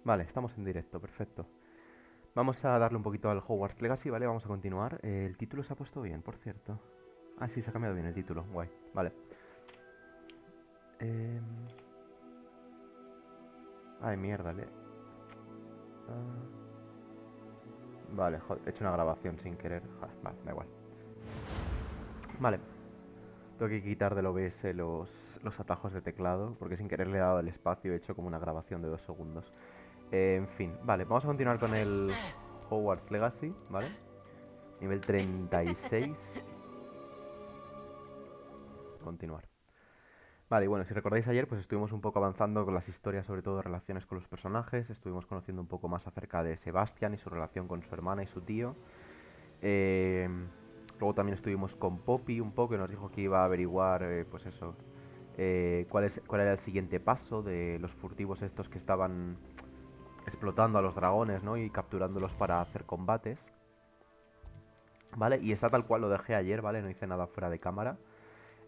Vale, estamos en directo, perfecto. Vamos a darle un poquito al Hogwarts Legacy, ¿vale? Vamos a continuar. El título se ha puesto bien, por cierto. Ah, sí, se ha cambiado bien el título, guay. Vale. Em, Ay, mierda, Ah, Vale, joder, he hecho una grabación sin querer. Joder, vale, da igual. Vale, tengo que quitar del OBS los atajos de teclado, porque sin querer le he dado el espacio, he hecho como una grabación de 2 segundos. En fin, vale, vamos a continuar con el Hogwarts Legacy, ¿vale? Nivel 36. Continuar. Vale, y bueno, si recordáis ayer, pues estuvimos un poco avanzando con las historias, sobre todo relaciones con los personajes. Estuvimos conociendo un poco más acerca de Sebastián y su relación con su hermana y su tío. Eh, Luego también estuvimos con Poppy un poco, que nos dijo que iba a averiguar, pues eso, cuál era el siguiente paso de los furtivos estos que estaban explotando a los dragones, ¿no? Y capturándolos para hacer combates. ¿Vale? Y está tal cual lo dejé ayer, ¿vale? No hice nada fuera de cámara.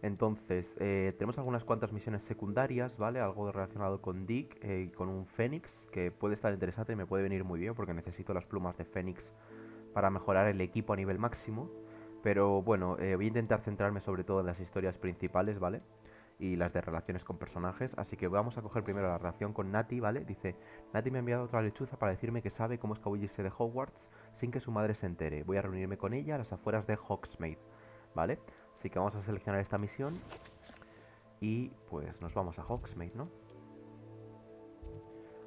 Entonces, tenemos algunas cuantas misiones secundarias, ¿vale? Algo relacionado con Dick y con un Fénix, que puede estar interesante y me puede venir muy bien porque necesito las plumas de Fénix para mejorar el equipo a nivel máximo. Pero bueno, voy a intentar centrarme sobre todo en las historias principales, ¿vale? Y las de relaciones con personajes. Así que vamos a coger primero la relación con Nati, ¿vale? Dice, Nati me ha enviado otra lechuza para decirme que sabe cómo escabullirse de Hogwarts sin que su madre se entere. Voy a reunirme con ella a las afueras de Hogsmeade, ¿vale? Así que vamos a seleccionar esta misión y pues nos vamos a Hogsmeade, ¿no?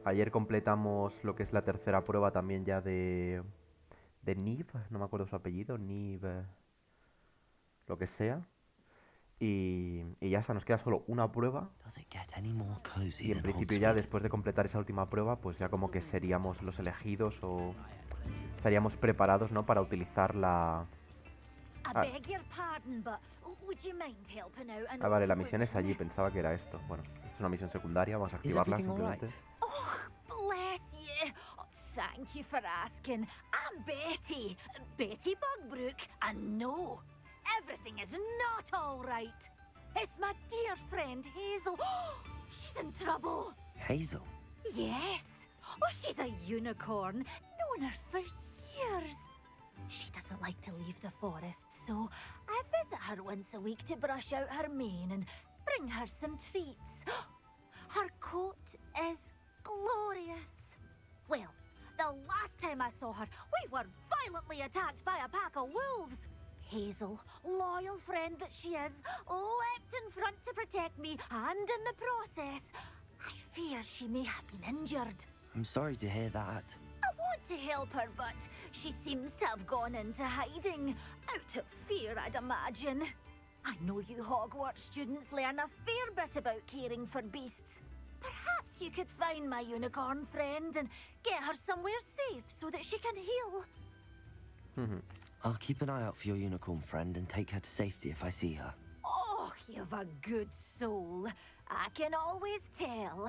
Ayer completamos lo que es la tercera prueba también ya de Niv, no me acuerdo su apellido, Niv, lo que sea. Y ya está, nos queda solo una prueba. Y en principio ya después de completar esa última prueba, pues ya como que seríamos los elegidos o estaríamos preparados, ¿no? Para utilizar la... Ah, vale, la misión es allí, pensaba que era esto. Bueno, esto es una misión secundaria, vamos a activarla simplemente. Bless you. Thank you for asking. I'm Betty. Betty Bugbrook. And no, everything is not all right. It's my dear friend Hazel. She's in trouble. Hazel? Yes. Oh, she's a unicorn. Known her for years. She doesn't like to leave the forest, so I visit her once a week to brush out her mane and bring her some treats. Her coat is glorious. Well, the last time I saw her, we were violently attacked by a pack of wolves. Hazel, loyal friend that she is, leapt in front to protect me, and in the process, I fear she may have been injured. I'm sorry to hear that. I want to help her, but she seems to have gone into hiding. Out of fear, I'd imagine. I know you Hogwarts students learn a fair bit about caring for beasts. Perhaps you could find my unicorn friend and get her somewhere safe so that she can heal. I'll keep an eye out for your unicorn friend and take her to safety if I see her. Oh, you've a good soul. I can always tell.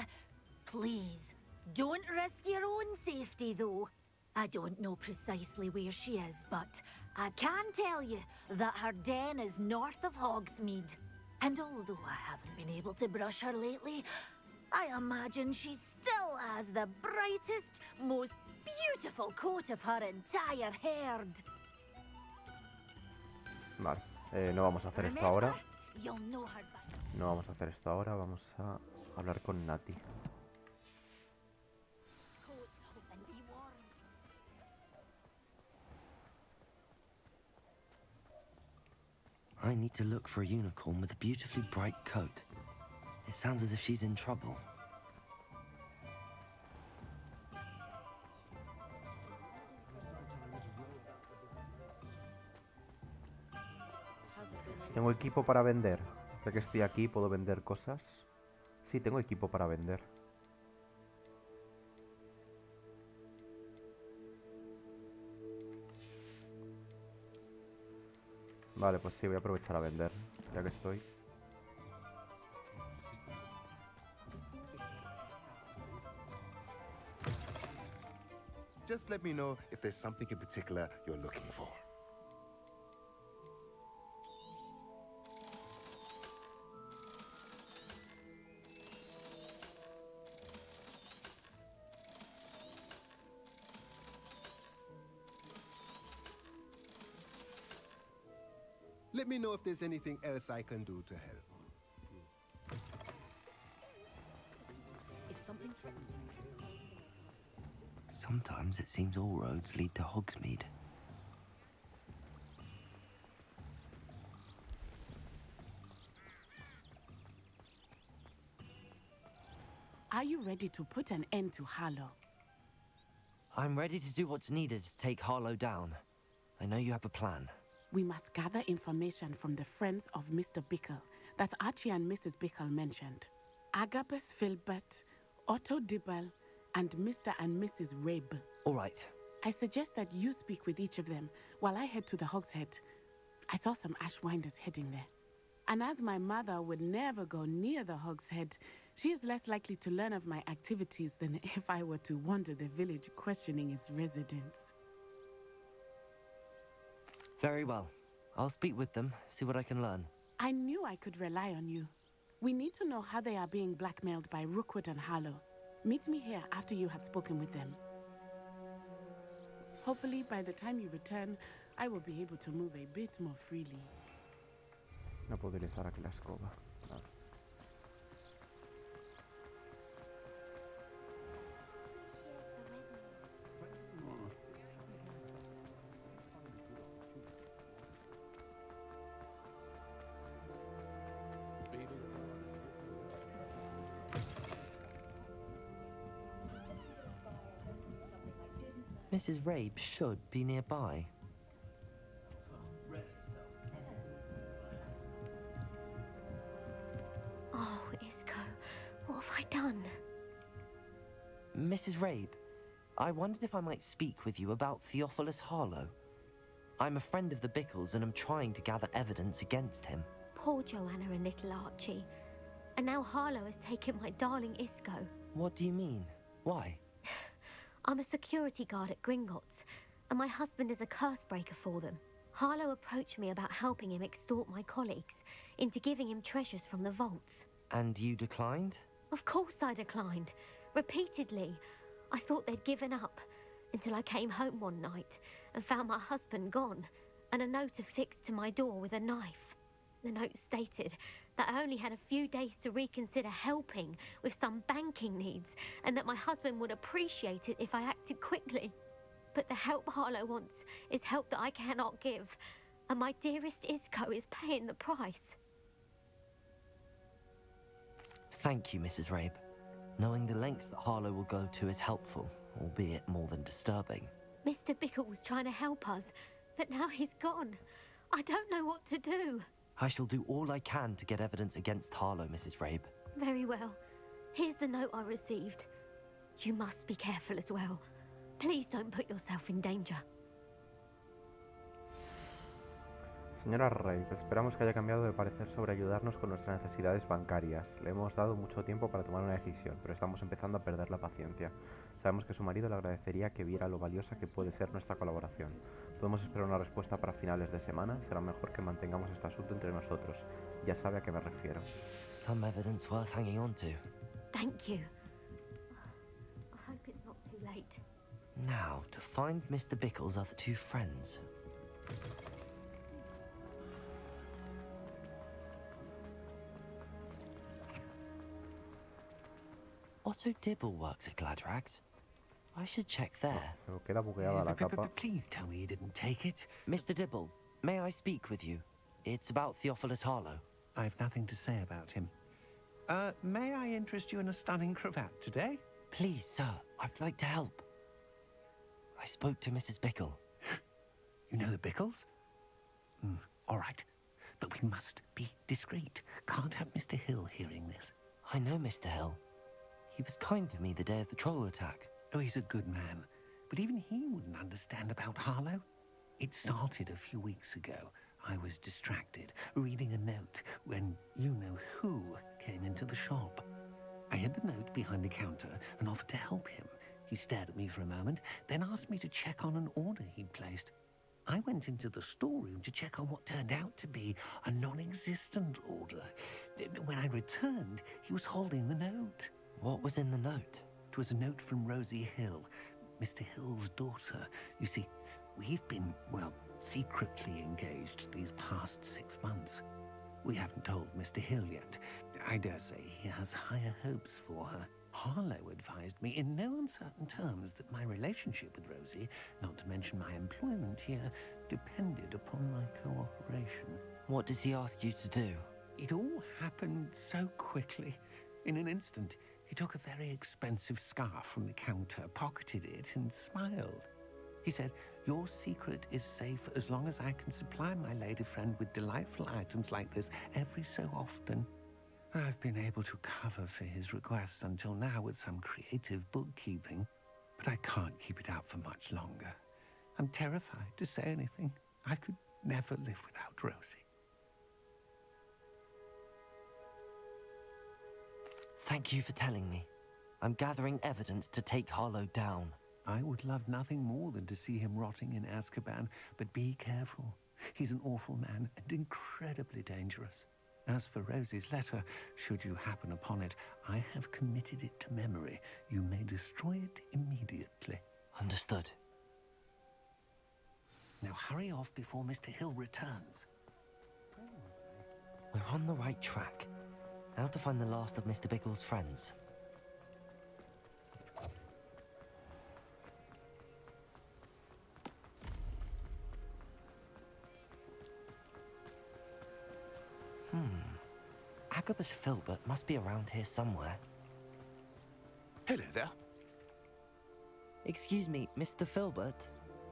Please, don't risk your own safety, though. I don't know precisely where she is, but I can tell you that her den is north of Hogsmeade. And although I haven't been able to brush her lately, I imagine she still has the brightest, most beautiful coat of her entire herd. Vale, no vamos a hacer esto ahora. No vamos a hacer esto ahora, vamos a hablar con Nati. I need to look for a unicorn with a beautifully bright coat. It sounds as if she's in trouble. ¿Tengo equipo para vender? Ya que estoy aquí, ¿puedo vender cosas? Sí, tengo equipo para vender. Vale, pues sí, voy a aprovechar a vender, ya que estoy. Just let me know if there's something in particular you're looking for. Let me know if there's anything else I can do to help. Sometimes it seems all roads lead to Hogsmeade. Are you ready to put an end to Harlow? I'm ready to do what's needed to take Harlow down. I know you have a plan. We must gather information from the friends of Mr. Bickle that Archie and Mrs. Bickle mentioned. Agabus Filbert, Otto Dibble, and Mr. and Mrs. Rabe. All right. I suggest that you speak with each of them while I head to the Hogshead. I saw some Ashwinders heading there. And as my mother would never go near the Hogshead, she is less likely to learn of my activities than if I were to wander the village questioning its residents. Very well. I'll speak with them, see what I can learn. I knew I could rely on you. We need to know how they are being blackmailed by Rookwood and Harlow. Meet me here after you have spoken with them. Hopefully, by the time you return, I will be able to move a bit more freely. No puedo utilizar aquí la escoba. Vale. Mrs. Rabe should be nearby. Oh, Isco, what have I done? Mrs. Rabe, I wondered if I might speak with you about Theophilus Harlow. I'm a friend of the Bickles and am trying to gather evidence against him. Poor Joanna and little Archie. And now Harlow has taken my darling Isco. What do you mean? Why? I'm a security guard at Gringotts, and my husband is a curse breaker for them. Harlow approached me about helping him extort my colleagues into giving him treasures from the vaults. And you declined? Of course I declined. Repeatedly. I thought they'd given up, until I came home one night and found my husband gone, and a note affixed to my door with a knife. The note stated that I only had a few days to reconsider helping with some banking needs, and that my husband would appreciate it if I acted quickly. But the help Harlow wants is help that I cannot give, and my dearest Isco is paying the price. Thank you, Mrs. Rabe. Knowing the lengths that Harlow will go to is helpful, albeit more than disturbing. Mr. Bickle was trying to help us, but now he's gone. I don't know what to do. I shall do all I can to get evidence against Harlow, Mrs. Rabe. Very well. Here's the note I received. You must be careful as well. Please don't put yourself in danger. Señora Rabe, esperamos que haya cambiado de parecer sobre ayudarnos con nuestras necesidades bancarias. Le hemos dado mucho tiempo para tomar una decisión, pero estamos empezando a perder la paciencia. Sabemos que su marido le agradecería que viera lo valiosa que puede ser nuestra colaboración. Podemos esperar una respuesta para finales de semana. Será mejor que mantengamos este asunto entre nosotros. Ya sabe a qué me refiero. Some evidence worth hanging on to. Thank you. I hope it's not too late. Now, to find Mr. Bickle's other two friends. Otto Dibble works at Gladrags. I should check there. Se me queda bugueada la capa. Please tell me you didn't take it. Mr. Dibble, may I speak with you? It's about Theophilus Harlow. I've nothing to say about him. May I interest you in a stunning cravat today? Please, sir, I'd like to help. I spoke to Mrs. Bickle. You know the Bickles? All right. But we must be discreet. Can't have Mr. Hill hearing this. I know Mr. Hill. He was kind to me the day of the troll attack. Oh, he's a good man. But even he wouldn't understand about Harlow. It started a few weeks ago. I was distracted, reading a note, when you-know-who came into the shop. I hid the note behind the counter and offered to help him. He stared at me for a moment, then asked me to check on an order he'd placed. I went into the storeroom to check on what turned out to be a non-existent order. When I returned, he was holding the note. What was in the note? It was a note from Rosie Hill, Mr. Hill's daughter. You see, we've been, well, secretly engaged these past 6 months. We haven't told Mr. Hill yet. I dare say he has higher hopes for her. Harlow advised me in no uncertain terms that my relationship with Rosie, not to mention my employment here, depended upon my cooperation. What did he ask you to do? It all happened so quickly. In an instant, he took a very expensive scarf from the counter, pocketed it, and smiled. He said, "Your secret is safe as long as I can supply my lady friend with delightful items like this every so often." I've been able to cover for his requests until now with some creative bookkeeping, but I can't keep it out for much longer. I'm terrified to say anything. I could never live without Rosie. Thank you for telling me. I'm gathering evidence to take Harlow down. I would love nothing more than to see him rotting in Azkaban, but be careful. He's an awful man and incredibly dangerous. As for Rosie's letter, should you happen upon it, I have committed it to memory. You may destroy it immediately. Understood. Now hurry off before Mr. Hill returns. We're on the right track. Now to find the last of Mr. Bickle's friends. Agabus Filbert must be around here somewhere. Hello there. Excuse me, Mr. Filbert.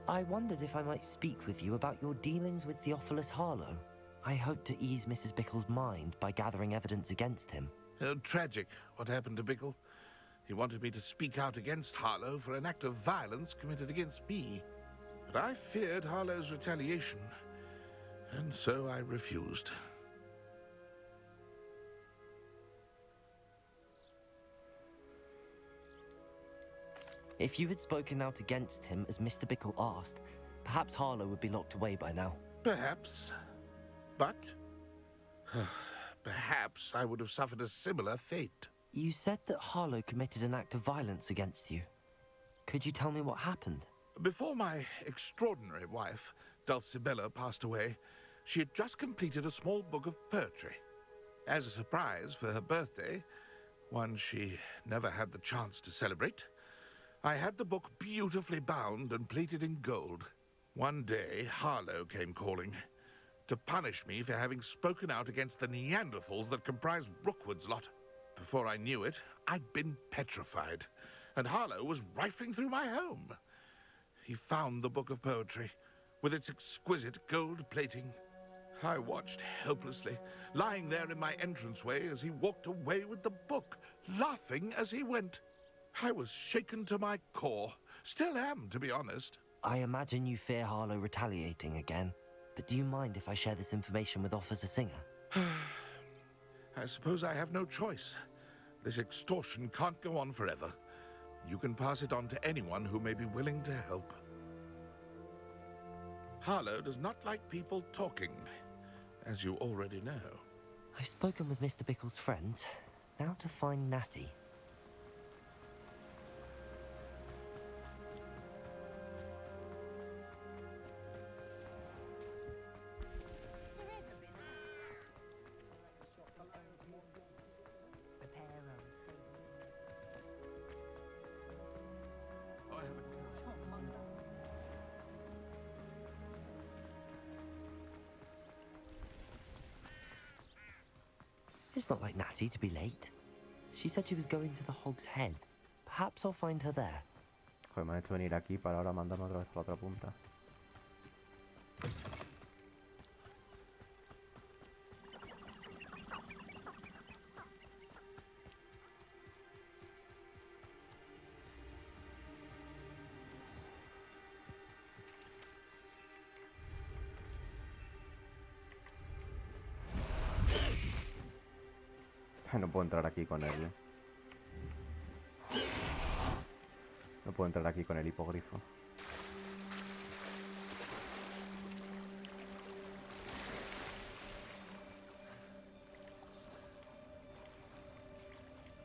I wondered if I might speak with you about your dealings with Theophilus Harlow. I hope to ease Mrs. Bickle's mind by gathering evidence against him. Tragic, what happened to Bickle. He wanted me to speak out against Harlow for an act of violence committed against me. But I feared Harlow's retaliation, and so I refused. If you had spoken out against him as Mr. Bickle asked, perhaps Harlow would be locked away by now. Perhaps. But perhaps I would have suffered a similar fate. You said that Harlow committed an act of violence against you. Could you tell me what happened? Before my extraordinary wife, Dulcibella, passed away, she had just completed a small book of poetry. As a surprise for her birthday, one she never had the chance to celebrate, I had the book beautifully bound and plated in gold. One day, Harlow came calling to punish me for having spoken out against the Neanderthals that comprise Rookwood's lot. Before I knew it, I'd been petrified, and Harlow was rifling through my home. He found the book of poetry, with its exquisite gold plating. I watched helplessly, lying there in my entranceway as he walked away with the book, laughing as he went. I was shaken to my core. Still am, to be honest. I imagine you fear Harlow retaliating again, but do you mind if I share this information with Officer Singer? I suppose I have no choice. This extortion can't go on forever. You can pass it on to anyone who may be willing to help. Harlow does not like people talking, as you already know. I've spoken with Mr. Bickle's friends. Now to find Natty. It's not like Natty to be late. She said she was going to the Hog's Head. Perhaps I'll find her there. Joder, me han hecho venir aquí para ahora mandarme otra vez por la otra punta. No puedo entrar aquí con él. No puedo entrar aquí con el hipogrifo.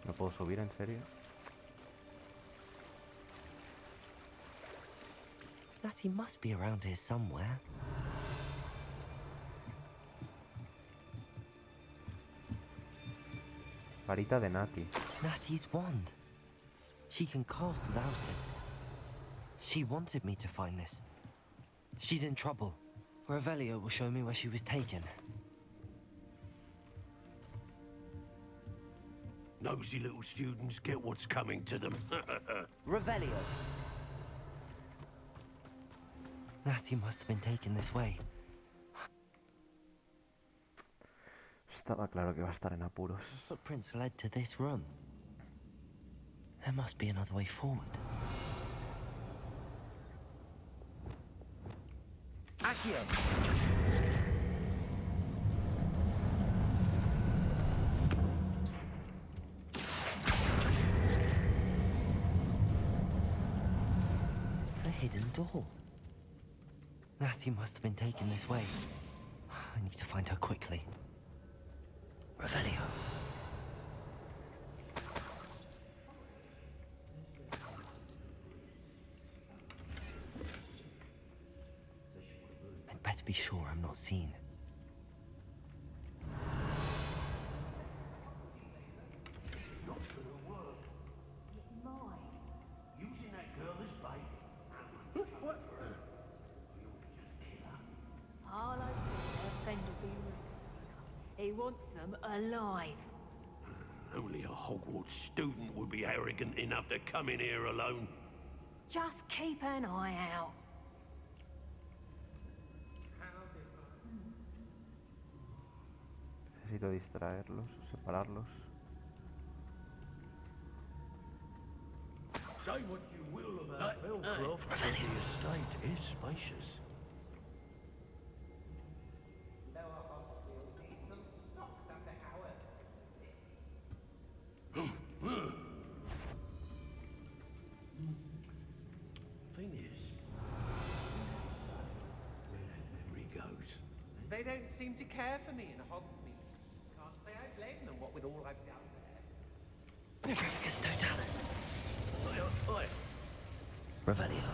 ¿No puedo subir, en serio? Natty must be around here somewhere. Varita de Nati. Natty's wand. She can cast without it. She wanted me to find this. She's in trouble. Revelio will show me where she was taken. Nosy little students get what's coming to them. Revelio. Natty must have been taken this way. Estaba claro que iba a estar en apuros. Footprints led to this room. There must be another way forward. Accio! A hidden door. Natty must have been taken this way. I need to find her quickly. Revelio. I'd better be sure I'm not seen. Using that girl as bait. What for her? You ought to just kill her. Harlow says her friend will be with her. He wants them alive. Only a Hogwarts student would be arrogant enough to come in here alone. Just keep an eye out. Necesito distraerlos, separarlos. Say what you will about Belcroft, but the estate is spacious. Thing is, where that memory goes. They don't seem to care for me in Hogsmeade. Can't say I blame them, what with all I've done there. Petrificus totalis. Oi, oi. Revelio.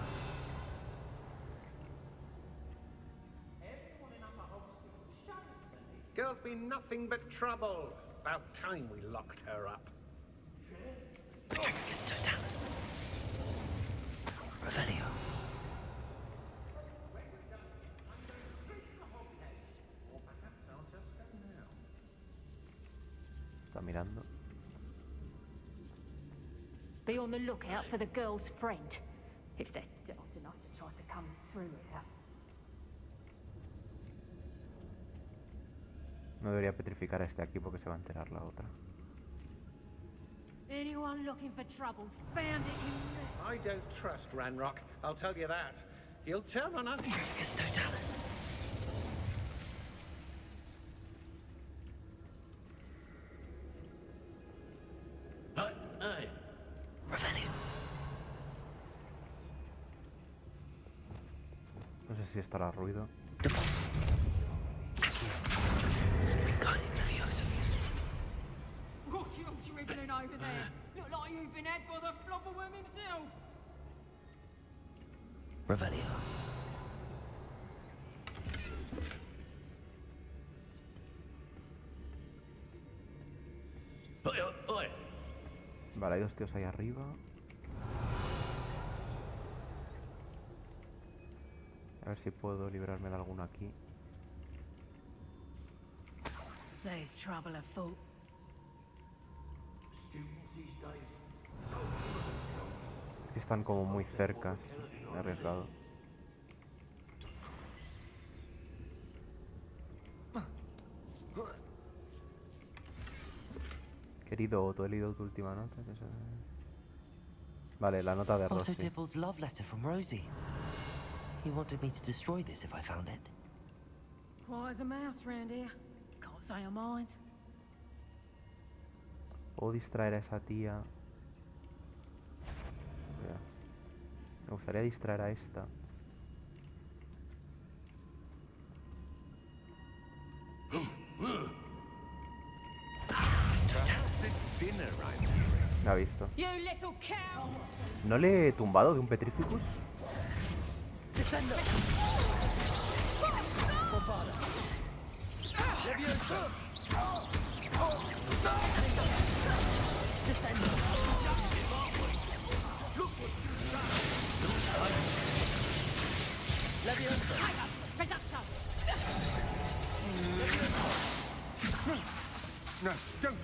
Everyone in Upper Hogsmeade shudders when they... Girl's been nothing but trouble. About time we locked her up. Petrificus totalis. Revelio. Está mirando. Be on the lookout for the girl's friend. If they're daft enough to try to come through here. No debería petrificar a este aquí porque se va a enterar la otra. Anyone looking for trouble's found it in me. I don't trust Ranrok, I'll tell you that. He'll turn on us. Petrificus totalis. Hey, Revelio. No sé si esto hará ruido. Deposit. Accio. Wingardium Leviosa. What else you wiggling over there? Look like you've been had by the flopperworm himself. Revelio. oi, oi. Vale, hay dos tíos ahí arriba. A ver si puedo librarme de alguno aquí. There's trouble afoot. Es que están como muy cercas. Me he arriesgado. Querido Otto, he leído tu última nota. Vale, la nota de Also Rossi. Dibble's love letter from Rosie. He wanted me to destroy this if I found it. Quiet as a mouse round here. Can't say I mind. Puedo distraer a esa tía. Mira. Me gustaría distraer a esta. Dinner, right? Me ha visto. You little cow! ¿No le he tumbado de un Petrificus? Descendo! No, don't.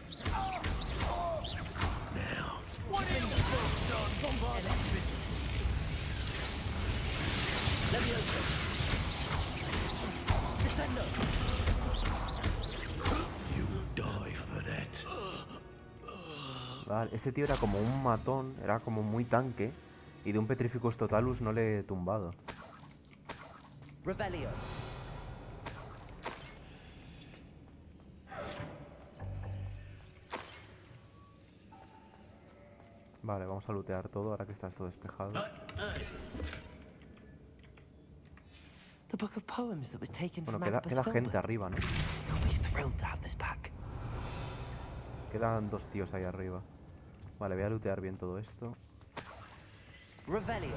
Vale, este tío era como un matón, era como muy tanque. Y de un Petrificus Totalus no le he tumbado. Revelio. Vale, vamos a lootear todo ahora que está esto despejado. The book of poems that was taken Bueno, from queda Agabus gente Filbert. arriba, ¿no? I'll be thrilled to have this back. Quedan dos tíos ahí arriba. Vale, voy a lootear bien todo esto. Revelio.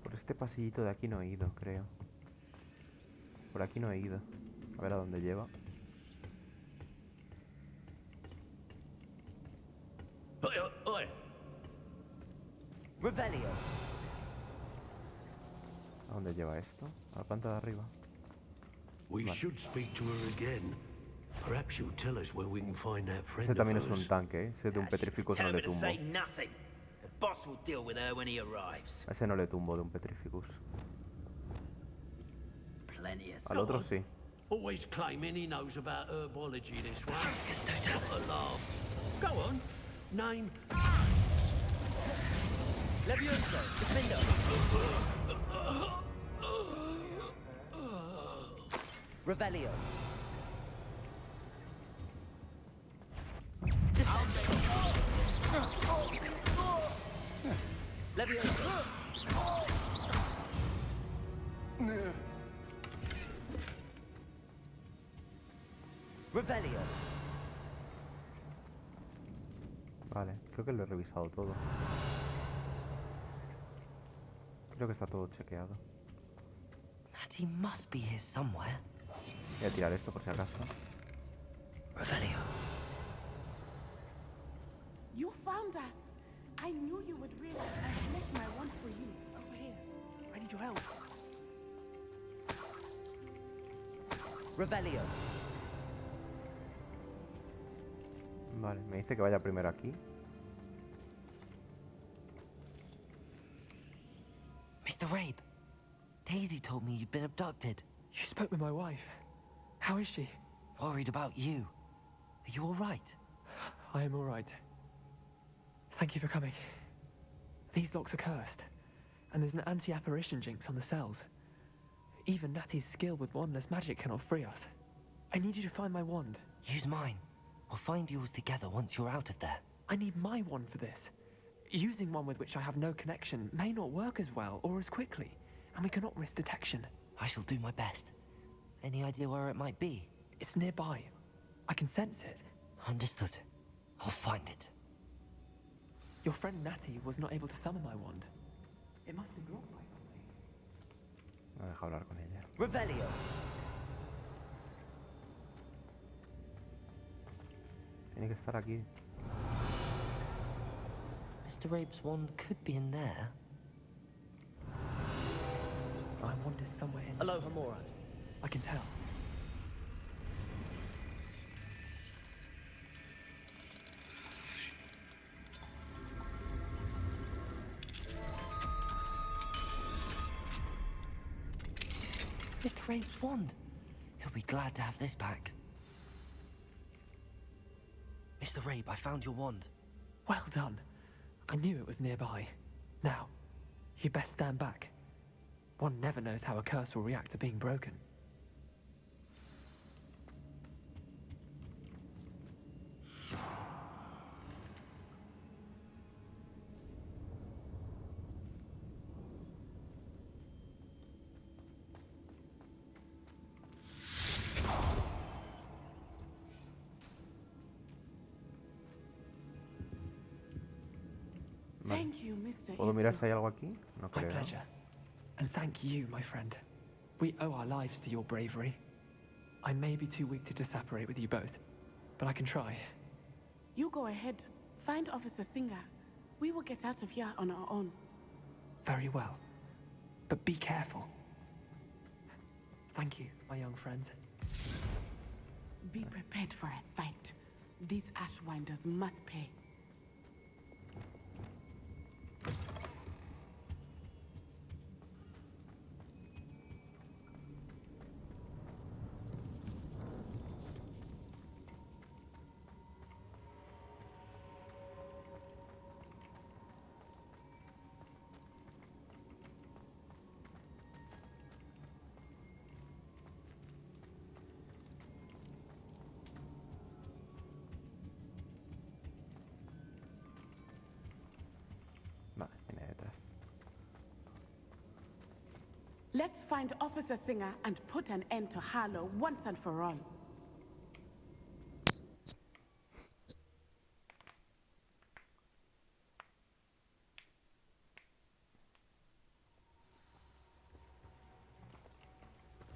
Por este pasillito de aquí no he ido, creo. Por aquí no he ido. A ver a dónde lleva. Revelio. ¿A dónde lleva esto? A la planta de arriba. We should speak to her again. Perhaps she'll tell us where we can find that friend Ese of también es hers. un tanque, ¿eh? Ese de un Petrificus no le tumbo. A nothing. The boss will deal with her when he arrives. ese no le tumbo de un Petrificus. Plenty of Al otro sí. Always claiming he knows about herbology this way. Alarm. Go on. Name. Levioso. Defender. Revelio. Levioso. Revelio. Vale, creo que lo he revisado todo. Creo que está todo chequeado. Natty must be here somewhere. Voy a tirar esto por si acaso. Revelio. You found us. I knew you would realize I had left my wand for you. Over here. I need your help. Revelio. Vale, me dice que vaya primero aquí. Mr. Rabe, Daisy told me you'd been abducted. You spoke with my wife. How is she? Worried about you. Are you all right? I am all right. Thank you for coming. These locks are cursed, and there's an anti-apparition jinx on the cells. Even Natty's skill with wandless magic cannot free us. I need you to find my wand. Use mine. We'll find yours together once you're out of there. I need my wand for this. Using one with which I have no connection may not work as well or as quickly, and we cannot risk detection. I shall do my best. Any idea where it might be? It's nearby. I can sense it. Understood. I'll find it. Your friend Natty was not able to summon my wand. It must be blocked by something. Me deja hablar con ella. Revelio. Tiene que estar aquí. Mr. Rabe's wand could be in there. My wand is somewhere in Hello, this- Hamura. I can tell. Mr. Rabe's wand. He'll be glad to have this back. Mr. Rabe, I found your wand. Well done. I knew it was nearby. Now, you best stand back. One never knows how a curse will react to being broken. Thank you, Mr. ¿Puedo mirar Isco. si hay algo aquí? No My creo. pleasure. And thank you, my friend. We owe our lives to your bravery. I may be too weak to disapparate with you both, but I can try. You go ahead. Find Officer Singer. We will get out of here on our own. Very well. But be careful. Thank you, my young friends. Be prepared for a fight. These Ashwinders must pay. Vale, viene detrás. Let's find Officer Singer and put an end to Harlow once and for all.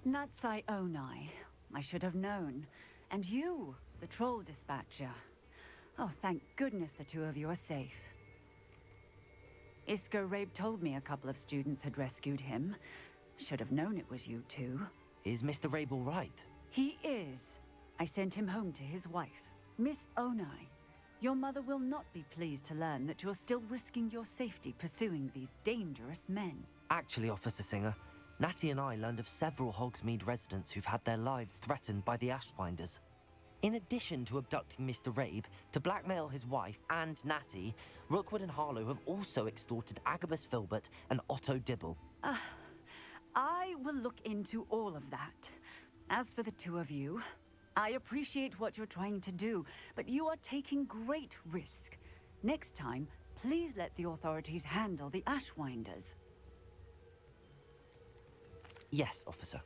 Natsai Onai. I should have known. And you, the troll dispatcher. Oh, thank goodness the two of you are safe. Isco Rabe told me a couple of students had rescued him. Should have known it was you two. Is Mr. Rabe all right? He is. I sent him home to his wife. Miss Onai, your mother will not be pleased to learn that you're still risking your safety pursuing these dangerous men. Actually, Officer Singer, Natty and I learned of several Hogsmeade residents who've had their lives threatened by the Ashwinders. In addition to abducting Mr. Rabe to blackmail his wife and Natty, Rookwood and Harlow have also extorted Agabus Filbert and Otto Dibble. I will look into all of that. As for the two of you, I appreciate what you're trying to do, but you are taking great risk. Next time, please let the authorities handle the Ashwinders. Yes, officer.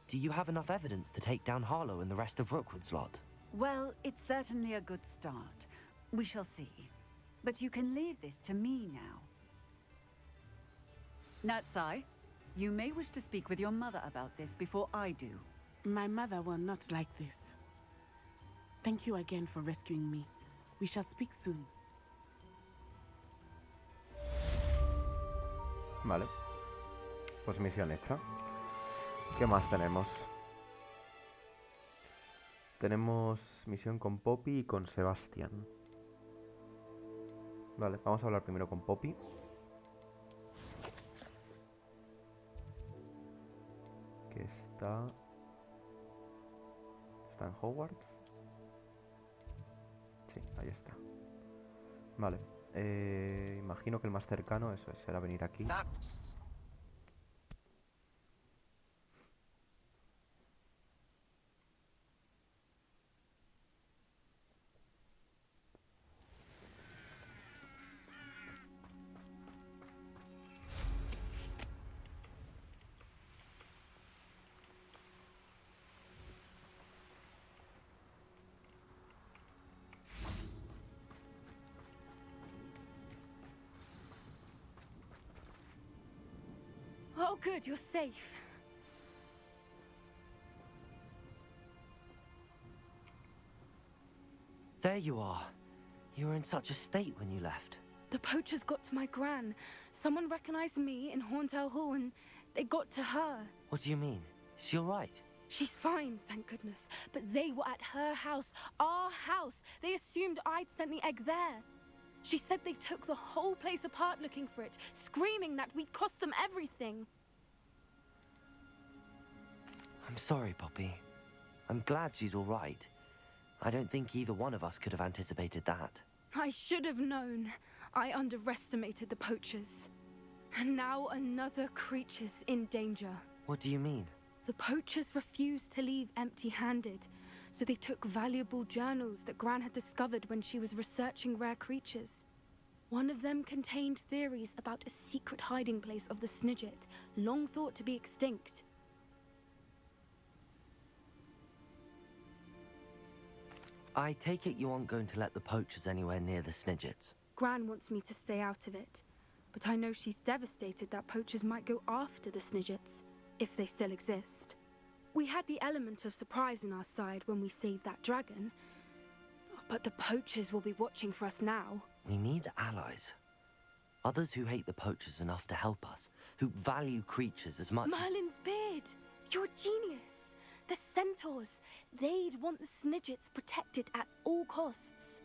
Do you have enough evidence to take down Harlow and the rest of Rookwood's lot? Well, it's certainly a good start. We shall see. But you can leave this to me now. Natsai, you may wish to speak with your mother about this before I do. My mother will not like this. Thank you again for rescuing me. We shall speak soon. Vale. Pues misión hecha. ¿Qué más tenemos? Tenemos misión con Poppy y con Sebastian. Vale, vamos a hablar primero con Poppy. Que está en Hogwarts. Sí, ahí está. Vale. Imagino que el más cercano, eso es, será venir aquí. Oh, good, you're safe. There you are. You were in such a state when you left. The poachers got to my gran. Someone recognized me in Horntail Hall and they got to her. What do you mean? Is she all right? She's fine, thank goodness. But they were at her house, our house. They assumed I'd sent the egg there. She said they took the whole place apart looking for it, screaming that we'd cost them everything. I'm sorry, Poppy. I'm glad she's all right. I don't think either one of us could have anticipated that. I should have known. I underestimated the poachers. And now another creature's in danger. What do you mean? The poachers refused to leave empty-handed, so they took valuable journals that Gran had discovered when she was researching rare creatures. One of them contained theories about a secret hiding place of the Snidget, long thought to be extinct. I take it you aren't going to let the poachers anywhere near the Snidgets. Gran wants me to stay out of it, but I know she's devastated that poachers might go after the Snidgets, if they still exist. We had the element of surprise on our side when we saved that dragon, but the poachers will be watching for us now. We need allies. Others who hate the poachers enough to help us, who value creatures as much Merlin's beard! You're a genius! The centaurs! They'd want the Snidgets protected at all costs.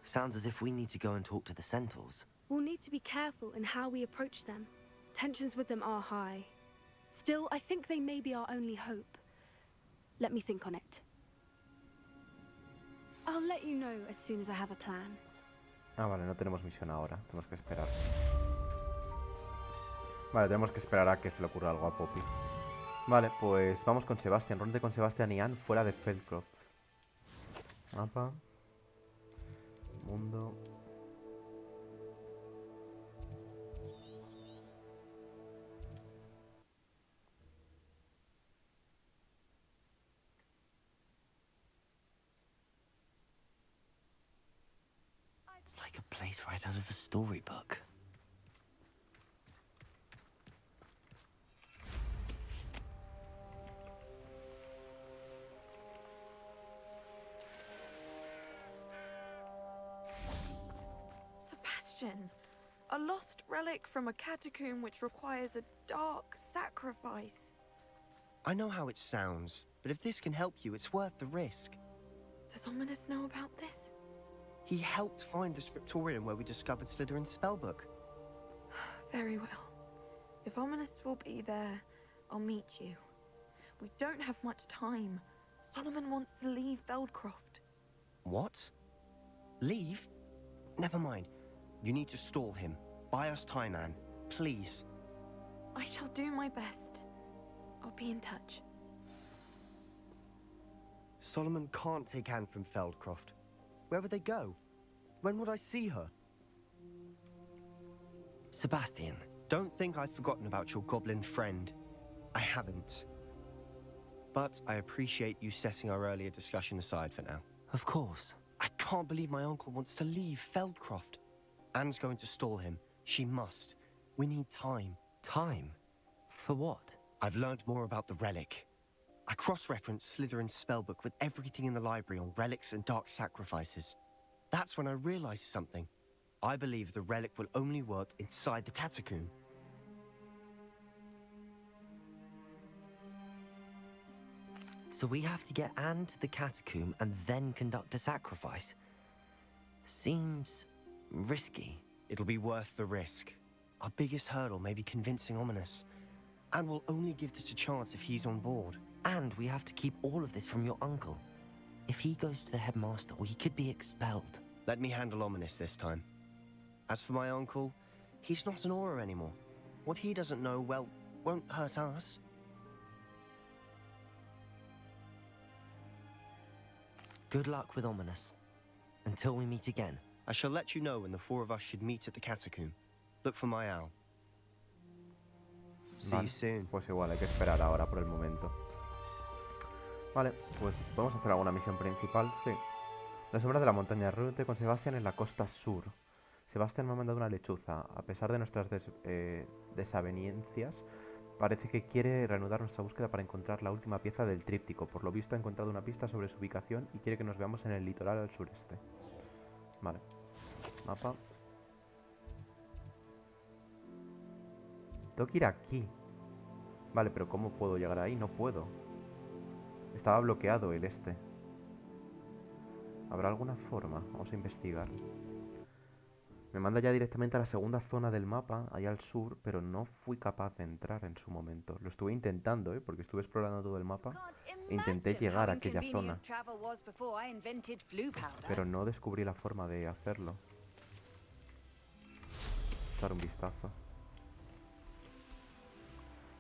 Sounds as if we need to go and talk to the centaurs. We'll need to be careful in how we approach them. Tensions with them are high. Still, I think they may be our only hope. Let me think on it. I'll let you know as soon as I have a plan. Ah, vale, no tenemos misión ahora. Tenemos que esperar. Vale, tenemos que esperar a que se le ocurra algo a Poppy. Vale, pues vamos con Sebastian. Ronde con Sebastian y Anne fuera de Feldcroft. Mapa. Mundo. It's like a place right out of a storybook. Sebastian, a lost relic from a catacomb which requires a dark sacrifice. I know how it sounds, but if this can help you, it's worth the risk. Does Ominous know about this? He helped find the scriptorium where we discovered Slytherin's spellbook. Very well. If Ominous will be there, I'll meet you. We don't have much time. Solomon wants to leave Feldcroft. What? Leave? Never mind. You need to stall him. Buy us time, Anne. Please. I shall do my best. I'll be in touch. Solomon can't take Anne from Feldcroft. Where would they go? When would I see her? Sebastian. Don't think I've forgotten about your goblin friend. I haven't. But I appreciate you setting our earlier discussion aside for now. Of course. I can't believe my uncle wants to leave Feldcroft. Anne's going to stall him. She must. We need time. Time? For what? I've learned more about the relic. I cross-referenced Slytherin's spellbook with everything in the library on relics and dark sacrifices. That's when I realized something. I believe the relic will only work inside the catacomb. So we have to get Anne to the catacomb and then conduct a sacrifice. Seems risky. It'll be worth the risk. Our biggest hurdle may be convincing Ominous. And we'll only give this a chance if he's on board. And we have to keep all of this from your uncle. If he goes to the headmaster, he could be expelled. Let me handle Ominous this time. As for my uncle, he's not an Auror anymore. What he doesn't know, well, won't hurt us. Good luck with Ominous. Until we meet again. I shall let you know when the four of us should meet at the catacomb. Look for my owl. See you soon. Pues igual, hay que esperar ahora por el momento. Vale, pues podemos hacer alguna misión principal, sí. La sombra de la montaña, reúnete con Sebastián en la costa sur. Sebastián me ha mandado una lechuza. A pesar de nuestras desavenencias, parece que quiere reanudar nuestra búsqueda para encontrar la última pieza del tríptico. Por lo visto ha encontrado una pista sobre su ubicación y quiere que nos veamos en el litoral al sureste. Vale. Mapa. Tengo que ir aquí. Vale, pero ¿cómo puedo llegar ahí? No puedo. Estaba bloqueado el este. ¿Habrá alguna forma? Vamos a investigar. Me manda ya directamente a la segunda zona del mapa, allá al sur, pero no fui capaz de entrar en su momento. Lo estuve intentando, porque estuve explorando todo el mapa e intenté llegar a aquella zona. Pero no descubrí la forma de hacerlo. Echar un vistazo.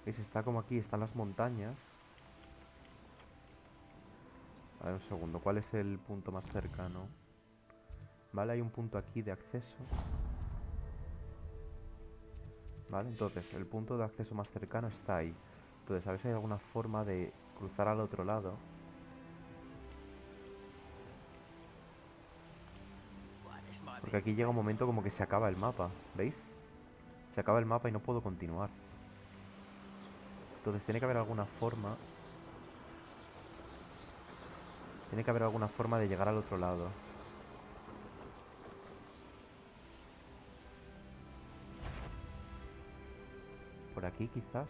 ¿Veis? Está como aquí, están las montañas. A ver, un segundo, ¿cuál es el punto más cercano? Vale, hay un punto aquí de acceso. Vale, entonces, el punto de acceso más cercano está ahí. Entonces, a ver si hay alguna forma de cruzar al otro lado. Porque aquí llega un momento como que se acaba el mapa, ¿veis? Se acaba el mapa y no puedo continuar. Entonces tiene que haber alguna forma... Tiene que haber alguna forma de llegar al otro lado. Por aquí quizás.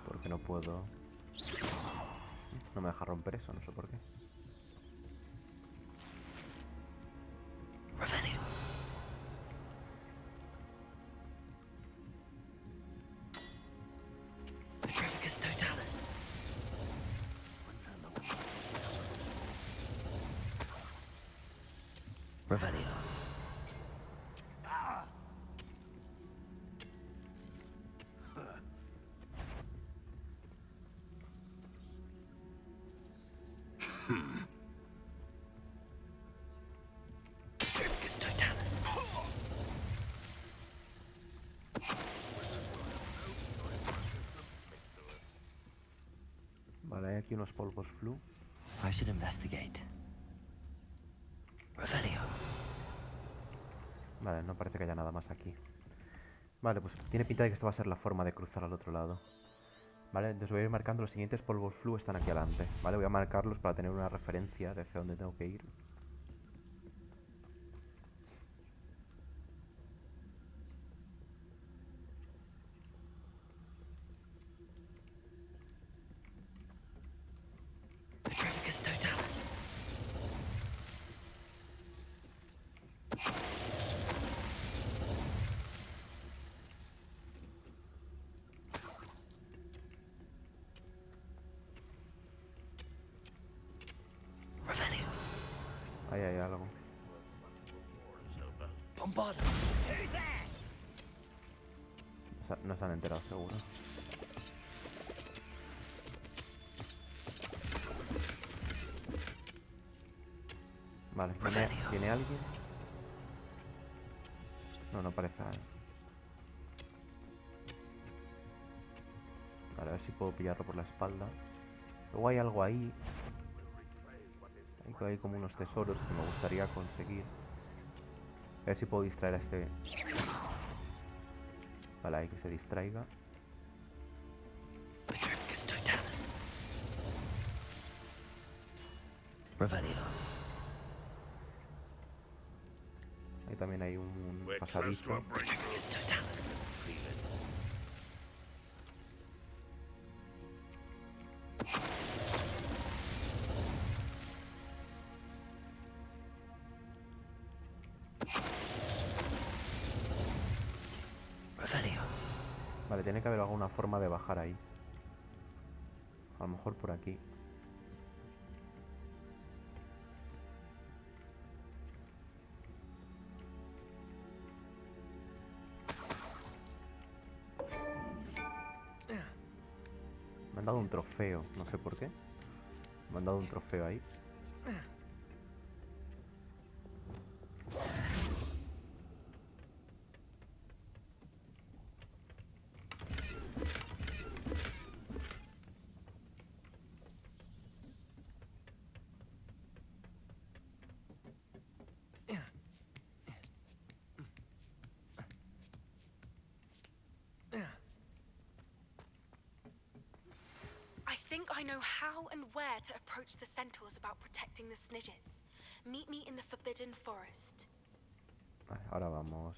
Porque no puedo... No me deja romper eso, no sé por qué. Revelio. Vale, hay aquí unos polvos flu. I should investigate. Revelio. Vale, no parece que haya nada más aquí. Vale, pues tiene pinta de que esto va a ser la forma de cruzar al otro lado. Vale, entonces voy a ir marcando los siguientes polvos flu, están aquí adelante. Vale, voy a marcarlos para tener una referencia de hacia dónde tengo que ir. Ahí hay algo. No se han enterado seguro. Vale, ¿viene alguien? No, no parece nada. Vale, a ver si puedo pillarlo por la espalda. Luego hay algo ahí. Hay como unos tesoros que me gustaría conseguir. A ver si puedo distraer a este... Vale, hay que se distraiga. Ahí también hay un pasadizo. Vale, tiene que haber alguna forma de bajar ahí. A lo mejor por aquí. Me han dado un trofeo, no sé por qué. Me han dado un trofeo ahí. I think I know how and where to approach the centaurs about protecting the Snidgets. Meet me in the Forbidden Forest. Vale, ahora vamos,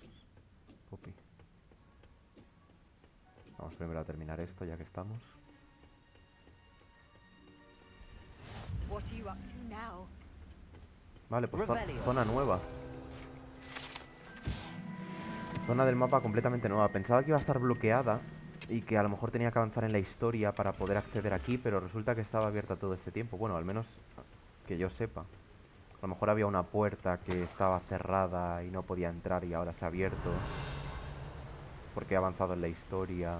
Puppy. Vamos primero a terminar esto ya que estamos. What are you up to now? Vale, pues zona nueva. Zona del mapa completamente nueva. Pensaba que iba a estar bloqueada y que a lo mejor tenía que avanzar en la historia para poder acceder aquí, pero resulta que estaba abierta todo este tiempo. Bueno, al menos que yo sepa. A lo mejor había una puerta que estaba cerrada y no podía entrar y ahora se ha abierto. Porque ha avanzado en la historia.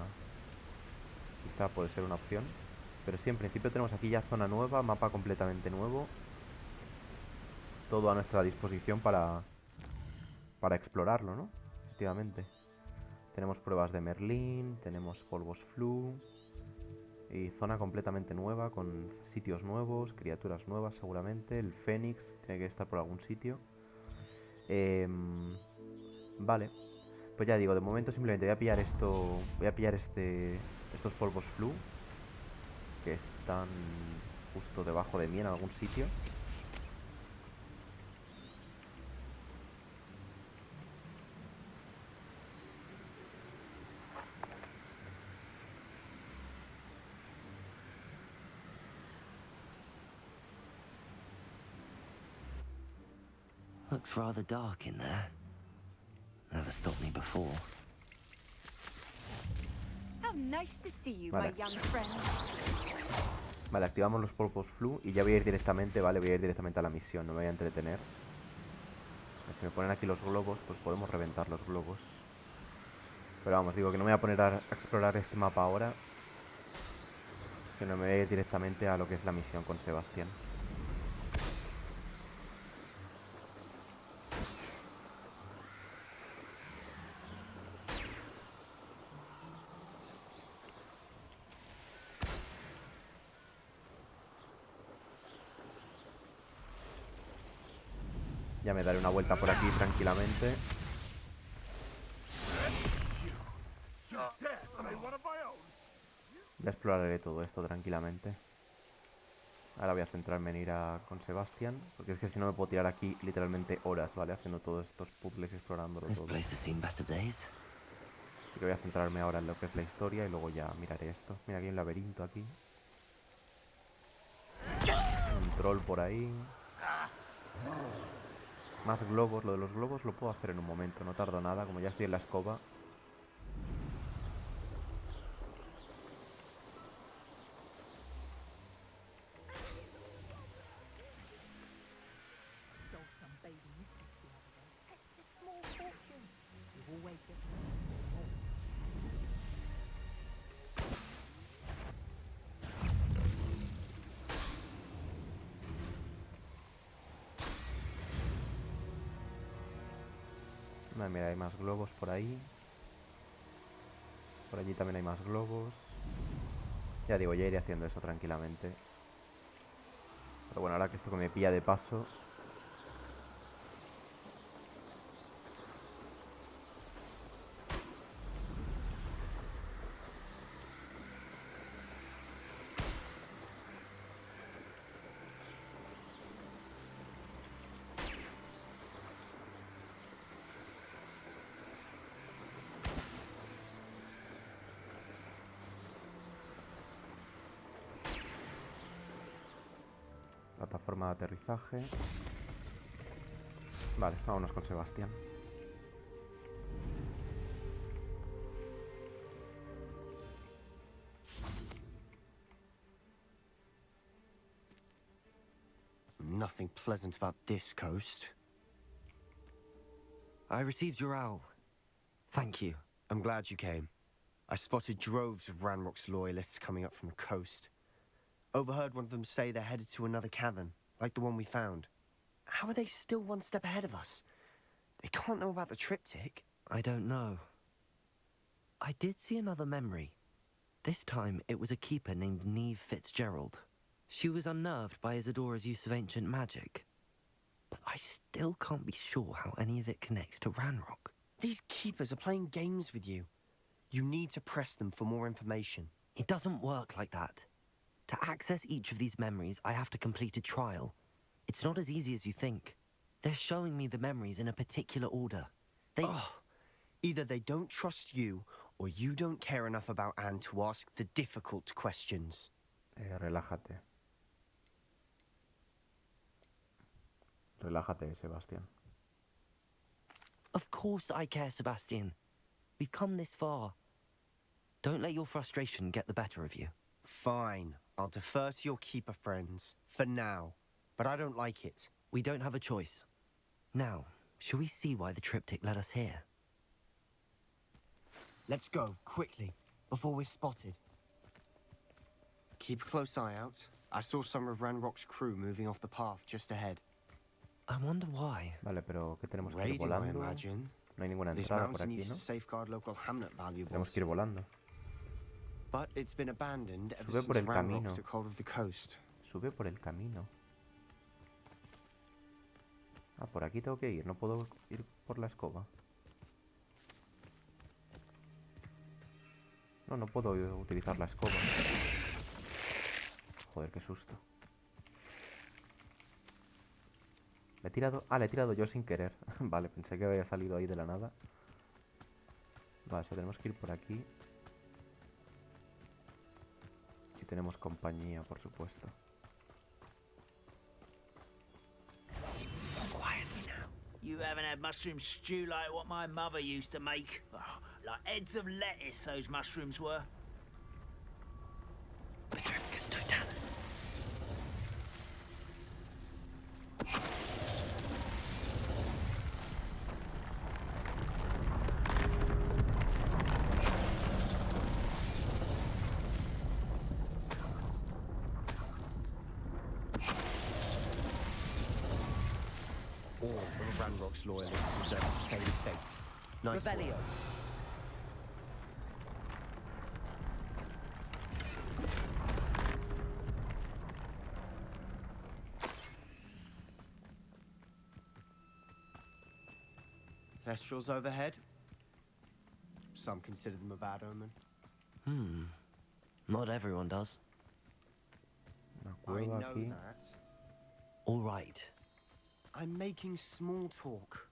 Quizá puede ser una opción. Pero sí, en principio tenemos aquí ya zona nueva, mapa completamente nuevo. Todo a nuestra disposición para explorarlo, ¿no? Efectivamente. Tenemos pruebas de Merlín, tenemos polvos flu. Y zona completamente nueva, con sitios nuevos, criaturas nuevas seguramente. El Fénix tiene que estar por algún sitio. Vale. Pues ya digo, de momento simplemente voy a pillar esto. Voy a pillar estos polvos flu, que están justo debajo de mí en algún sitio. Looks rather dark in there. Never stopped me before. How nice to see you, Vale. my young friend. Vale, activamos los polvos flu y ya voy a ir directamente, vale, voy a ir directamente a la misión, no me voy a entretener. Si me ponen aquí los globos, pues podemos reventar los globos. Pero vamos, digo que no me voy a poner a explorar este mapa ahora, que no me voy a ir directamente a lo que es la misión con Sebastián. Ya me daré una vuelta por aquí tranquilamente. Ya exploraré todo esto tranquilamente. Ahora voy a centrarme en ir con Sebastián, porque es que si no me puedo tirar aquí literalmente horas, ¿vale? Haciendo todos estos puzzles y explorándolo todo. Así que voy a centrarme ahora en lo que es la historia y luego ya miraré esto. Mira, aquí hay un laberinto aquí. Un troll por ahí. Más globos. Lo de los globos lo puedo hacer en un momento, no tardo nada, como ya estoy en la escoba. Mira, hay más globos por ahí. Por allí también hay más globos. Ya digo, ya iré haciendo eso tranquilamente. Pero bueno, ahora que esto que me pilla de paso. Plataforma de aterrizaje. Vale, vámonos con Sebastián. Nothing pleasant about this coast. I received your owl. Thank you. I'm glad you came. I spotted droves of Ranrok's loyalists coming up from the coast. Overheard one of them say they're headed to another cavern, like the one we found. How are they still one step ahead of us? They can't know about the triptych. I don't know. I did see another memory. This time, it was a keeper named Neve Fitzgerald. She was unnerved by Isadora's use of ancient magic. But I still can't be sure how any of it connects to Ranrok. These keepers are playing games with you. You need to press them for more information. It doesn't work like that. To access each of these memories, I have to complete a trial. It's not as easy as you think. They're showing me the memories in a particular order. Either they don't trust you, or you don't care enough about Anne to ask the difficult questions. Relájate. Relájate, Sebastián. Of course I care, Sebastian. We've come this far. Don't let your frustration get the better of you. Fine. I'll defer to your keeper friends, for now. But I don't like it. We don't have a choice. Now, shall we see why the triptych led us here? Let's go, quickly, before we're spotted. Keep a close eye out. I saw some of Ranrok's crew moving off the path just ahead. I wonder why. Vale, pero ¿qué tenemos que ir Raiding, I volando? imagine. No hay ninguna This entrada por mountain aquí, used ¿no? to safeguard local hamlet Tenemos valuables. que ir volando. But it's been abandoned ever Sube since por el Ranrok camino. took hold of the coast. Sube por el camino. Ah, por aquí tengo que ir. No puedo ir por la escoba. No, no puedo utilizar la escoba. Joder, qué susto. Le he tirado... Ah, le he tirado yo sin querer. Vale, pensé que había salido ahí de la nada. Vale, o sea, tenemos que ir por aquí. Y tenemos compañía, por supuesto. You haven't had mushroom stew like what my mother used to make. Oh, like heads of lettuce, those mushrooms were. Petrificus totalis. All of Ranrok's loyalists deserve the same fate. Nice Rebellion. work. Thestrals overhead. Some consider them a bad omen. Not everyone does. Una I cueva know aquí. that. All right. I'm making small talk.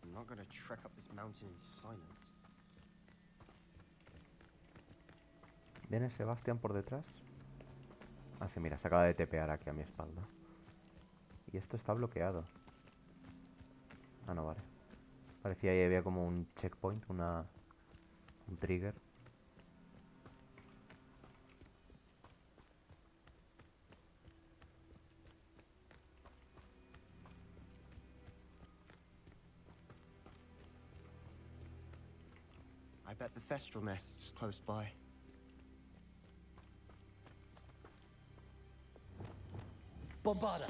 I'm not gonna trek up this mountain in silence. ¿Viene Sebastián por detrás? Ah, sí, mira, se acaba de tepear aquí a mi espalda. Y esto está bloqueado. Ah, no, vale. Parecía ahí había como un checkpoint, un trigger. I bet the Thestral nest's close by. Bombarda.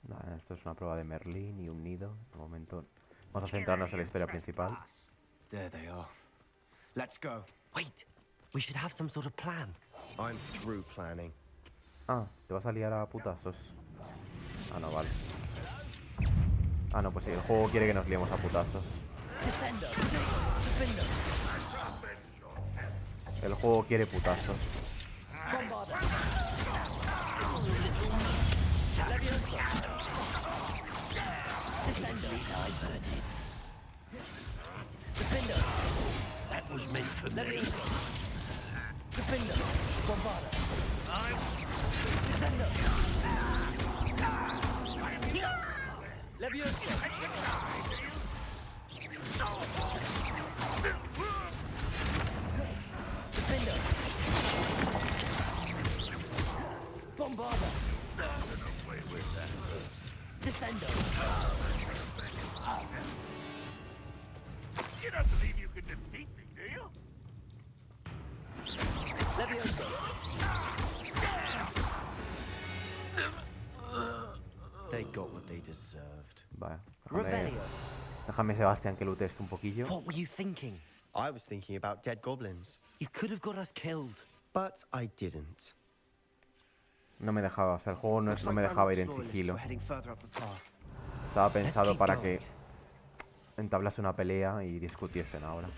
Nada, esto es una prueba de Merlín y un nido. De momento vamos a centrarnos en la historia principal. There they are. Let's go. Wait, we should have some sort of plan. I'm through planning. Ah, te vas a liar a putazos. Ah, no, vale. Ah, no, pues sí, el juego quiere que nos liemos a putazos. El juego quiere putazos. That was meant for me. Bombarda. Descendo. You don't believe you can defeat me, do you? Levioso. They got what they deserved. Vale, Rebellion. déjame Sebastián que lute esto un poquillo. What were you thinking? I was thinking about dead goblins. You could have got us killed. But I didn't. No me dejaba, o sea, el juego no, Looks no like me dejaba ir en Ranrok's loyalists sigilo. were heading further up the path. Estaba pensado keep para going. que entablase una pelea y discutiesen ahora.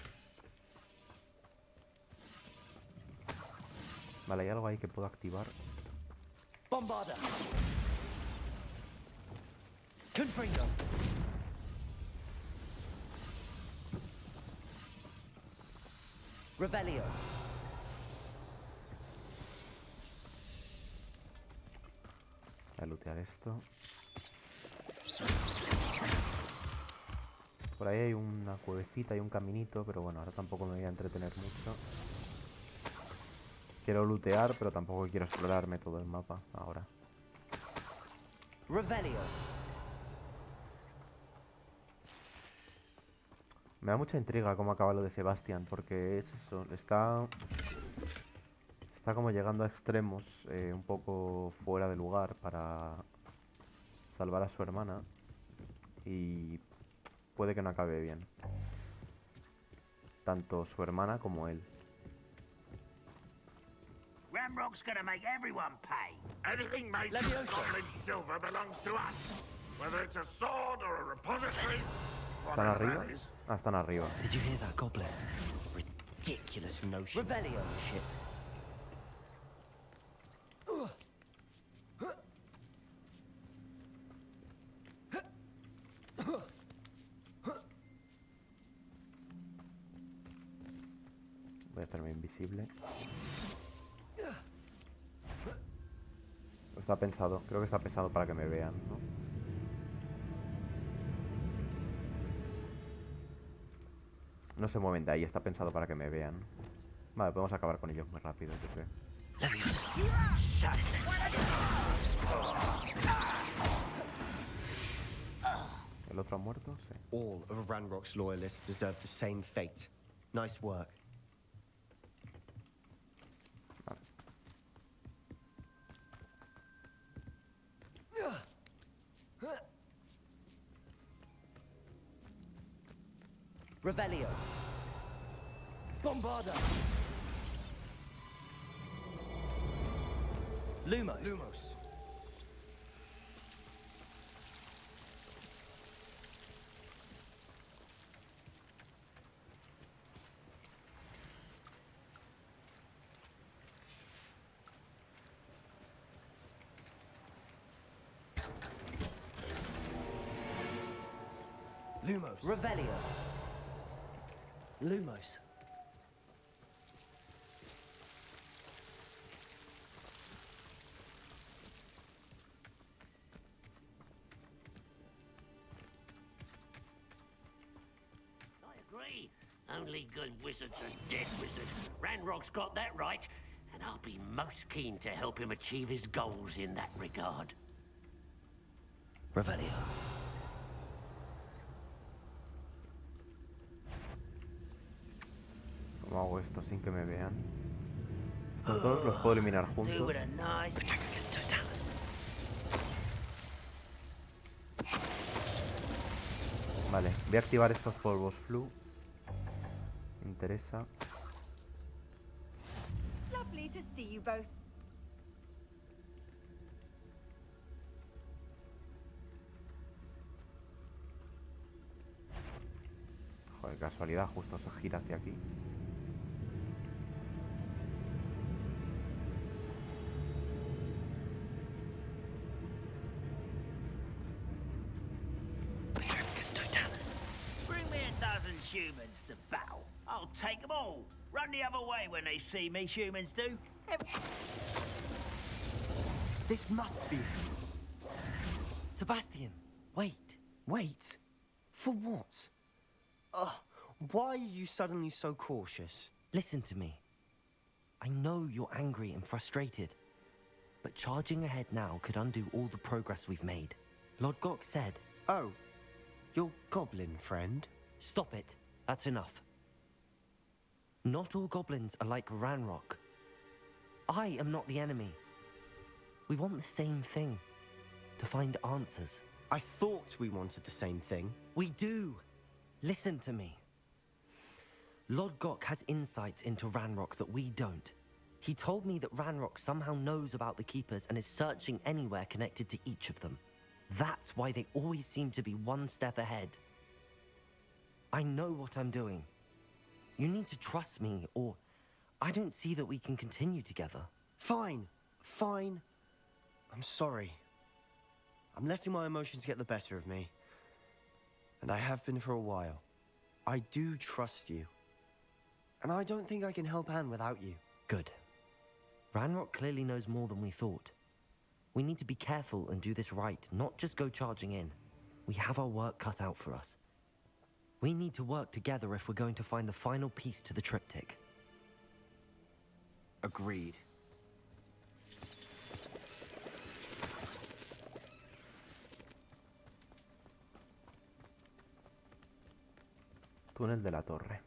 Vale, hay algo ahí que puedo activar. Bombarda. Confringo. Revelio. Voy a lootear esto. Por ahí hay una cuevecita y un caminito, pero bueno, ahora tampoco me voy a entretener mucho. Quiero lootear, pero tampoco quiero explorarme todo el mapa ahora. Revelio. Me da mucha intriga cómo acaba lo de Sebastian, porque es eso, está como llegando a extremos un poco fuera de lugar para salvar a su hermana y puede que no acabe bien. Tanto su hermana como él. Ranrok's gonna make everyone pay. Anything made from goblin silver belongs to us. Whether it's a sword or a repository. ¿Están arriba? Ah, están arriba. Did you hear that, Goblin? Ridiculous notion. Revelio. Shit. Voy a hacerme invisible. Está pensado, creo que está pensado para que me vean, ¿no? No se mueven de ahí, está pensado para que me vean. Vale, podemos acabar con ellos muy rápido, yo creo. ¿El otro ha muerto? Sí. All of Ranrock's loyalists deserve the same fate. Nice work. Revelio. Bombarda. Lumos. Revelio. Lumos. Only good wizards are dead wizard. Ranrock's got that right, and I'll be most keen to help him achieve his goals in that regard. Revelio. ¿Cómo hago esto sin que me vean? Todos los puedo eliminar juntos. Vale, voy a activar estos polvos flu. Me interesa. Lovely to see you both. Joder, casualidad, justo se gira hacia aquí. Bring me a dozen humans to battle. I'll take them all. Run the other way when they see me, humans do. This must be... Sebastian, wait. Wait? For what? Why are you suddenly so cautious? Listen to me. I know you're angry and frustrated, but charging ahead now could undo all the progress we've made. Lord Gok said... Oh, your goblin friend? Stop it. That's enough. Not all goblins are like Ranrok. I am not the enemy. We want the same thing. To find answers. I thought we wanted the same thing. We do. Listen to me. Lord Gok has insights into Ranrok that we don't. He told me that Ranrok somehow knows about the Keepers and is searching anywhere connected to each of them. That's why they always seem to be one step ahead. I know what I'm doing. You need to trust me, or I don't see that we can continue together. Fine. I'm sorry. I'm letting my emotions get the better of me. And I have been for a while. I do trust you. And I don't think I can help Anne without you. Good. Ranrok clearly knows more than we thought. We need to be careful and do this right, not just go charging in. We have our work cut out for us. We need to work together if we're going to find the final piece to the triptych. Agreed. Túnel de la torre.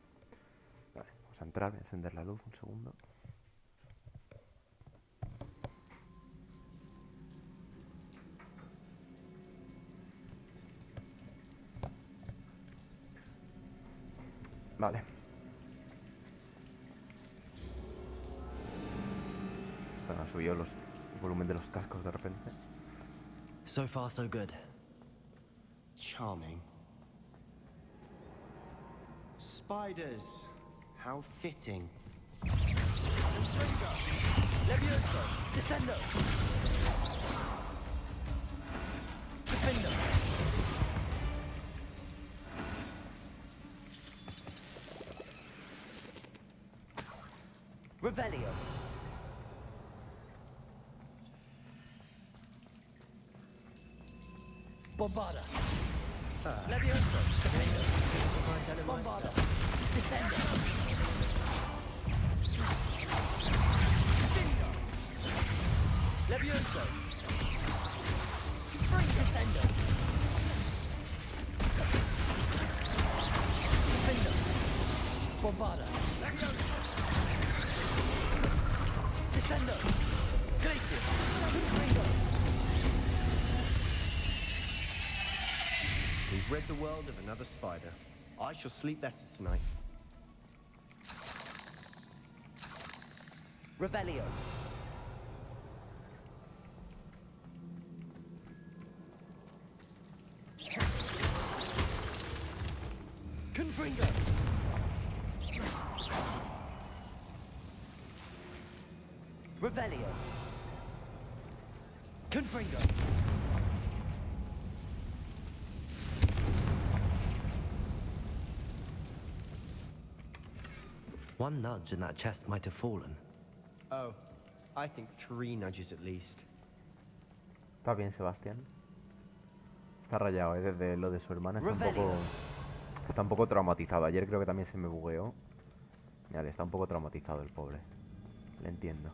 Vale, vamos a entrar, voy a encender la luz un segundo. Vale. Bueno, subió el volumen de los cascos de repente. So far, so good. Charming. Spiders. How fitting. Levioso! Descendo! Defendo! Revelio! Bombarda! Levioso! Defendo! Bombarda! Descendo! Levioso! Descendo! Defendo! Bombarda! Levioso! Descendo! Glacius! Confringo! We've rid the world of another spider. I shall sleep better tonight. Revelio! Confringo! Revelio! Confringo! One nudge and that chest might have fallen. Oh, I think 3 nudges at least. Está bien, Sebastián. Está rayado, desde lo de su hermana. Está un poco traumatizado. Ayer creo que también se me bugueó. Vale, está un poco traumatizado el pobre. Le entiendo.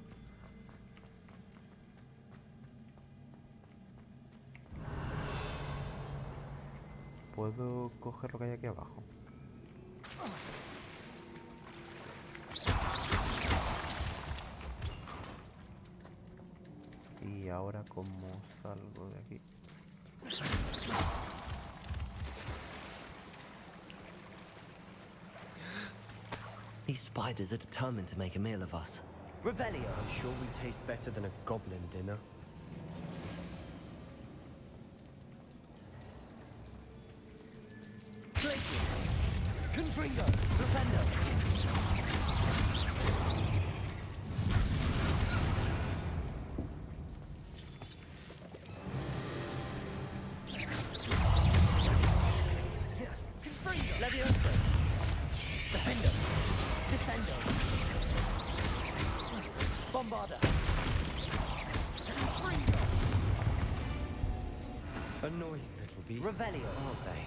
¿Puedo coger lo que hay aquí abajo? Y ahora, ¿cómo salgo de aquí? These spiders are determined to make a meal of us. Revelio! I'm sure we taste better than a goblin dinner. Glacius! Confringo! Defendo! Levioso! Defendo! Descendo! Bombarda! Annoying little beasts, Revelio! aren't they?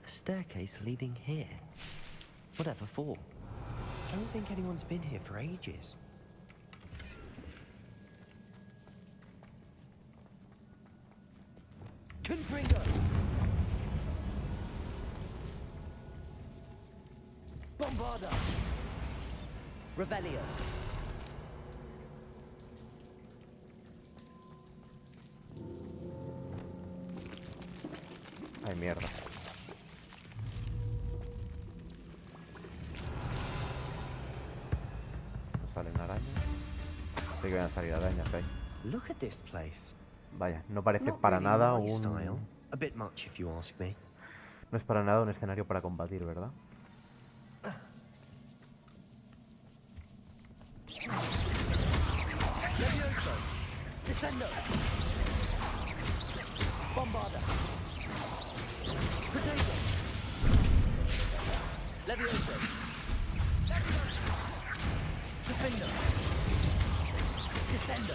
A staircase leading here. Whatever for? I don't think anyone's been here for ages. Confringo! Bombarda! Revelio! Ay, mierda. No salen arañas. Sí que van a salir arañas ahí. Look at this place. Vaya, no parece Not para really nada my un... style. A bit much if you ask me. No es para nada un escenario para combatir, ¿verdad? Levioso! Descendo! Bombarda! Potato! Levioso! Defendo! Descendo!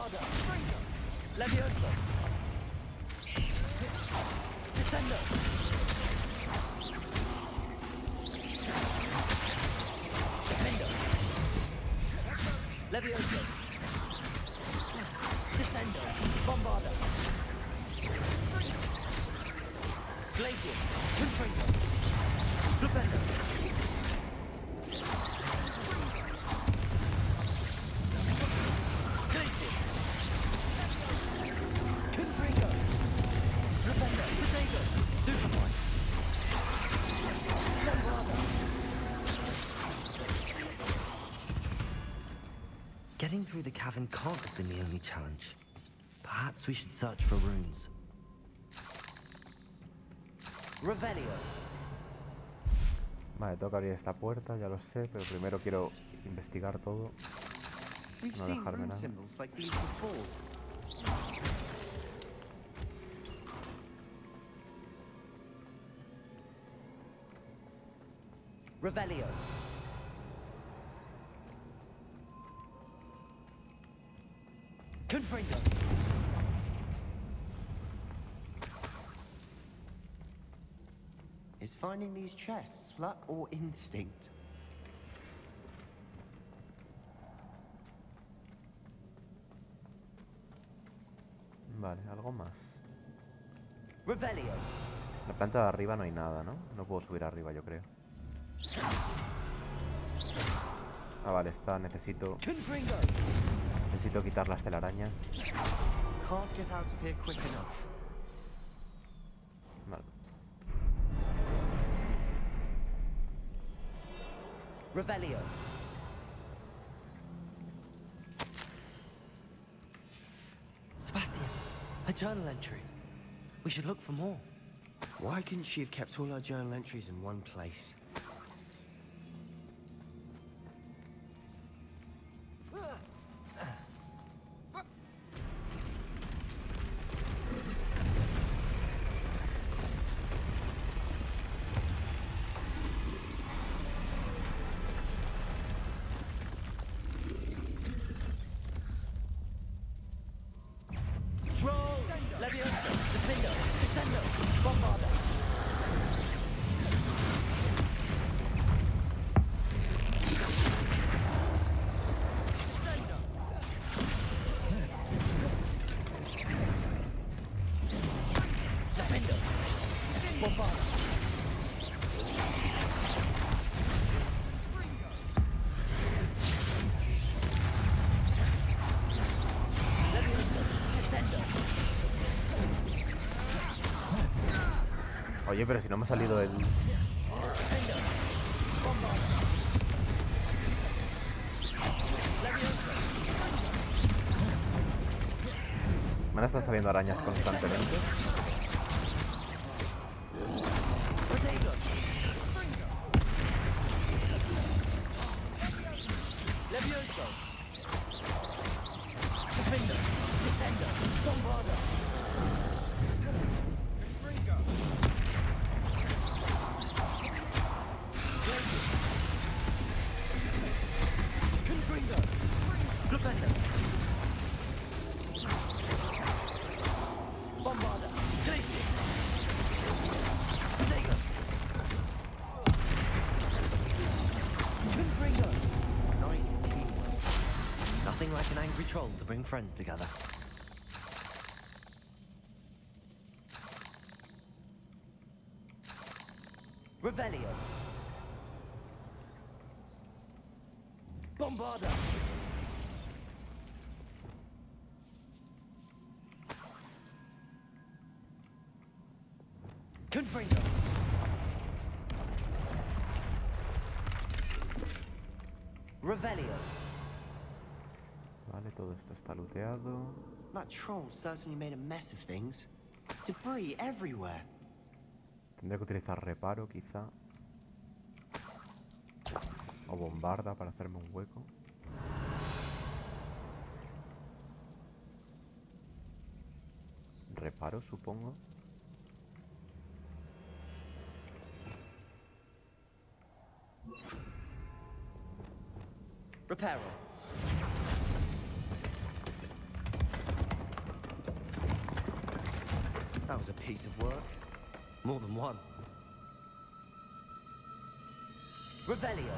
Bombarda! Levioso! Descendo! Defendo! Levioso! Descendo! Bombarda! Glacius! Confringo! Flipendo! Glacius! Confringo! Flipendo! Potato! Stupefy! Bombarda! Getting through the cavern can't have been the only challenge. Perhaps we should search for runes. Revelio. Vale, tengo que abrir esta puerta, ya lo sé, pero primero quiero investigar todo. We've No seen dejarme rune nada. symbols like these before. Revelio. Confringo. Is finding these chests luck or instinct? Vale, algo más. Revelio. La planta de arriba no hay nada, ¿no? No puedo subir arriba, yo creo. Ah, vale, está. Necesito quitar las telarañas. Can't get out of here quick enough. Vale. Revelio. Sebastian, a journal entry. We should look for more. Why couldn't she have kept all her journal entries in one place? Troll! Levioso! Defendo! Descendo! Bombarda! Descendo! Defendo! Bombarda! Levioso! Descendo! Oye, pero si no me ha salido el... Me han estado saliendo arañas constantemente. Potato! Levioso! Defendo! Descendo! Bombarda! Confringo! Flipendo! Bombarda! Glacius! Potato! Confringo! Nice teamwork. Nothing like an angry troll to bring friends together. Revelio! Bombarda! Confringo! Revelio! Vale, todo esto está looteado. That troll certainly made a mess of things. Debris everywhere. Tendré que utilizar reparo, quizá. O bombarda para hacerme un hueco. Reparo, supongo. Reparo. That was a piece of work. More than one. Revelio.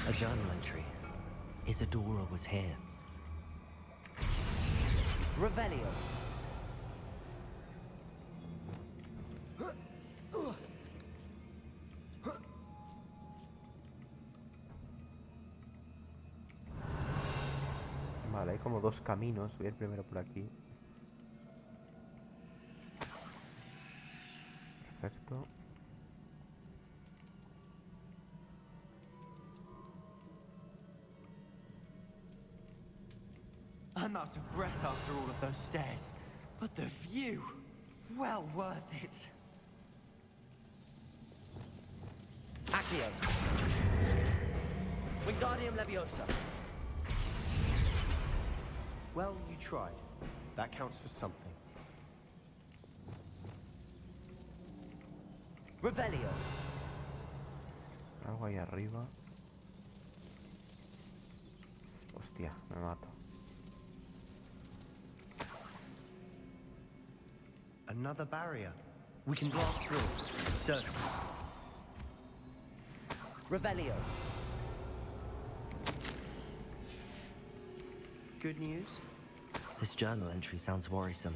A journal entry. Isadora was here. Revelio. Vale, hay como dos caminos. Voy a ir primero por aquí. Perfecto. I'm out of breath after all of those stairs. But the view, well worth it. Accio. Wingardium Leviosa. Well, you tried. That counts for something. Revelio. Algo ahí arriba. Hostia, me mato. Another barrier. We can blast through. Certain. Revelio. Good news? This journal entry sounds worrisome.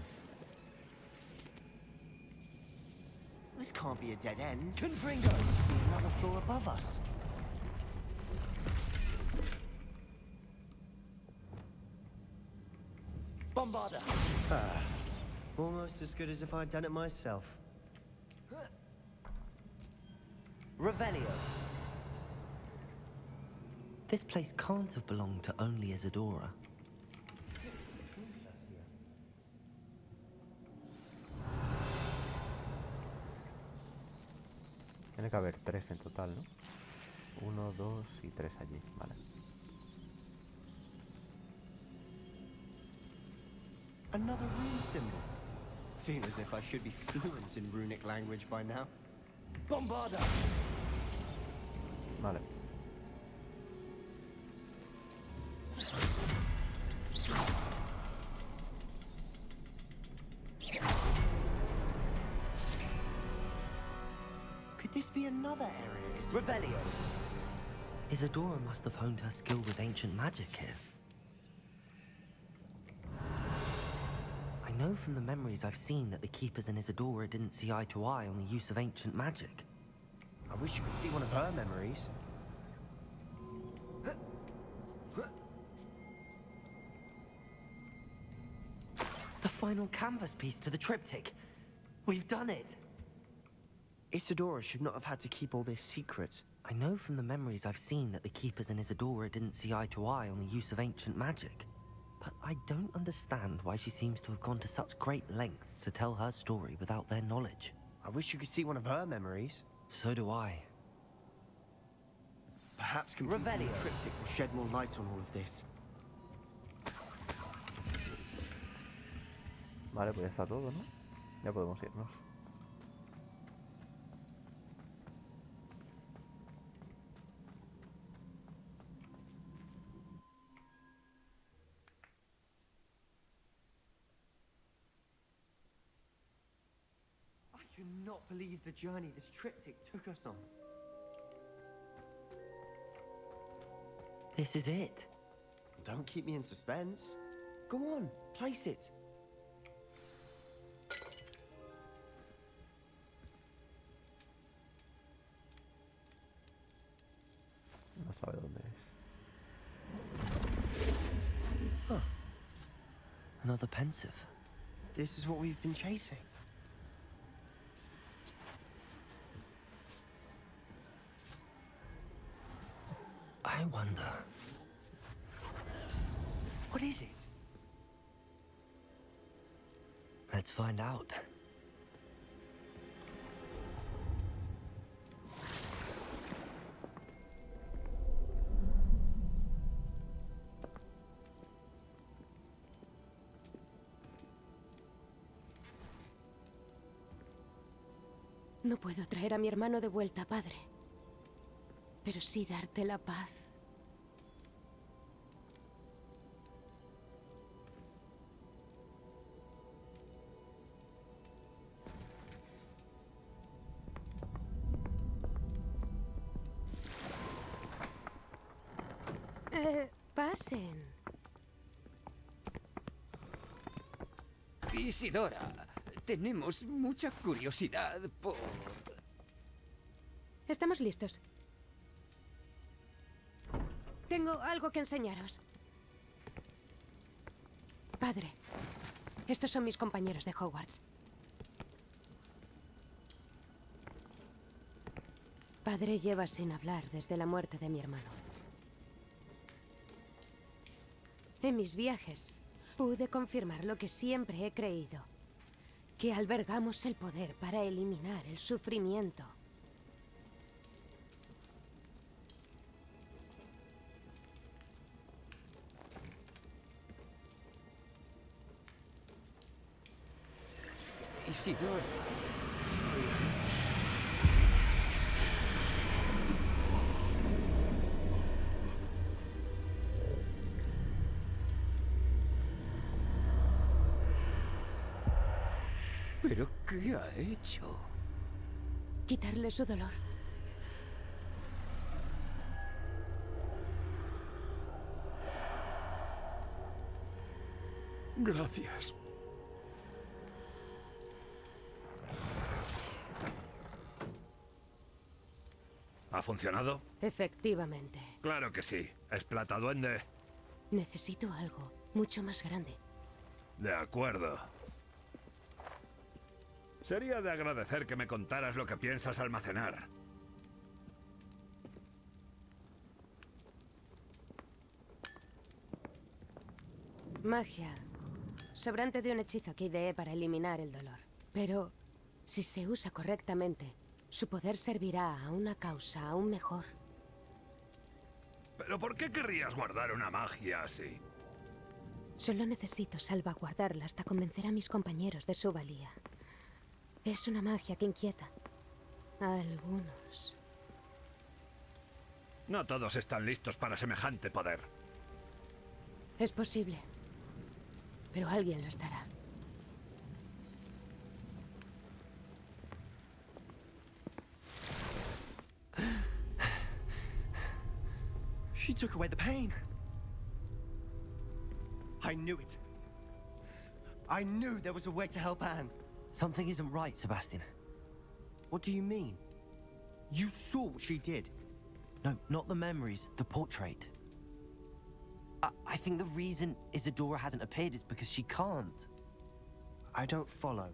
This can't be a dead end. Confringo! There must be another floor above us. Bombarda. Almost as good as if I'd done it myself. Revelio. This place can't have belonged to only Isadora. Tiene que haber 3 en total, ¿no? 1, 2 y 3 allí, vale. Another rune symbol. Feel as if I should be fluent in runic language by now. Bombarda! Vale. Could this be another area? Revelio. Isadora must have honed her skill with ancient magic here. I know from the memories I've seen that the Keepers and Isadora didn't see eye to eye on the use of ancient magic. I wish you could see one of her memories. The final canvas piece to the triptych. We've done it. Isadora should not have had to keep all this secret. I know from the memories I've seen that the Keepers and Isadora didn't see eye to eye on the use of ancient magic. But I don't understand why she seems to have gone to such great lengths to tell her story without their knowledge. I wish you could see one of her memories. So do I. Perhaps completing the Revelio. triptych will shed more light on all of this. Vale, pues ya está todo, ¿no? Ya podemos irnos. I cannot believe the journey this triptych took us on. This is it. Don't keep me in suspense. Go on, place it. No sabe dónde es. Huh. Another pensive. This is what we've been chasing. I wonder. What is it? Let's find out. No puedo traer a mi hermano de vuelta, padre. Pero sí darte la paz. Pasen. Isidora, tenemos mucha curiosidad por... Estamos listos. Tengo algo que enseñaros. Padre, estos son mis compañeros de Hogwarts. Padre lleva sin hablar desde la muerte de mi hermano. En mis viajes, pude confirmar lo que siempre he creído. Que albergamos el poder para eliminar el sufrimiento. Isidora... ¿Pero qué ha hecho? Quitarle su dolor. Gracias. ¿Ha funcionado? Efectivamente. Claro que sí. Es plataduende. Necesito algo mucho más grande. De acuerdo. Sería de agradecer que me contaras lo que piensas almacenar. Magia. Sobrante de un hechizo que ideé para eliminar el dolor. Pero, si se usa correctamente, su poder servirá a una causa aún mejor. ¿Pero por qué querrías guardar una magia así? Solo necesito salvaguardarla hasta convencer a mis compañeros de su valía. Es una magia que inquieta a algunos. No todos están listos para semejante poder. Es posible, pero alguien lo estará. She took away the pain. I knew it. I knew there was a way to help Anne. Something isn't right, Sebastian. What do you mean? You saw what she did. No, not the memories, the portrait. I think the reason Isadora hasn't appeared is because she can't. I don't follow.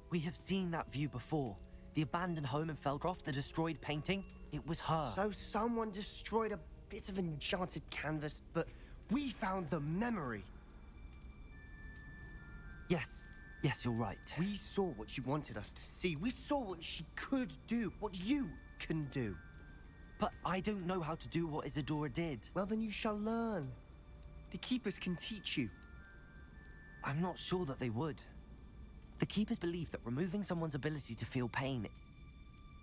We have seen that view before. The abandoned home in Felcroft, the destroyed painting, it was her. So someone destroyed a bit of enchanted canvas, but we found the memory. Yes, you're right. We saw what she wanted us to see. We saw what she could do, what you can do. But I don't know how to do what Isadora did. Well, then you shall learn. The Keepers can teach you. I'm not sure that they would. The Keepers believe that removing someone's ability to feel pain,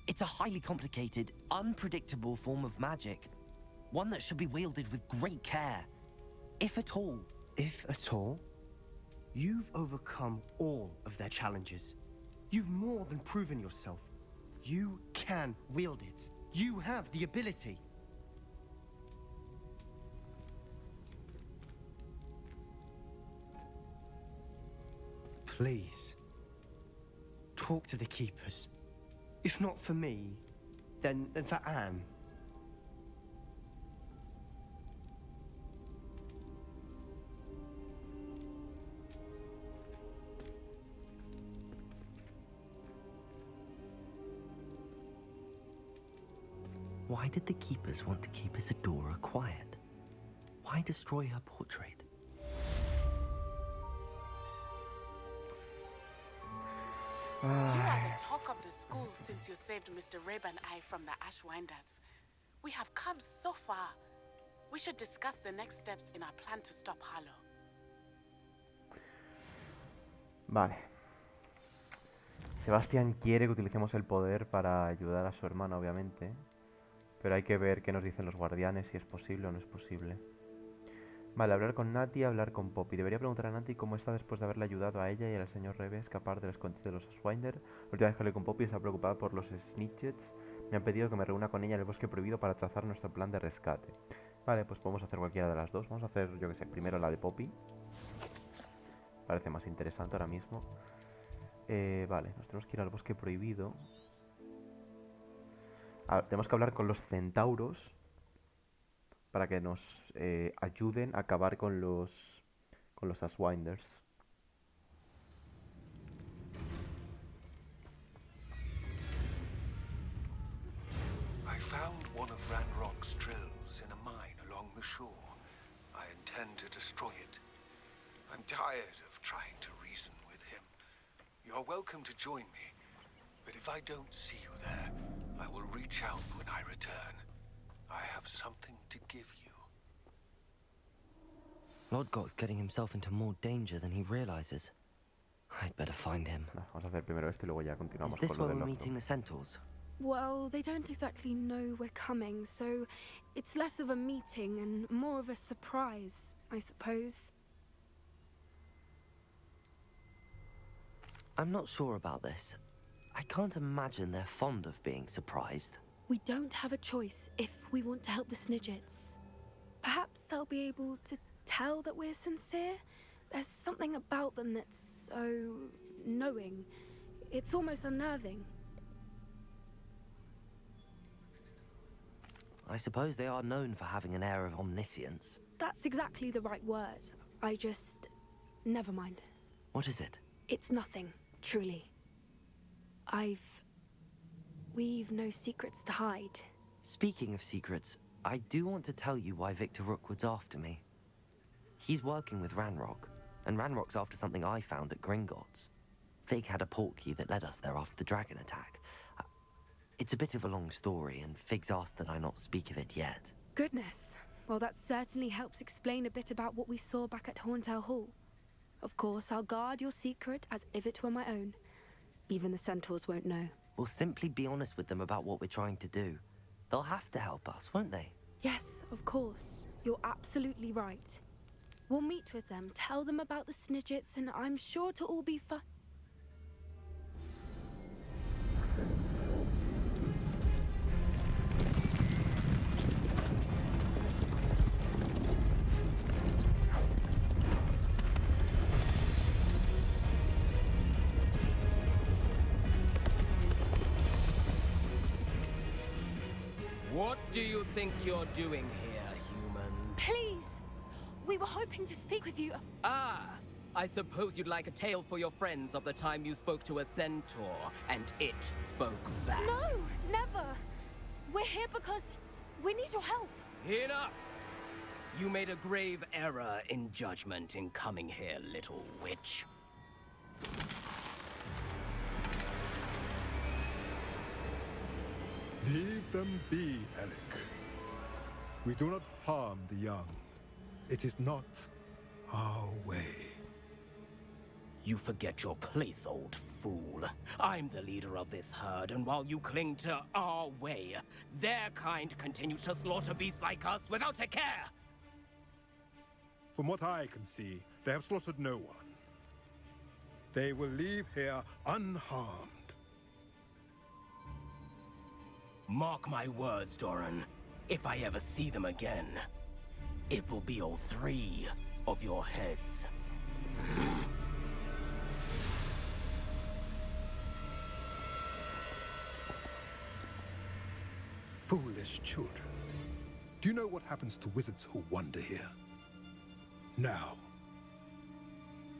it's a highly complicated, unpredictable form of magic. One that should be wielded with great care. If at all. If at all? You've overcome all of their challenges. You've more than proven yourself. You can wield it. You have the ability. Please, talk to the Keepers. If not for me, then for Anne. Why did the Keepers want to keep Isadora quiet? Why destroy her portrait? You are the talk of the school since you saved Mr. Rabe and I from the Ashwinders. We have come so far. We should discuss the next steps in our plan to stop Harlow. Vale. Sebastián quiere que utilicemos el poder para ayudar a su hermana, obviamente. Pero hay que ver qué nos dicen los guardianes, si es posible o no es posible. Vale, hablar con Nati, hablar con Poppy. Debería preguntar a Nati cómo está después de haberle ayudado a ella y al señor Rebe a escapar del escondite de los Ashwinder. La última vez que hablé con Poppy está preocupada por los Snitchets. Me han pedido que me reúna con ella en el bosque prohibido para trazar nuestro plan de rescate. Vale, pues podemos hacer cualquiera de las dos. Vamos a hacer, yo que sé, primero la de Poppy. Parece más interesante ahora mismo. Vale, nos tenemos que ir al bosque prohibido. Tenemos que hablar con los centauros para que nos ayuden a acabar con los Ashwinders. I found one of Ranrok's drills in a mine along the shore. I intend to destroy it. I'm tired of trying to reason with him. You're welcome to join me, but if I don't see you there, I will reach out when I return. I have something to give you. Lodgok's getting himself into more danger than he realizes. I'd better find him. Vamos a hacer primero esto y luego ya continuamos Is this con lo where del we're otro. meeting the centaurs? Well, they don't exactly know we're coming, so it's less of a meeting and more of a surprise, I suppose. I'm not sure about this. I can't imagine they're fond of being surprised. We don't have a choice if we want to help the Snidgets. Perhaps they'll be able to tell that we're sincere? There's something about them that's so knowing. It's almost unnerving. I suppose they are known for having an air of omniscience. That's exactly the right word. I just... never mind. What is it? It's nothing, truly. We've no secrets to hide. Speaking of secrets, I do want to tell you why Victor Rookwood's after me. He's working with Ranrok, and Ranrock's after something I found at Gringotts. Fig had a port key that led us there after the dragon attack. It's a bit of a long story, and Fig's asked that I not speak of it yet. Goodness. Well, that certainly helps explain a bit about what we saw back at Horntail Hall. Of course, I'll guard your secret as if it were my own. Even the centaurs won't know. We'll simply be honest with them about what we're trying to do. They'll have to help us, won't they? Yes, of course. You're absolutely right. We'll meet with them, tell them about the Snidgets, and I'm sure it'll all be fun. What do you think you're doing here, humans? Please! We were hoping to speak with you. Ah! I suppose you'd like a tale for your friends of the time you spoke to a centaur, and it spoke back. No, never. We're here because we need your help. Enough! You made a grave error in judgment in coming here, little witch. Leave them be, Alec. We do not harm the young. It is not our way. You forget your place, old fool. I'm the leader of this herd, and while you cling to our way, their kind continue to slaughter beasts like us without a care! From what I can see, they have slaughtered no one. They will leave here unharmed. Mark my words, Doran. If I ever see them again, it will be all three of your heads. Foolish children. Do you know what happens to wizards who wander here? Now,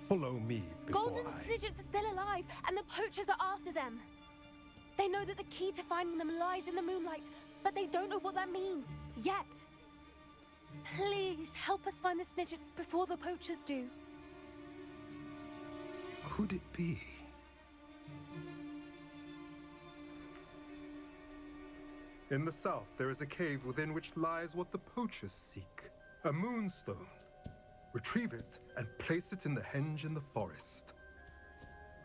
follow me before Golden Snidgets are still alive, and the poachers are after them. They know that the key to finding them lies in the moonlight, but they don't know what that means, yet. Please, help us find the Snidgets before the poachers do. Could it be? In the south, there is a cave within which lies what the poachers seek. A moonstone. Retrieve it and place it in the henge in the forest.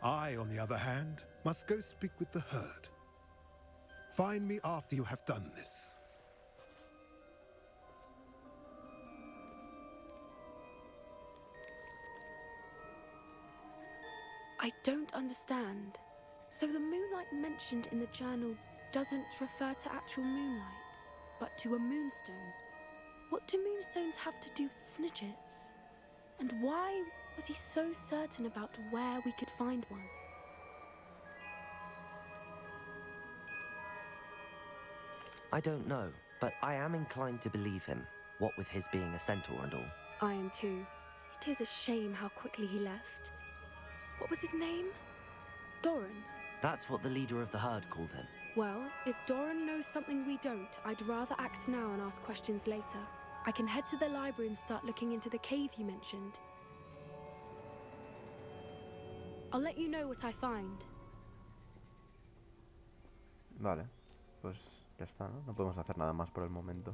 I, on the other hand, must go speak with the herd. Find me after you have done this. I don't understand. So the moonlight mentioned in the journal doesn't refer to actual moonlight, but to a moonstone. What do moonstones have to do with snidgets? And why was he so certain about where we could find one? I don't know, but I am inclined to believe him, what with his being a centaur and all. I am too. It is a shame how quickly he left. What was his name? Doran. That's what the leader of the herd called him. Well, if Doran knows something we don't, I'd rather act now and ask questions later. I can head to the library and start looking into the cave you mentioned. I'll let you know what I find. Vale, pues ya está, ¿no? No podemos hacer nada más por el momento.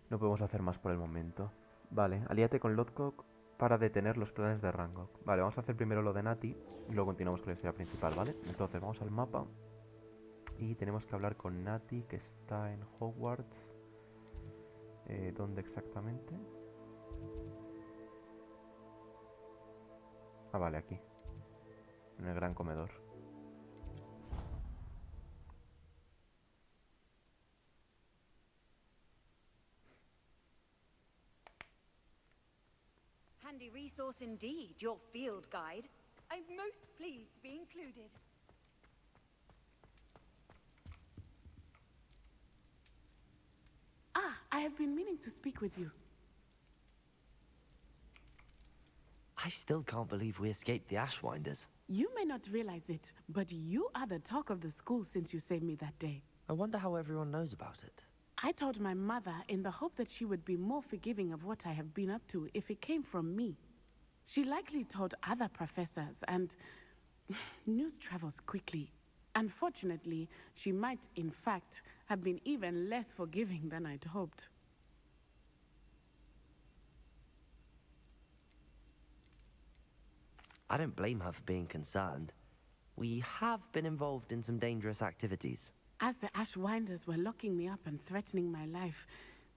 No podemos hacer más por el momento. Vale, alíate con Lodgok para detener los planes de Ranrok. Vale, vamos a hacer primero lo de Natty y luego continuamos con la historia principal, ¿vale? Entonces vamos al mapa y tenemos que hablar con Natty, que está en Hogwarts. ¿Dónde exactamente? Ah, vale, aquí. En el gran comedor. Handy resource indeed, your field guide. I'm most pleased to be included. Ah, I have been meaning to speak with you. I still can't believe we escaped the Ashwinders. You may not realize it, but you are the talk of the school since you saved me that day. I wonder how everyone knows about it. I told my mother in the hope that she would be more forgiving of what I have been up to if it came from me. She likely told other professors, and news travels quickly. Unfortunately, she might, in fact, have been even less forgiving than I'd hoped. I don't blame her for being concerned. We have been involved in some dangerous activities. As the Ashwinders were locking me up and threatening my life,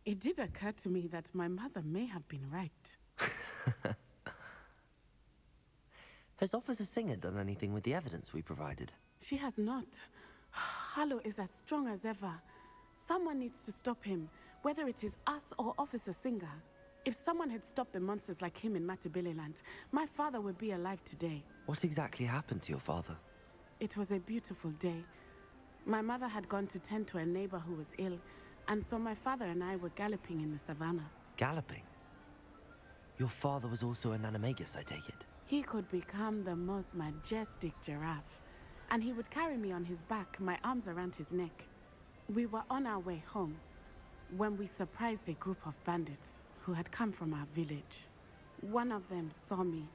it did occur to me that my mother may have been right. Has Officer Singer done anything with the evidence we provided? She has not. Harlow is as strong as ever. Someone needs to stop him, whether it is us or Officer Singer. If someone had stopped the monsters like him in Matabeleland, my father would be alive today. What exactly happened to your father? It was a beautiful day. My mother had gone to tend to a neighbor who was ill, and so my father and I were galloping in the savannah. Galloping? Your father was also an animagus, I take it? He could become the most majestic giraffe, and he would carry me on his back, my arms around his neck. We were on our way home when we surprised a group of bandits who had come from our village. One of them saw me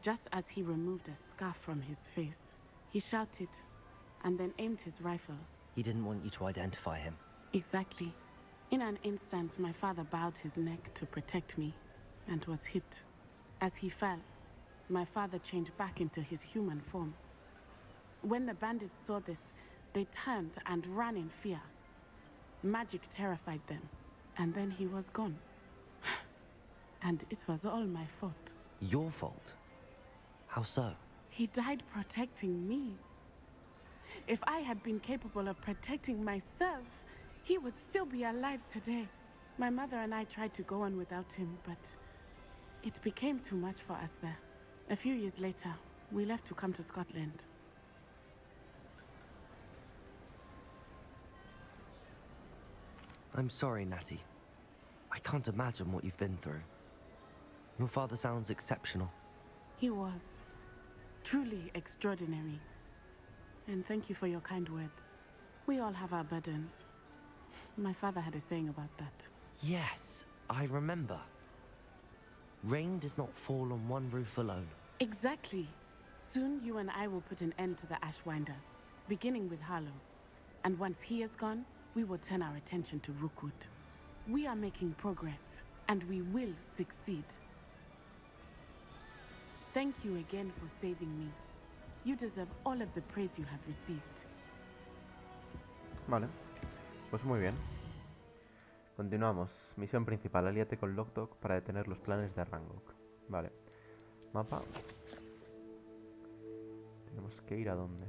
just as he removed a scarf from his face. He shouted and then aimed his rifle. He didn't want you to identify him. Exactly. In an instant, my father bowed his neck to protect me and was hit. As he fell, my father changed back into his human form. When the bandits saw this, they turned and ran in fear. Magic terrified them, and then he was gone. And it was all my fault. Your fault? How so? He died protecting me. If I had been capable of protecting myself, he would still be alive today. My mother and I tried to go on without him, but it became too much for us there. A few years later, we left to come to Scotland. I'm sorry, Natty. I can't imagine what you've been through. Your father sounds exceptional. He was. Truly extraordinary. And thank you for your kind words. We all have our burdens. My father had a saying about that. Yes, I remember. Rain does not fall on one roof alone. Exactly. Soon you and I will put an end to the Ashwinders, beginning with Harlow. And once he is gone, we will turn our attention to Rookwood. We are making progress, and we will succeed. Thank you again for saving me. You deserve all of the praise you have received. Vale, pues muy bien. Continuamos. Misión principal. Alíate con Lockdock para detener los planes de Ranrok. Vale. Mapa. Tenemos que ir a dónde.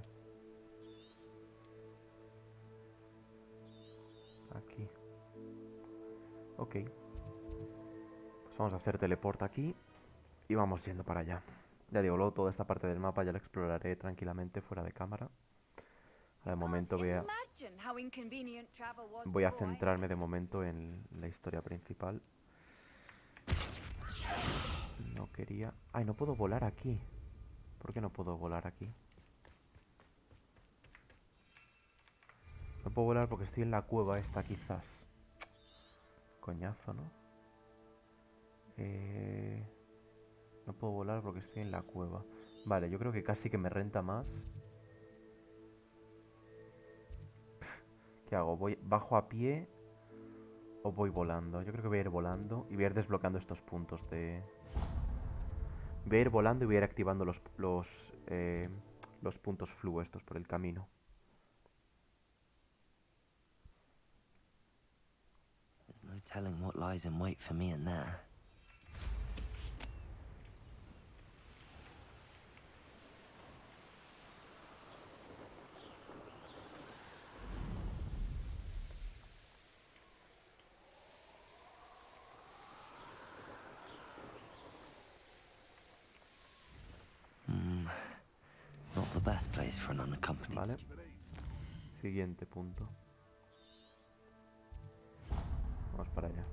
Aquí. Ok. Pues vamos a hacer teleport aquí. Y vamos yendo para allá. Ya digo, luego toda esta parte del mapa ya la exploraré tranquilamente fuera de cámara. De momento voy a centrarme de momento en la historia principal. No quería... Ay, no puedo volar aquí. ¿Por qué no puedo volar aquí? No puedo volar porque estoy en la cueva esta quizás. Coñazo, ¿no? No puedo volar porque estoy en la cueva. Vale, yo creo que casi que me renta más. ¿Qué hago? ¿Bajo a pie o voy volando? Yo creo que voy a ir volando y voy a ir desbloqueando estos puntos de... Voy a ir volando y voy a ir activando los puntos flu estos por el camino. There's no telling what lies in wait for me in there. Not the best place for an unaccompanied. Vale. Siguiente punto. Vamos para allá.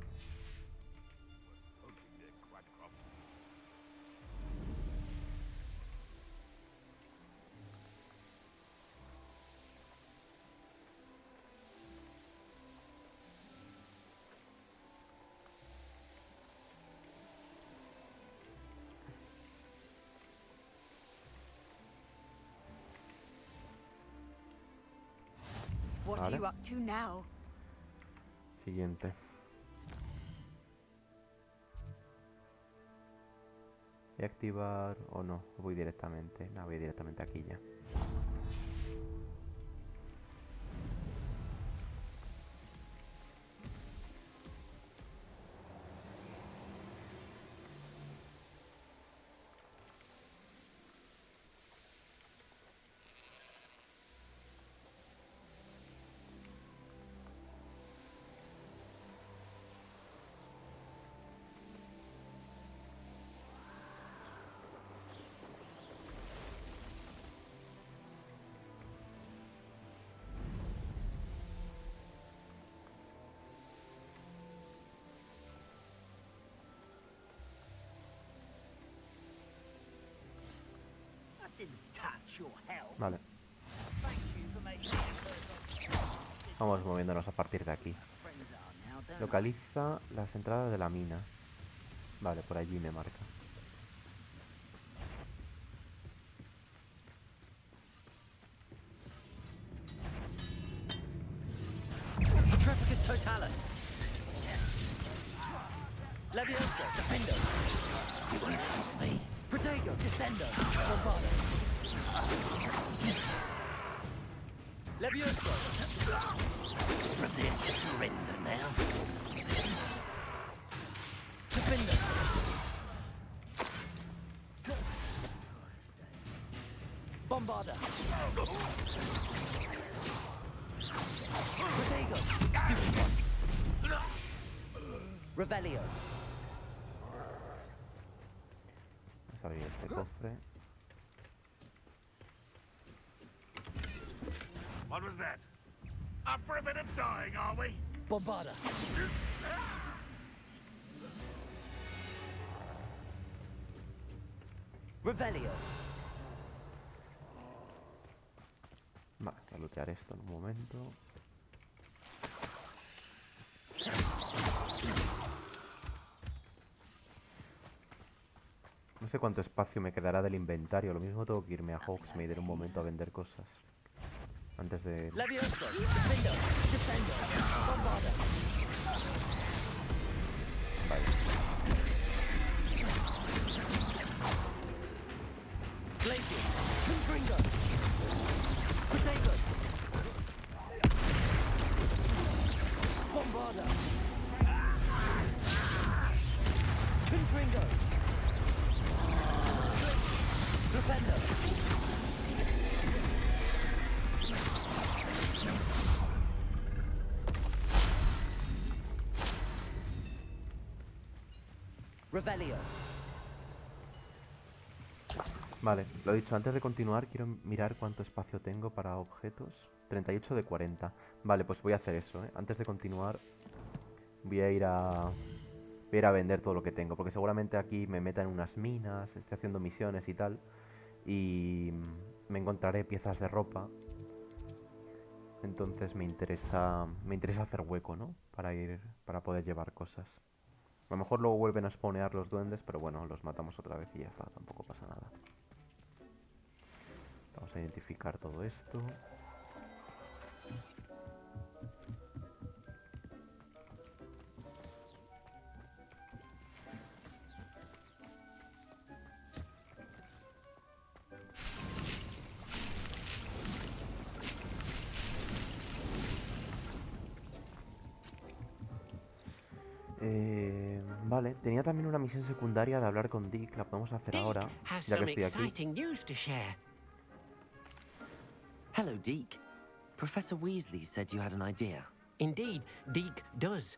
What are you up to now? Siguiente. ¿Voy a activar o no? Voy directamente. No, voy directamente aquí ya. Vale. Vamos moviéndonos a partir de aquí. Localiza las entradas de la mina. Vale, por allí me marca. Trafficus totalis. Levioso, defendo. You won't stop me. Protego, descendo. Bombado. Levioso. Prepare to surrender now. Defendo. Bombada. Protego. Stupid. Revelio. Vamos a abrir este cofre. What was that? Up for a bit of dying, are we? Bombada. Revelio. Vale, voy a lootear esto en un momento. No sé cuánto espacio me quedará del inventario. Lo mismo tengo que irme a Hogsmeade en un momento a vender cosas. Antes de... Levioso. Defendo. Descendo. Bombada. Vale. Armada! Confringo! Defender! Revelio. Vale, lo dicho, antes de continuar quiero mirar cuánto espacio tengo para objetos. 38 de 40. Vale, pues voy a hacer eso, ¿eh? Antes de continuar voy a ir a vender todo lo que tengo, porque seguramente aquí me meta en unas minas, esté haciendo misiones y tal, y me encontraré piezas de ropa. Entonces me interesa hacer hueco, ¿no? Para poder llevar cosas. A lo mejor luego vuelven a spawnear los duendes, pero bueno, los matamos otra vez y ya está, tampoco pasa nada. Vamos a identificar todo esto. Vale, tenía también una misión secundaria de hablar con Dick, la podemos hacer ahora, ya que estoy aquí. news to share. Hello, Deke. Professor Weasley said you had an idea. Indeed, Deke does.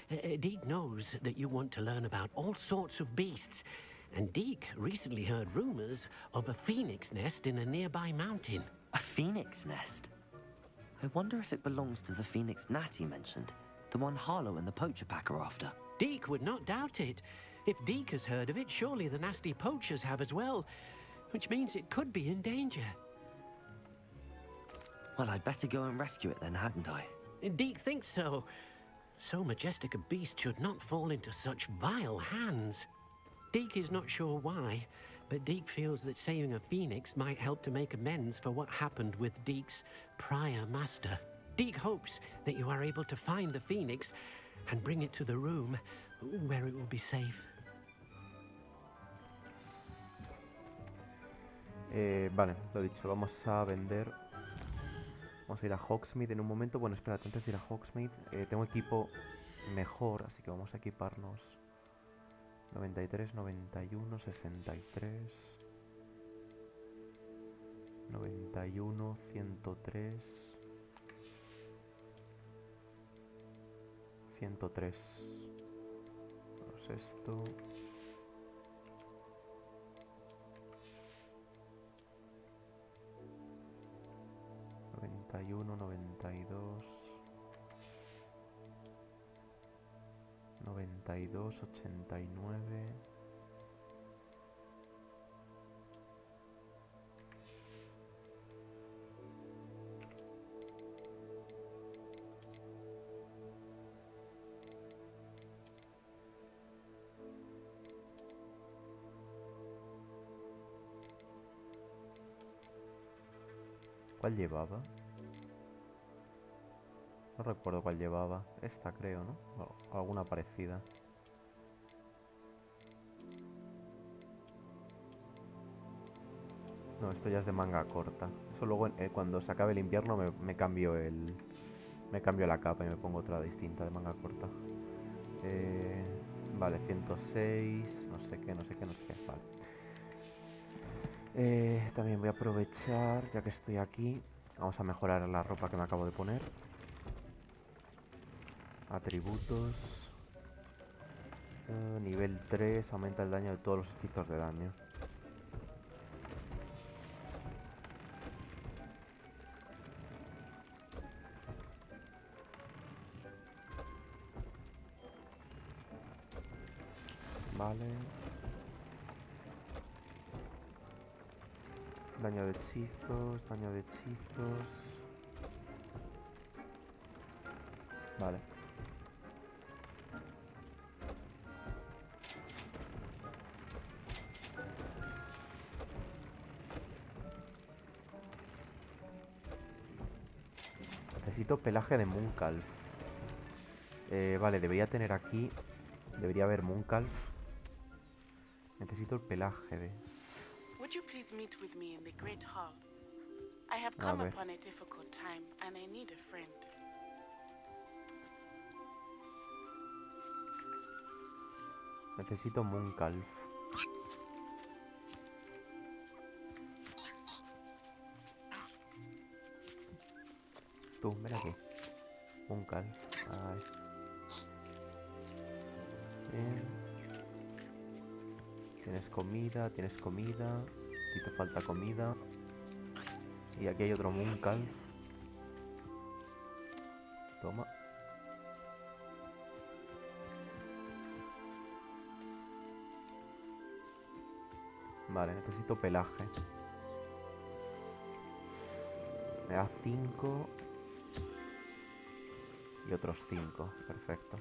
Deke knows that you want to learn about all sorts of beasts, and Deke recently heard rumors of a phoenix nest in a nearby mountain. A phoenix nest? I wonder if it belongs to the phoenix Natty mentioned, the one Harlow and the poacher pack are after. Deke would not doubt it. If Deke has heard of it, surely the nasty poachers have as well, which means it could be in danger. Well, I'd better go and rescue it then, hadn't I? Deke thinks so. So majestic a beast should not fall into such vile hands. Deke is not sure why, but Deke feels that saving a phoenix might help to make amends for what happened with Deke's prior master. Deke hopes that you are able to find the phoenix and bring it to the room where it will be safe. Vale, lo dicho, vamos a vender. Vamos a ir a Hogsmeade en un momento. Bueno, espérate, antes de ir a Hogsmeade tengo equipo mejor, así que vamos a equiparnos 93, 91, 63 91, 103 103. Pues esto. ...91, 92... 92, 89... ¿Cuál llevaba? No recuerdo cuál llevaba. Esta creo, ¿no? O alguna parecida. No, esto ya es de manga corta. Eso luego cuando se acabe el invierno me cambio la capa y me pongo otra distinta de manga corta. Vale, 106, no sé qué. Vale. También voy a aprovechar, ya que estoy aquí. Vamos a mejorar la ropa que me acabo de poner. Atributos. Nivel 3, aumenta el daño de todos los hechizos de daño. Vale. Daño de hechizos. Vale. Necesito pelaje de Mooncalf. Vale, debería tener aquí... Debería haber Mooncalf. Necesito el pelaje de... Would you please meet with me in the Great Hall? I have come upon a difficult time and I need a friend. Necesito Mooncalf. Tú, ven aquí. Mooncalf. Ahí. Bien. Tienes comida, tienes comida. Aquí te falta comida. Y aquí hay otro Mooncalf. Toma. Vale, necesito pelaje. Me da 5. Y otros 5. Perfecto.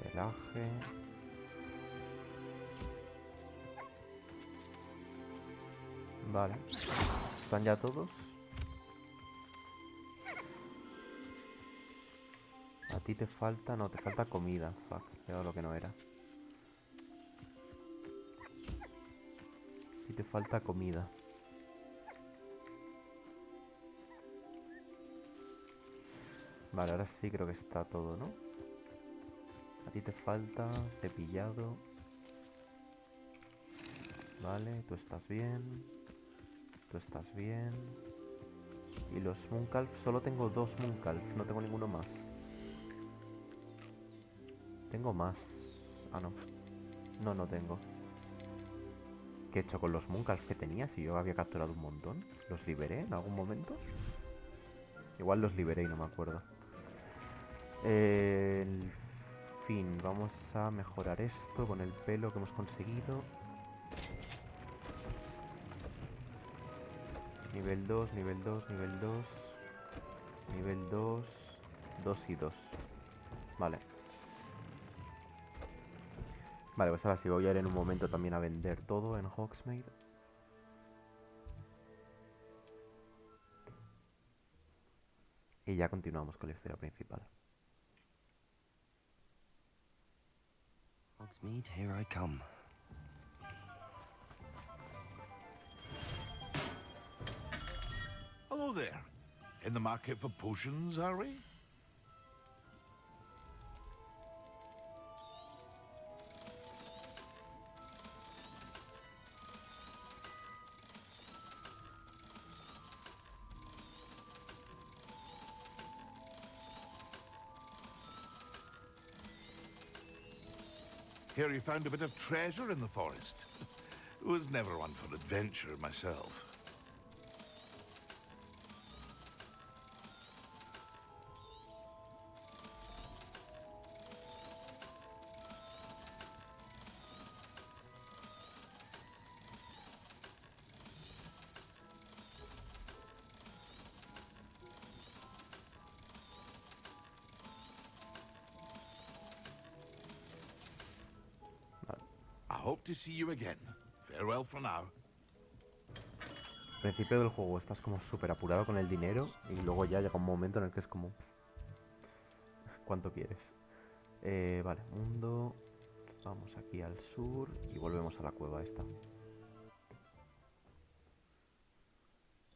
Pelaje. Vale. ¿Están ya todos? A ti te falta... No, te falta comida. Fuck, era lo que no era. A ti te falta comida. Vale, ahora sí creo que está todo, ¿no? A ti te falta cepillado. Vale, tú estás bien. Tú estás bien. Y los Mooncalf, solo tengo 2 Mooncalf, no tengo ninguno más. Tengo más. Ah, no. No tengo. ¿Qué he hecho con los Mooncalf que tenía? Si yo había capturado un montón. ¿Los liberé en algún momento? Igual los liberé y no me acuerdo. En fin, vamos a mejorar esto con el pelo que hemos conseguido. Nivel 2, nivel 2, nivel 2. Nivel 2. 2 y 2. Vale. Vale, pues ahora sí voy a ir en un momento también a vender todo en Hogsmeade. Y ya continuamos con la historia principal. Hogsmeade, here I come. Hello there. In the market for potions, are we? Hear you found a bit of treasure in the forest. Was never one for adventure myself. I hope to see you again. Farewell for now. Al principio del juego estás como súper apurado con el dinero y luego ya llega un momento en el que es como... ¿Cuánto quieres? Vale, mundo... Vamos aquí al sur y volvemos a la cueva esta.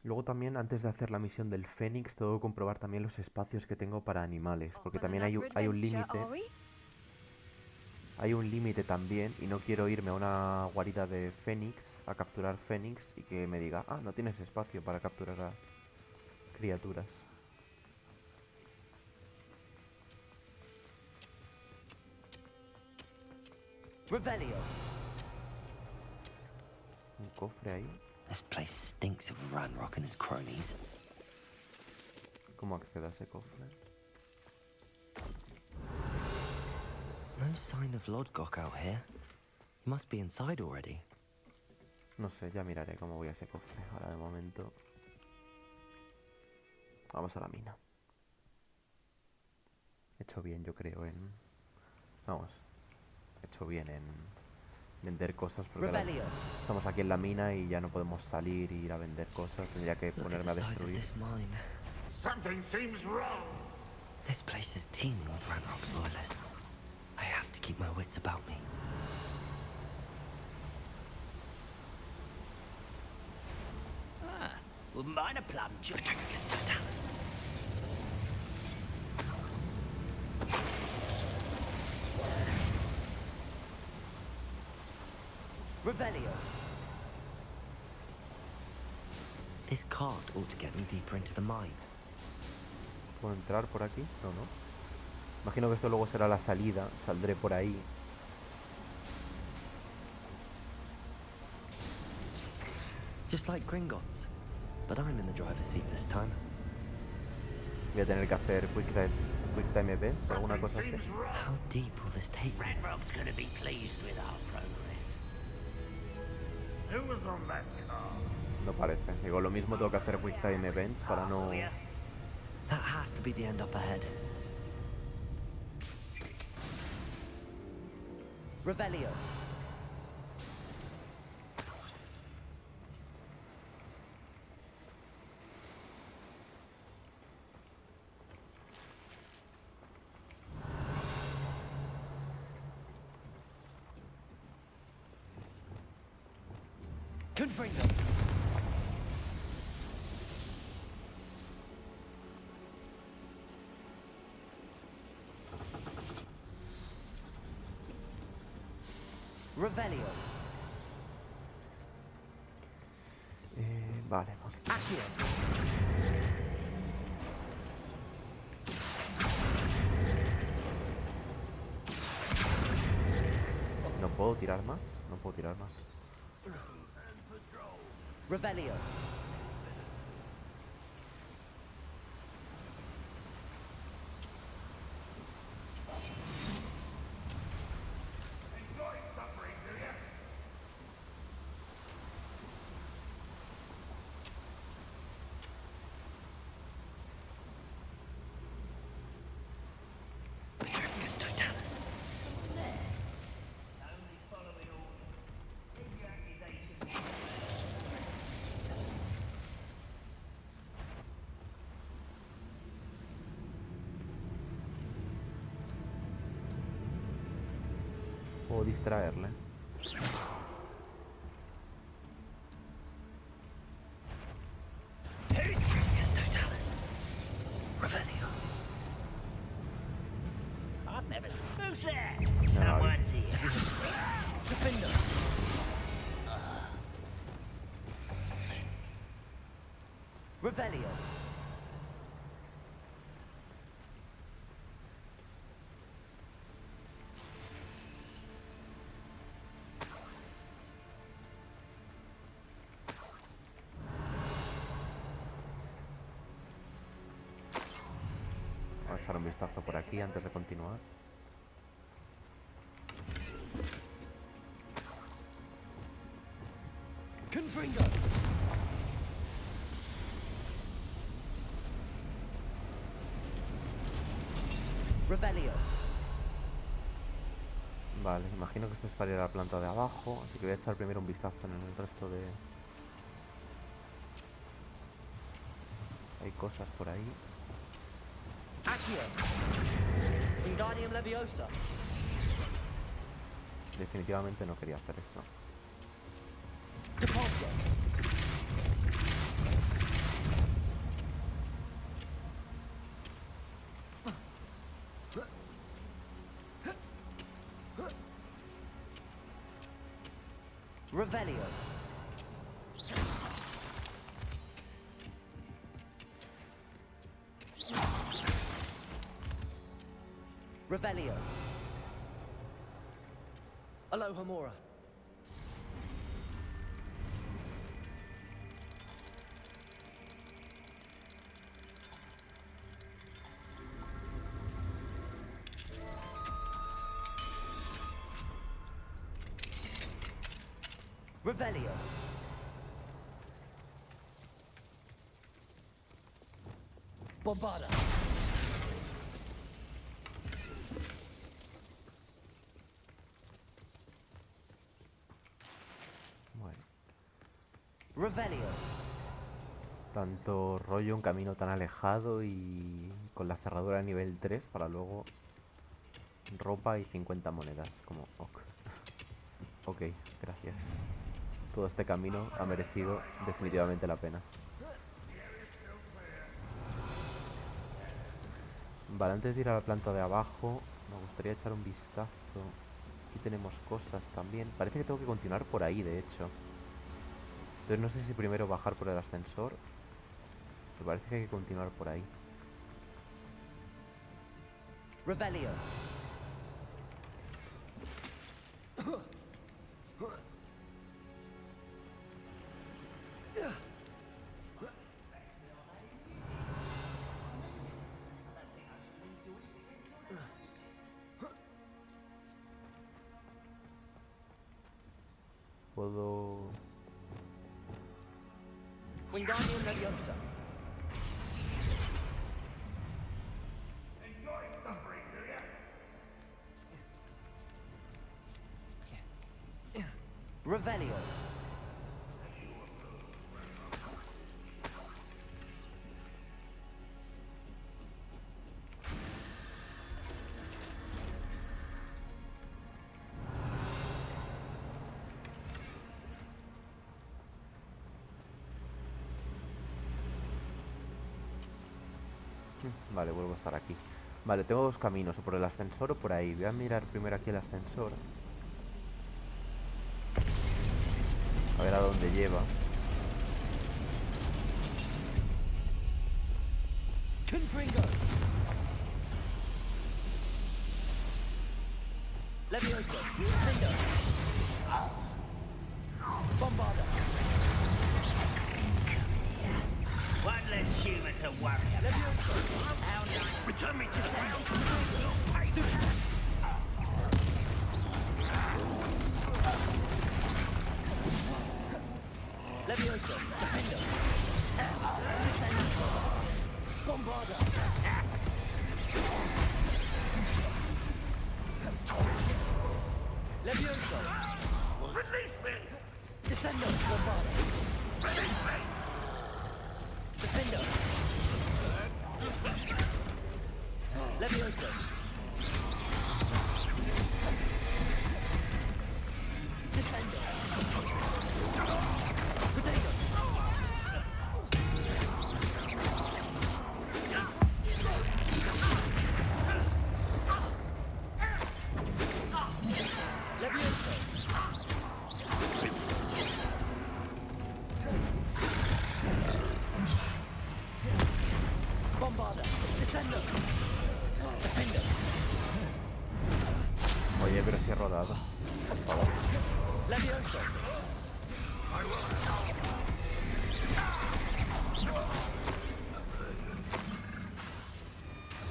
Luego también, antes de hacer la misión del Fénix, tengo que comprobar también los espacios que tengo para animales, porque también hay un límite. Hay un límite también y no quiero irme a una guarida de Fénix a capturar Fénix y que me diga, ah, no tienes espacio para capturar a criaturas. Revelio. Un cofre ahí. This place stinks of Ranrok and his cronies. ¿Cómo accedo a ese cofre? No sign of Lodgok out here. He must be inside already. No sé, ya miraré cómo voy a ese cofre. Ahora de momento... Vamos a la mina. He hecho bien, yo creo, en Vamos, he hecho bien en vender cosas porque ahora Revelio. estamos aquí en la mina y ya no podemos salir e ir a vender cosas. Tendría que ponerme a destruir. Something seems wrong. This place is teeming with Ranrok's loyalists. I have to keep my wits about me. Wouldn't mind a plum juice. Petrificus totalis. Revelio. This card ought to get me deeper into the mine. ¿Puedo entrar por aquí? No, no. Imagino que esto luego será la salida. Saldré por ahí. Just like Gringotts. But I'm in the driver's seat this time. Voy a tener que hacer quick time events o alguna cosa así. How deep will this take me? Ranrok's gonna be pleased with our progress. Who was on that car? No parece. Digo, lo mismo tengo que hacer quick time events para no... That has to be the end up ahead. Revelio. Confringo. Revelio. Vale, vamos. Acei. ¿No puedo tirar más? No puedo tirar más. Revelio. Petrificus totalis. Puedo distraerle. Petrificus totalis. Revelio. I've never... Who's there? No, Someone's here. Defender. Revelio. Voy a echar un vistazo por aquí antes de continuar. Confringo. Revelio. Vale, imagino que esto es para ir a la planta de abajo, así que voy a echar primero un vistazo en el resto de... Hay cosas por ahí. Acei. Wingardium Leviosa. Definitivamente no quería hacer eso. Depulso. Revelio. Revelio. Alohomora. Revelio. Bombada. Tanto rollo, un camino tan alejado y con la cerradura de nivel 3 para luego ropa y 50 monedas. Como, ok. Ok, gracias. Todo este camino ha merecido definitivamente la pena. Vale, antes de ir a la planta de abajo, me gustaría echar un vistazo. Aquí tenemos cosas también. Parece que tengo que continuar por ahí, de hecho. Entonces no sé si primero bajar por el ascensor. Me parece que hay que continuar por ahí. Revelio. Puedo... Wingardium Leviosa. Revelio. Vale, vuelvo a estar aquí. Vale, tengo dos caminos, o por el ascensor o por ahí. Voy a mirar primero aquí el ascensor. A ver a dónde lleva. Confringo. Leviosa. Confringo. Bombarda. One less human to worry about. How nice. Return me to sound. Stupid. Leviosa. Defender. Descend. Bombarda. Leviosa. Release me! Descendo. Bombarda. Release me! Defender. Leviosa. Descendo. Potato. Leviosa. Bombarda. Descendo. Defender. Oye, pero si he rodado. Por favor. Leviosa.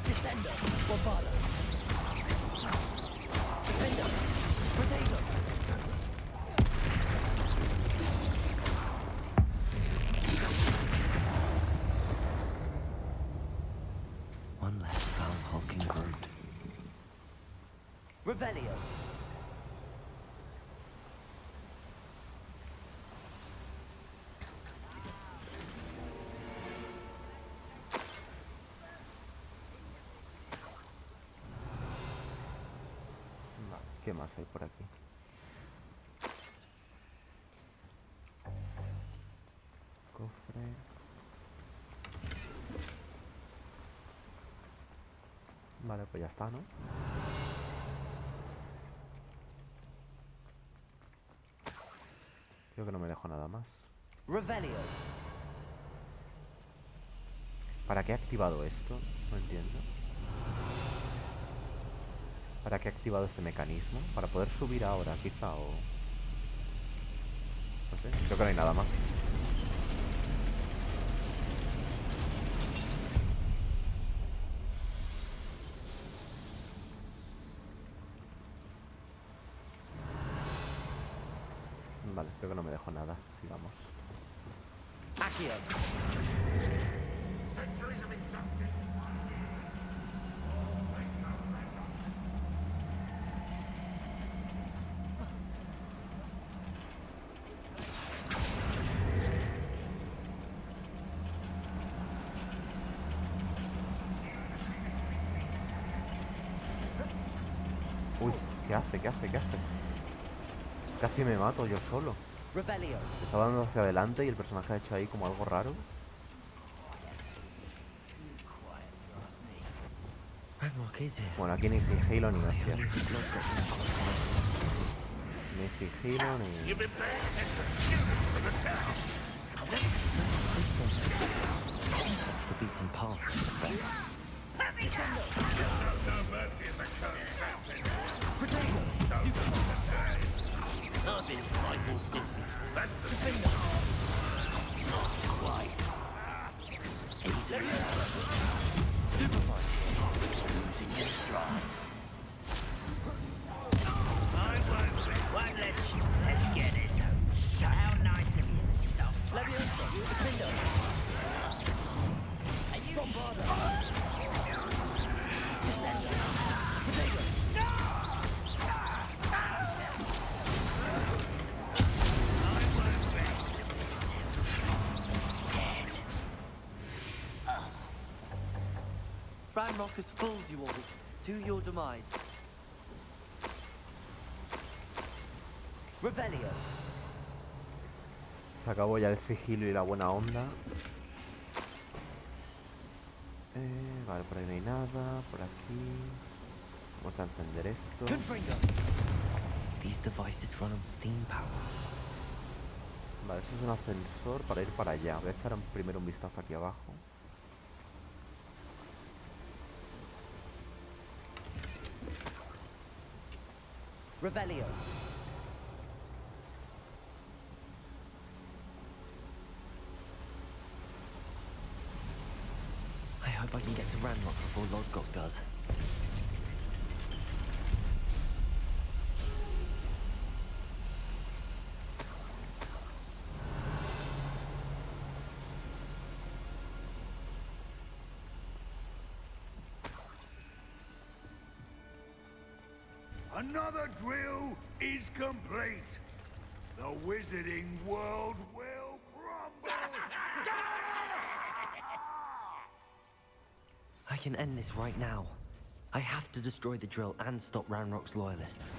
Descendo. Bombarda. Defender. Potato. One less foul hulking brute. Revelio. Vale, ¿qué más hay por aquí? Cofre. Vale, pues ya está, ¿no? Creo que no me dejo nada más. Revelio. ¿Para qué he activado esto? No entiendo. ¿Para qué he activado este mecanismo? ¿Para poder subir ahora, quizá? O... no sé, creo que no hay nada más. Vale, creo que no me dejo nada. Sigamos. Accio. Centuries of injustice. ¿Qué hace? ¿Qué hace? ¿Qué hace? Casi me mato yo solo. Estaba dando hacia adelante y el personaje ha hecho ahí como algo raro. Bueno, aquí ni sigilo ni hostias. Ni sigilo ni... The beaten path, I suspect. I've been frightened since losing your stride. Let's get this over. So how nice of you to stop. Leviosa, defender. Are you Bombarda? Descender. Potato. Ranrok has fooled you all to your demise. Revelio. Se acabó ya el sigilo y la buena onda. Vale, por ahí no hay nada. Por aquí. Vamos a encender esto. These devices run on steam power. Vale, eso es un ascensor para ir para allá. Voy a echar primero un vistazo aquí abajo. Revelio. I hope I can get to Ranrok before Lodgok does. Another drill is complete. The wizarding world will crumble. I can end this right now. I have to destroy the drill and stop Ranrock's loyalists.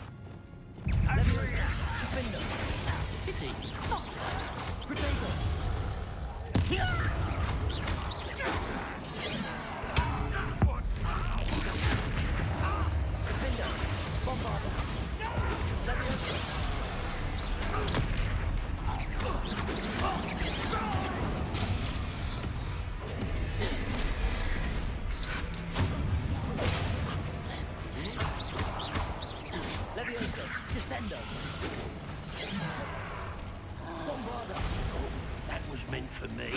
That was meant for me.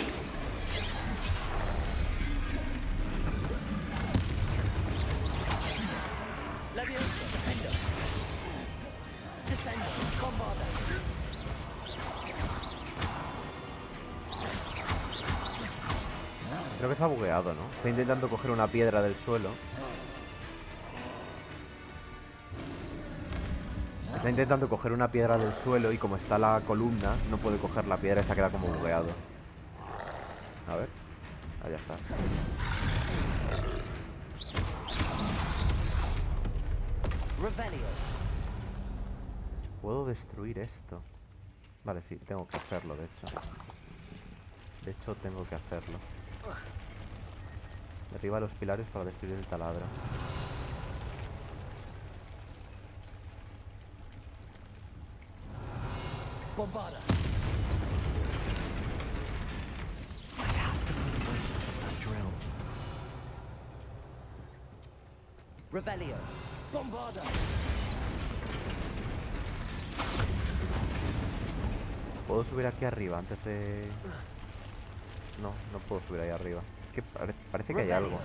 Leviosa, defender. Descender, bombarda. Creo que se ha bugueado, ¿no? Está intentando coger una piedra del suelo. Está intentando coger una piedra del suelo y como está la columna, no puede coger la piedra y se ha quedado como bugueado. A ver. Ah, ya está. Puedo destruir esto. Vale, sí, tengo que hacerlo, de hecho. De hecho, tengo que hacerlo. Derriba los pilares para destruir el taladro. Bombarda. I have to find a way to stop that drill. Revelio. Bombarda. ¿Puedo subir aquí arriba antes de...? No, no puedo subir ahí arriba. Es que parece que hay algo.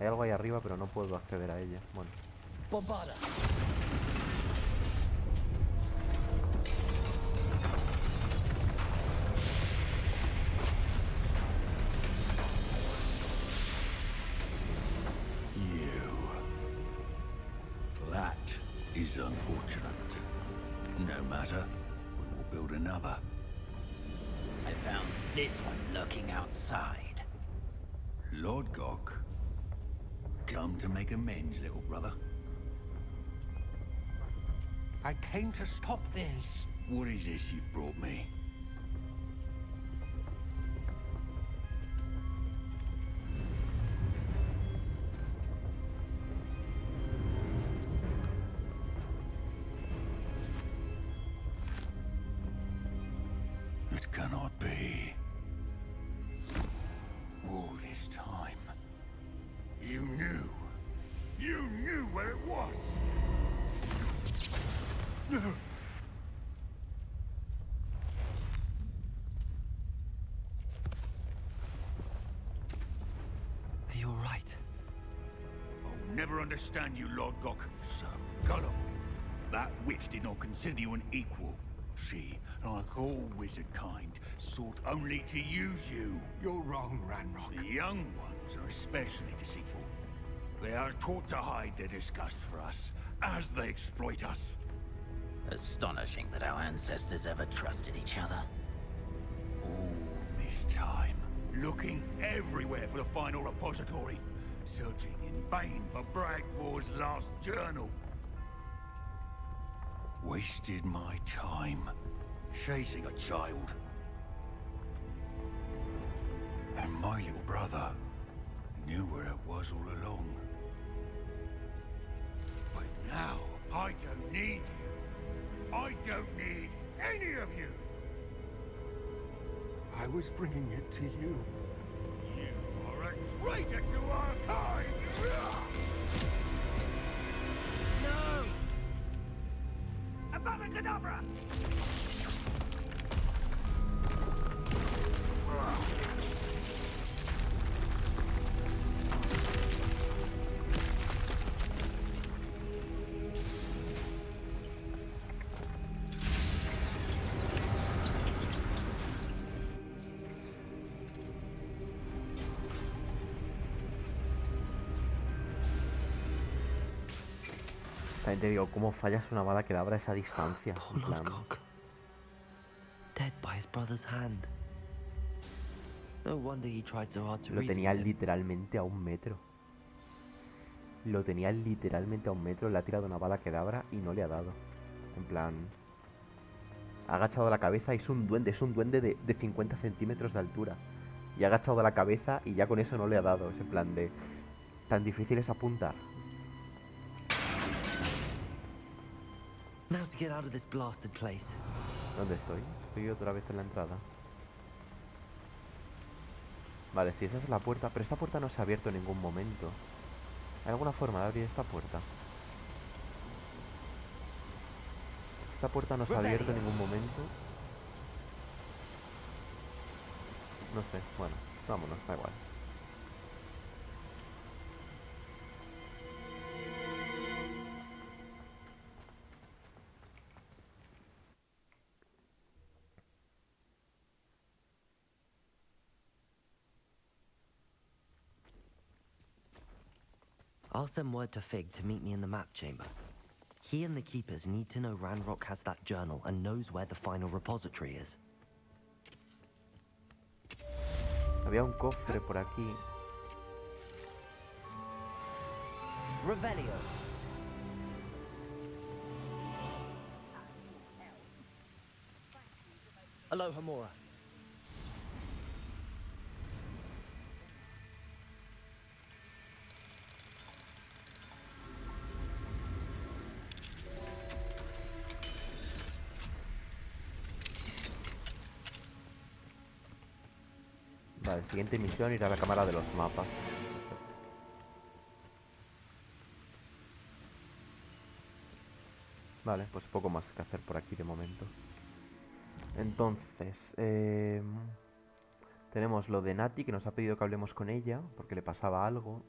Hay algo ahí arriba, pero no puedo acceder a ella. Bueno. Bombarda. That is unfortunate. No matter, we will build another. I found this one lurking outside. Lord Gok, come to make amends, little brother. I came to stop this. What is this you've brought me? It cannot be. All this time, you knew. You knew where it was. No. Are you all right? I'll never understand you, Lord Gok. So gullible. That witch did not consider you an equal. She, like all wizard kind, sought only to use you. You're wrong, Ranrok. The young ones are especially deceitful. They are taught to hide their disgust for us, as they exploit us. Astonishing that our ancestors ever trusted each other. All this time, looking everywhere for the final repository, searching in vain for Bragbor's last journal. Wasted my time chasing a child. And my little brother knew where it was all along. But now, I don't need you. I don't need any of you. I was bringing it to you. You are a traitor to our kind! No! Avada Kedavra! También te digo, ¿cómo fallas una bala que abra esa distancia? En plan, Dead by his brother's hand. No wonder he tried so hard to lo reason tenía with him. literalmente a un metro. Lo tenía literalmente a un metro, le ha tirado una bala que abra y no le ha dado. En plan, ha agachado la cabeza y es un duende de 50 centímetros de altura. Y ha agachado la cabeza y ya con eso no le ha dado. Es en plan de, tan difícil es apuntar. Now to get out of this blasted place. ¿Dónde estoy? Estoy otra vez en la entrada. Vale, sí, esa es la puerta. Pero esta puerta no se ha abierto en ningún momento. ¿Hay alguna forma de abrir esta puerta? Esta puerta no se ha abierto en ningún momento. No sé, bueno, vámonos, da igual. I'll send word to Fig to meet me in the map chamber. He and the keepers need to know Ranrok has that journal and knows where the final repository is. Había un cofre por aquí. Revelio. Aloha Mora. Vale, siguiente misión, ir a la cámara de los mapas. Vale, pues poco más que hacer por aquí de momento. Entonces, tenemos lo de Nati, que nos ha pedido que hablemos con ella, porque le pasaba algo.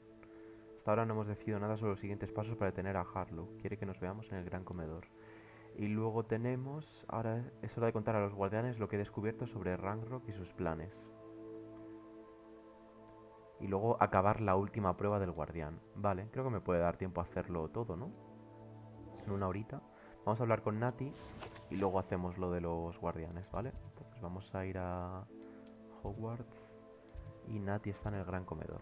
Hasta ahora no hemos decidido nada sobre los siguientes pasos para detener a Harlow. Quiere que nos veamos en el gran comedor. Y luego tenemos, ahora es hora de contar a los guardianes lo que he descubierto sobre Ranrok y sus planes. Y luego acabar la última prueba del guardián. Vale, creo que me puede dar tiempo a hacerlo todo, ¿no? En una horita. Vamos a hablar con Nati y luego hacemos lo de los guardianes, ¿vale? Entonces vamos a ir a Hogwarts y Nati está en el gran comedor.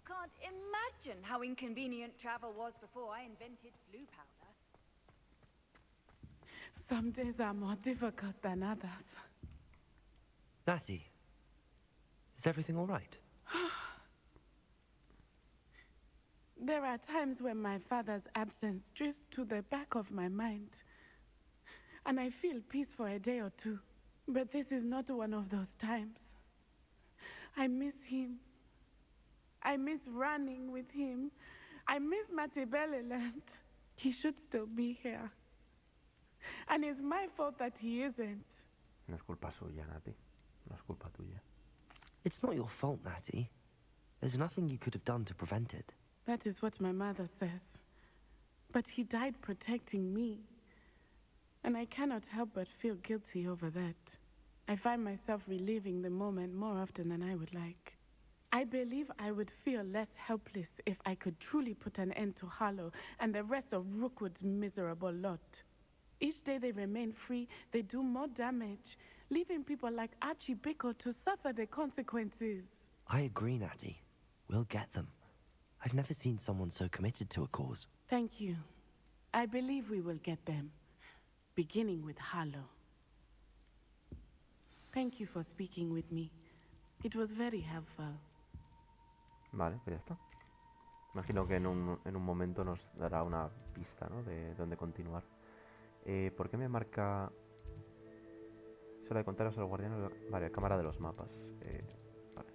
can't imagine how inconvenient travel was before I invented blue powder. Some days are more difficult than others. Natty, is everything all right? There are times when my father's absence drifts to the back of my mind, and I feel peace for a day or two. But this is not one of those times. I miss him. I miss running with him. I miss Matibeleland. He should still be here. And it's my fault that he isn't. No es culpa suya, Natty. No es culpa tuya. It's not your fault, Natty. There's nothing you could have done to prevent it. That is what my mother says. But he died protecting me. And I cannot help but feel guilty over that. I find myself reliving the moment more often than I would like. I believe I would feel less helpless if I could truly put an end to Harlow and the rest of Rookwood's miserable lot. Each day they remain free, they do more damage, leaving people like Archie Bickle to suffer the consequences. I agree, Natty. We'll get them. I've never seen someone so committed to a cause. Thank you. I believe we will get them, beginning with Harlow. Thank you for speaking with me. It was very helpful. Vale, pues ya está. Imagino que en un momento nos dará una pista, ¿no? De dónde continuar. ¿Por qué me marca...? Es hora de contaros a los guardianes... Vale, cámara de los mapas. Vale.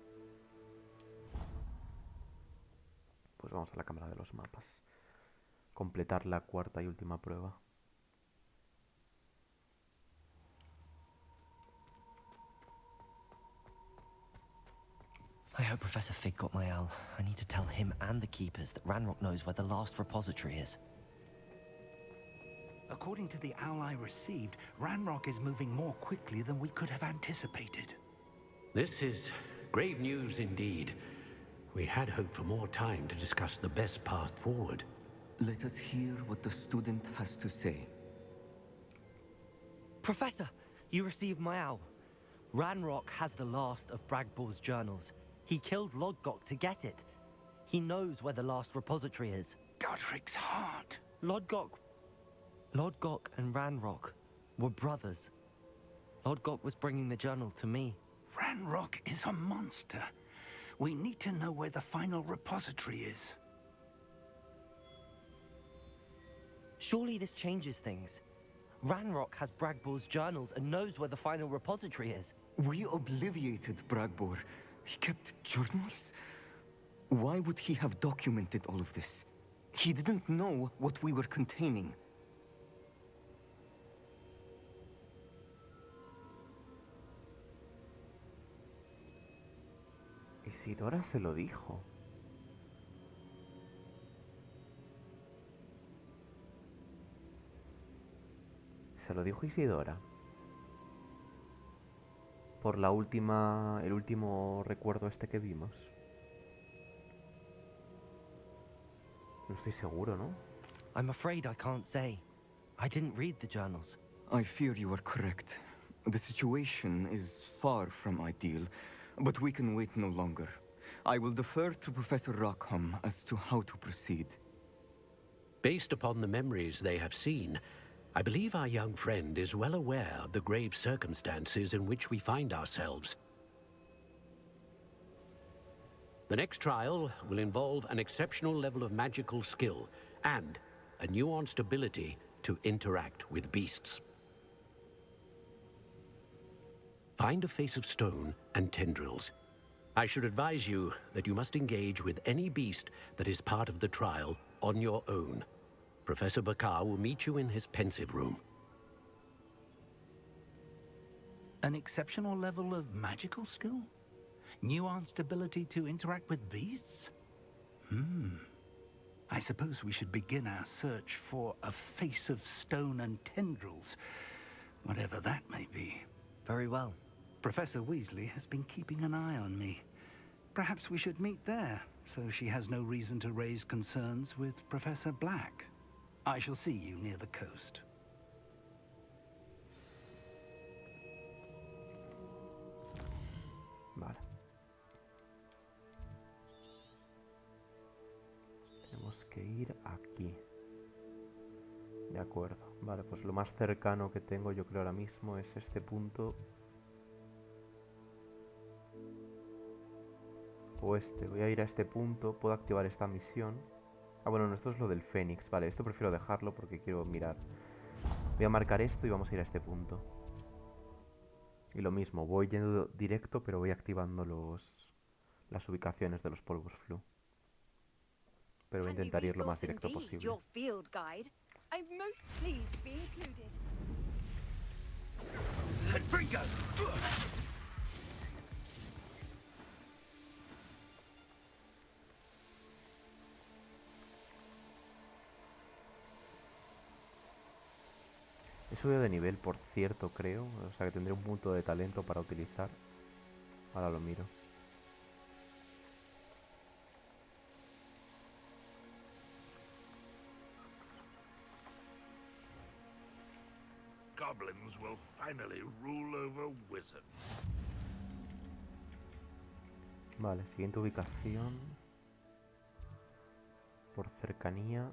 Pues vamos a la cámara de los mapas. Completar la cuarta y última prueba. I hope Professor Fig got my owl. I need to tell him and the Keepers that Ranrok knows where the last repository is. According to the owl I received, Ranrok is moving more quickly than we could have anticipated. This is grave news indeed. We had hoped for more time to discuss the best path forward. Let us hear what the student has to say. Professor, you received my owl. Ranrok has the last of Bragbor's journals. He killed Lodgok to get it. He knows where the last repository is. Godric's heart. Lodgok and Ranrok were brothers. Lodgok was bringing the journal to me. Ranrok is a monster. We need to know where the final repository is. Surely this changes things. Ranrok has Bragbor's journals and knows where the final repository is. We obliviated Bragbor. He kept journals? Why would he have documented all of this? He didn't know what we were containing. Isidora se lo dijo. Se lo dijo Isidora. Por el último recuerdo este que vimos. No estoy seguro, ¿no? I'm afraid I can't say. I didn't read the journals. I fear you are correct. The situation is far from ideal, but we can wait no longer. I will defer to Professor Rockham as to how to proceed. Based upon the memories they have seen, I believe our young friend is well aware of the grave circumstances in which we find ourselves. The next trial will involve an exceptional level of magical skill and a nuanced ability to interact with beasts. Find a face of stone and tendrils. I should advise you that you must engage with any beast that is part of the trial on your own. Professor Bakar will meet you in his pensive room. An exceptional level of magical skill? Nuanced ability to interact with beasts? I suppose we should begin our search for a face of stone and tendrils, whatever that may be. Very well. Professor Weasley has been keeping an eye on me. Perhaps we should meet there, so she has no reason to raise concerns with Professor Black. I shall see you near the coast. Vale. acuerdo. Vale, pues lo más cercano que tengo yo creo ahora mismo es este punto. O este. Voy a ir a este punto. Puedo activar esta misión. Ah, bueno, no, esto es lo del Fénix. Vale, esto prefiero dejarlo porque quiero mirar. Voy a marcar esto y vamos a ir a este punto. Y lo mismo, voy yendo directo, pero voy activando las ubicaciones de los polvos flu. Pero voy a intentar ir lo más directo posible. He subido de nivel, por cierto, creo. O sea que tendré un punto de talento para utilizar. Ahora lo miro. Goblins will finally rule over wizards. Vale, siguiente ubicación. Por cercanía.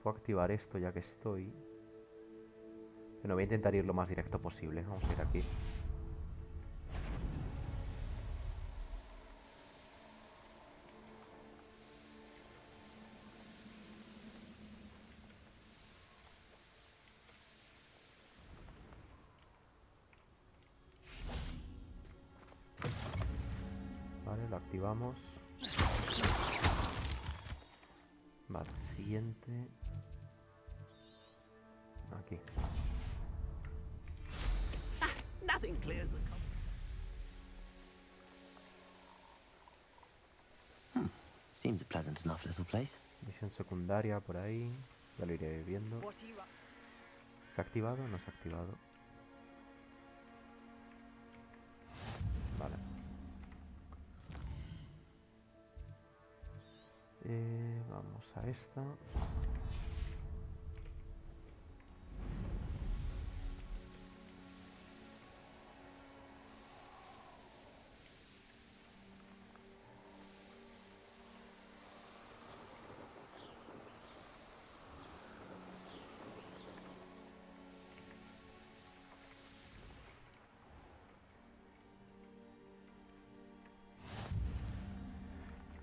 Puedo activar esto ya que estoy. Bueno, voy a intentar ir lo más directo posible. Vamos a ir aquí. Vale, lo activamos. Vale, siguiente. Aquí. Nothing clears the Seems a pleasant enough little place. Misión secundaria por ahí. Ya lo iré viendo. ¿Se ha activado o no se ha activado? Vale. Vamos a esta.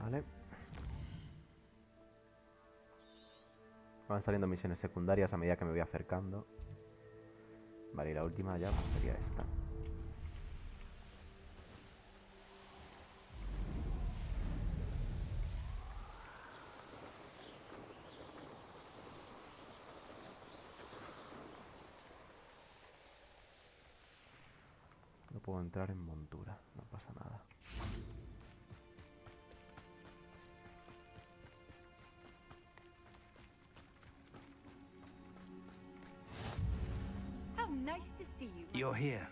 Vale. Van saliendo misiones secundarias a medida que me voy acercando. Vale, y la última ya pues sería esta. No puedo entrar en montura, no pasa nada. Nice to see you. You're here.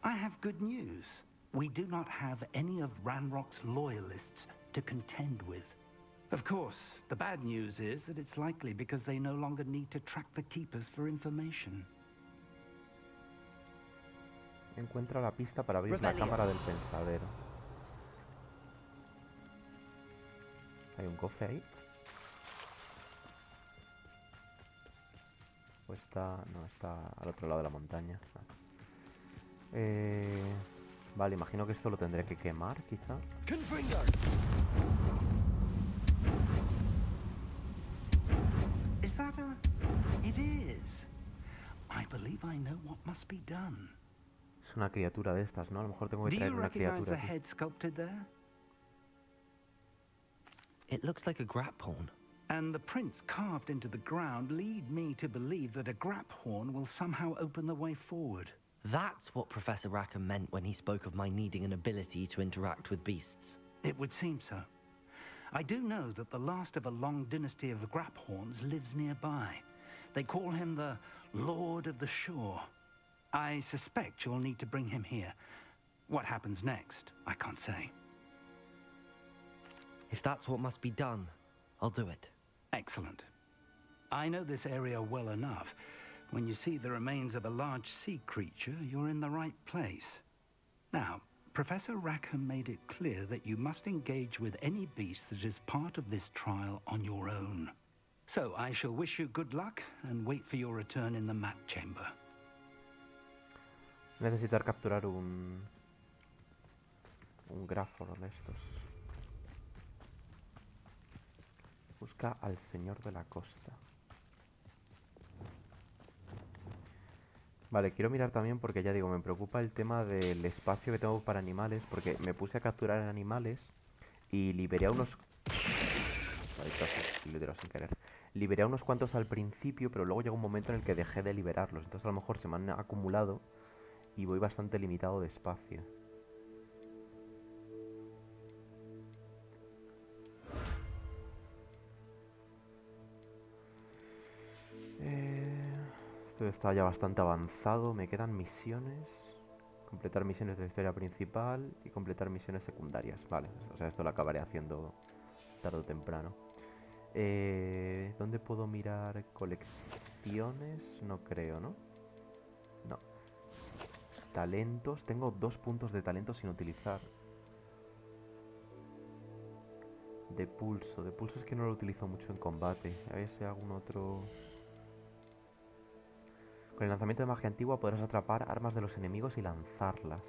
I have good news. We do not have any of Ranrock's loyalists to contend with. Of course, the bad news is that it's likely because they no longer need to track the Keepers for information. Encuentra la pista para abrir la cámara del pensadero. ¿Hay un cofre ahí? ¿O está...? No, está al otro lado de la montaña. Vale, imagino que esto lo tendré que quemar, quizá. Is that a... It is. I believe I know what must be done. Es una criatura de estas, ¿no? A lo mejor tengo que Do traer you una recognize criatura the aquí. head sculpted there? It looks like a grap horn. And the prints carved into the ground lead me to believe that a grap horn will somehow open the way forward. That's what Professor Rackham meant when he spoke of my needing an ability to interact with beasts. It would seem so. I do know that the last of a long dynasty of Graphorns lives nearby. They call him the Lord of the Shore. I suspect you'll need to bring him here. What happens next, I can't say. If that's what must be done, I'll do it. Excellent. I know this area well enough. When you see the remains of a large sea creature, you're in the right place. Now, Professor Rackham made it clear that you must engage with any beast that is part of this trial on your own. So I shall wish you good luck and wait for your return in the map chamber. Necesitar capturar un grafo de estos. Busca al señor de la costa. Vale, quiero mirar también porque ya digo, me preocupa el tema del espacio que tengo para animales, porque me puse a capturar animales y liberé a unos... Vale, casi lo tiro sin querer. Liberé a unos cuantos al principio, pero luego llegó un momento en el que dejé de liberarlos. Entonces a lo mejor se me han acumulado y voy bastante limitado de espacio. Esto está ya bastante avanzado. Me quedan misiones. Completar misiones de la historia principal y completar misiones secundarias. Vale, o sea, esto lo acabaré haciendo tarde o temprano. ¿Dónde puedo mirar colecciones? No creo, ¿no? No. Talentos. Tengo 2 puntos de talento sin utilizar. De pulso. De pulso es que no lo utilizo mucho en combate. A ver si hay algún otro... Con el lanzamiento de magia antigua podrás atrapar armas de los enemigos y lanzarlas.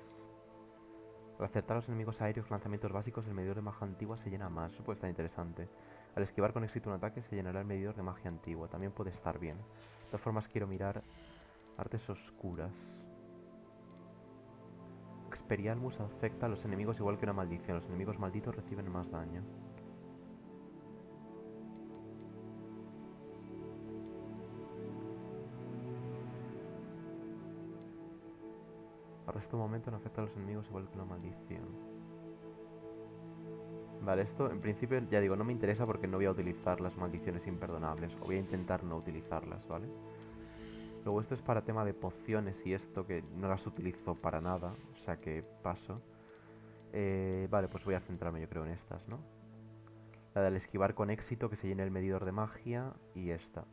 Al acertar a los enemigos aéreos con lanzamientos básicos, el medidor de magia antigua se llena más. Eso puede estar interesante. Al esquivar con éxito un ataque, se llenará el medidor de magia antigua. También puede estar bien. De todas formas, quiero mirar artes oscuras. Expelliarmus afecta a los enemigos igual que una maldición. Los enemigos malditos reciben más daño. Arresto un momento no afecta a los enemigos igual que una maldición. Vale, esto en principio ya digo, no me interesa porque no voy a utilizar las maldiciones imperdonables. O voy a intentar no utilizarlas, ¿vale? Luego esto es para tema de pociones y esto que no las utilizo para nada. O sea que paso. Vale, pues voy a centrarme yo creo en estas, ¿no? La del esquivar con éxito, que se llene el medidor de magia. Y esta.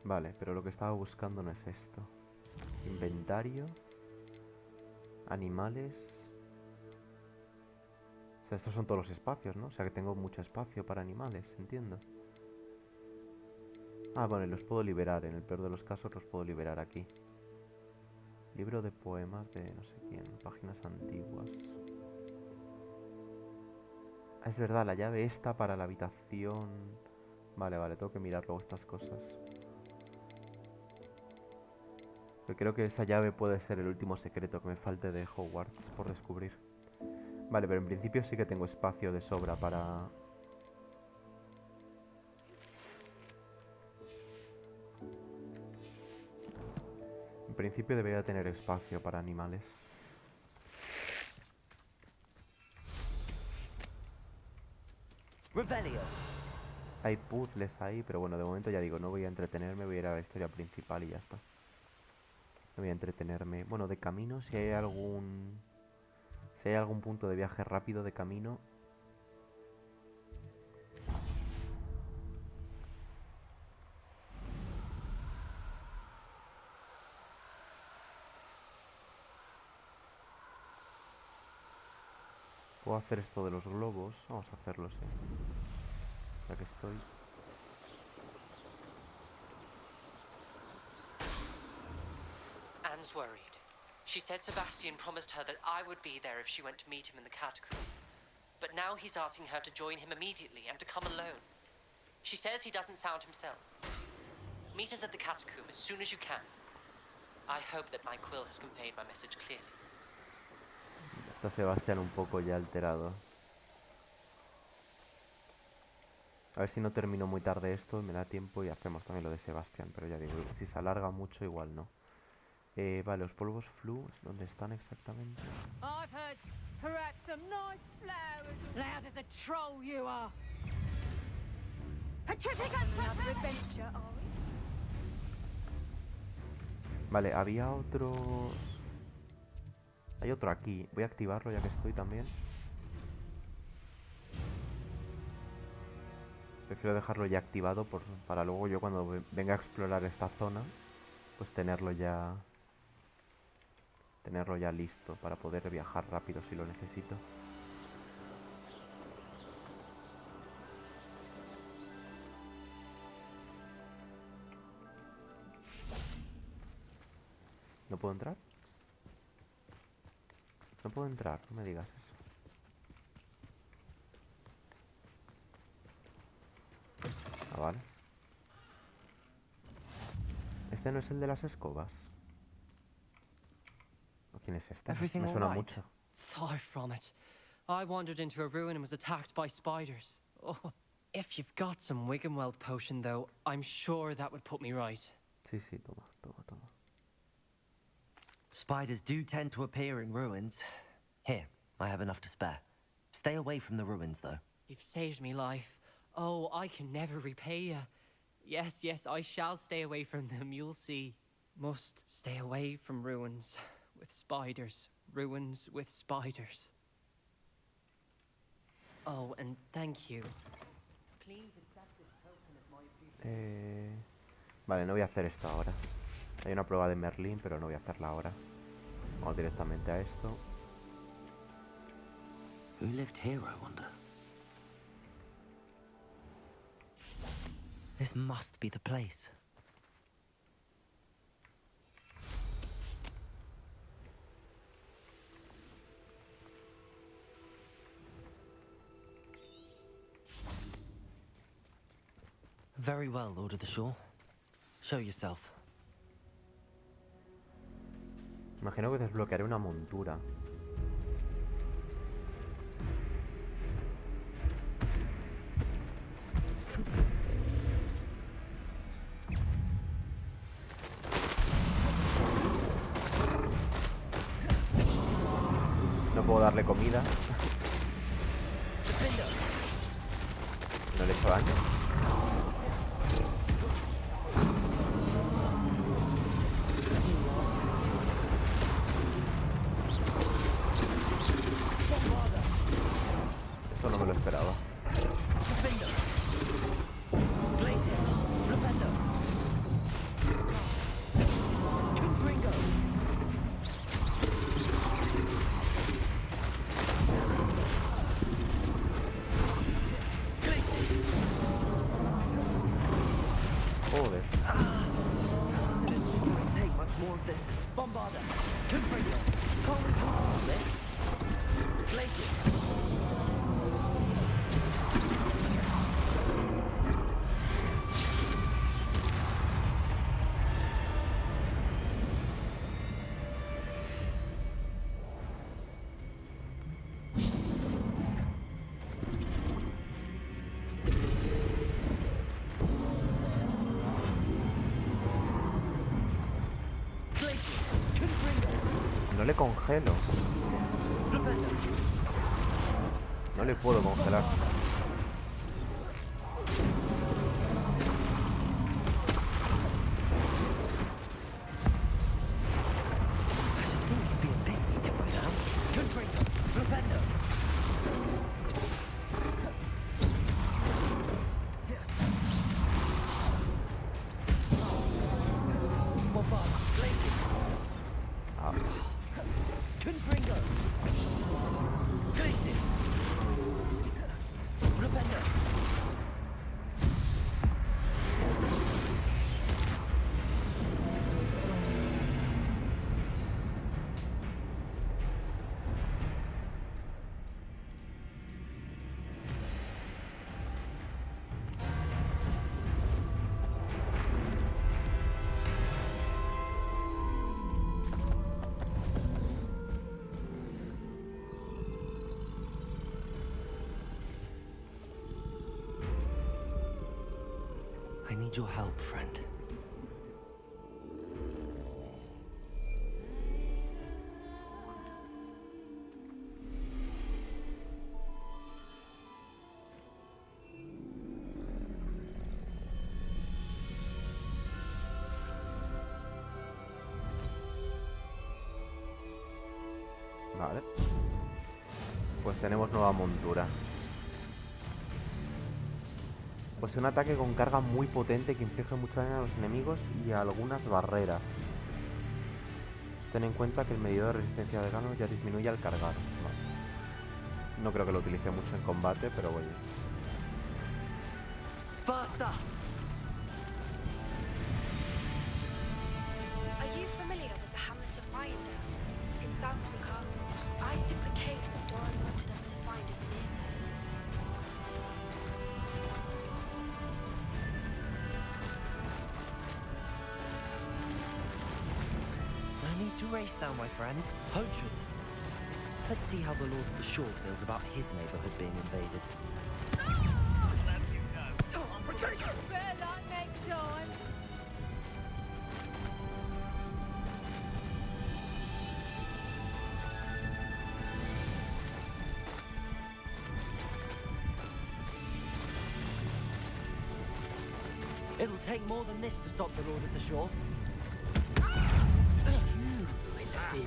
Vale, pero lo que estaba buscando no es esto. Inventario. Animales. O sea, estos son todos los espacios, ¿no? O sea que tengo mucho espacio para animales, entiendo. Ah, bueno, y los puedo liberar. En el peor de los casos los puedo liberar aquí. Libro de poemas de no sé quién. Páginas antiguas. Ah, es verdad, la llave esta para la habitación. Vale, vale, tengo que mirar luego estas cosas. Yo creo que esa llave puede ser el último secreto que me falte de Hogwarts por descubrir. Vale, pero en principio sí que tengo espacio de sobra para... En principio debería tener espacio para animales. Revelio. Hay puzzles ahí, pero bueno, de momento ya digo, no voy a entretenerme, voy a ir a la historia principal y ya está. No voy a entretenerme. Bueno, de camino, si hay algún... Si hay algún punto de viaje rápido de camino... Puedo hacer esto de los globos. Vamos a hacerlo, sí. Ya que estoy... Anne's worried. She said Sebastian promised her that I would be there if she went to meet him in the catacomb. But now he's asking her to join him immediately and to come alone. She says he doesn't sound himself. Meet us at the catacomb as soon as you can. I hope that my quill has conveyed my message clearly. Está Sebastián un poco ya alterado. A ver si no termino muy tarde esto, me da tiempo y hacemos también lo de Sebastián. Pero ya digo, si se alarga mucho igual no. Vale, los polvos flu, ¿dónde están exactamente? I've heard perhaps some nice flowers. Loud as a troll you are. Petrificus another adventure, are we? Vale, había otros... Hay otro aquí. Voy a activarlo ya que estoy también. Prefiero dejarlo ya activado para luego yo cuando venga a explorar esta zona, pues tenerlo ya tenerlo ya listo para poder viajar rápido si lo necesito. ¿No puedo entrar? No puedo entrar, no me digas eso. Ah, vale. ¿Este no es el de las escobas? ¿O quién es este? Everything Me all suena right? mucho. Far from it. I wandered into a ruin and was attacked by spiders. Oh, if you've got some Wiggenweld potion, though, I'm sure that would put me right. Sí, sí, toma, toma, toma. Spiders do tend to appear in ruins. Here, I have enough to spare. Stay away from the ruins, though. You've saved me life. Oh, I can never repay you. Yes, yes, I shall stay away from them, you'll see. Must stay away from ruins with spiders. Ruins with spiders. Oh, and thank you. Please accept this token of my appreciation. Vale, no voy a hacer esto ahora. Hay una prueba de Merlín, pero no voy a hacerla ahora. Vamos directamente a esto. Who lived here, I wonder? This must be the place. Very well, Lord of the Shore. Show yourself. Imagino que desbloquearé una montura. No puedo darle comida. No le he hecho daño. Eso no me lo esperaba. Joder. Take much more of this. Bombarder. Confringo. Can't we talk about this? Places. No le congelo. No le puedo congelar. I need your help, friend. Vale. Pues tenemos nueva montura. Posee un ataque con carga muy potente que inflige mucho daño a los enemigos y a algunas barreras. Ten en cuenta que el medidor de resistencia de daño ya disminuye al cargar. Vale. No creo que lo utilice mucho en combate, pero bueno. Faster! Are you familiar with the hamlet of Irondale? It's south of the castle. I think the cave that Doran wanted us to find is near there. No need to race now, my friend. Poachers. Let's see how the Lord of the Shore feels about his neighborhood being invaded. It'll take more than this to stop the Lord of the Shore.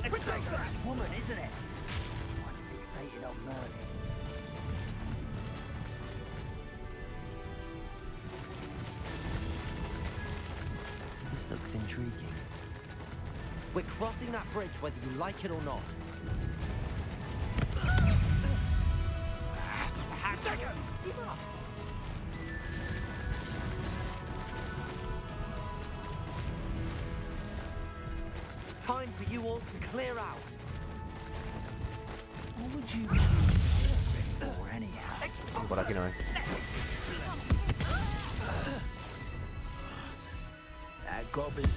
It's a woman, isn't it? Fixated on murder. This looks intriguing. We're crossing that bridge whether you like it or not. Time for you all to clear out. What would you for anyhow? Por aquí no es. That goblin.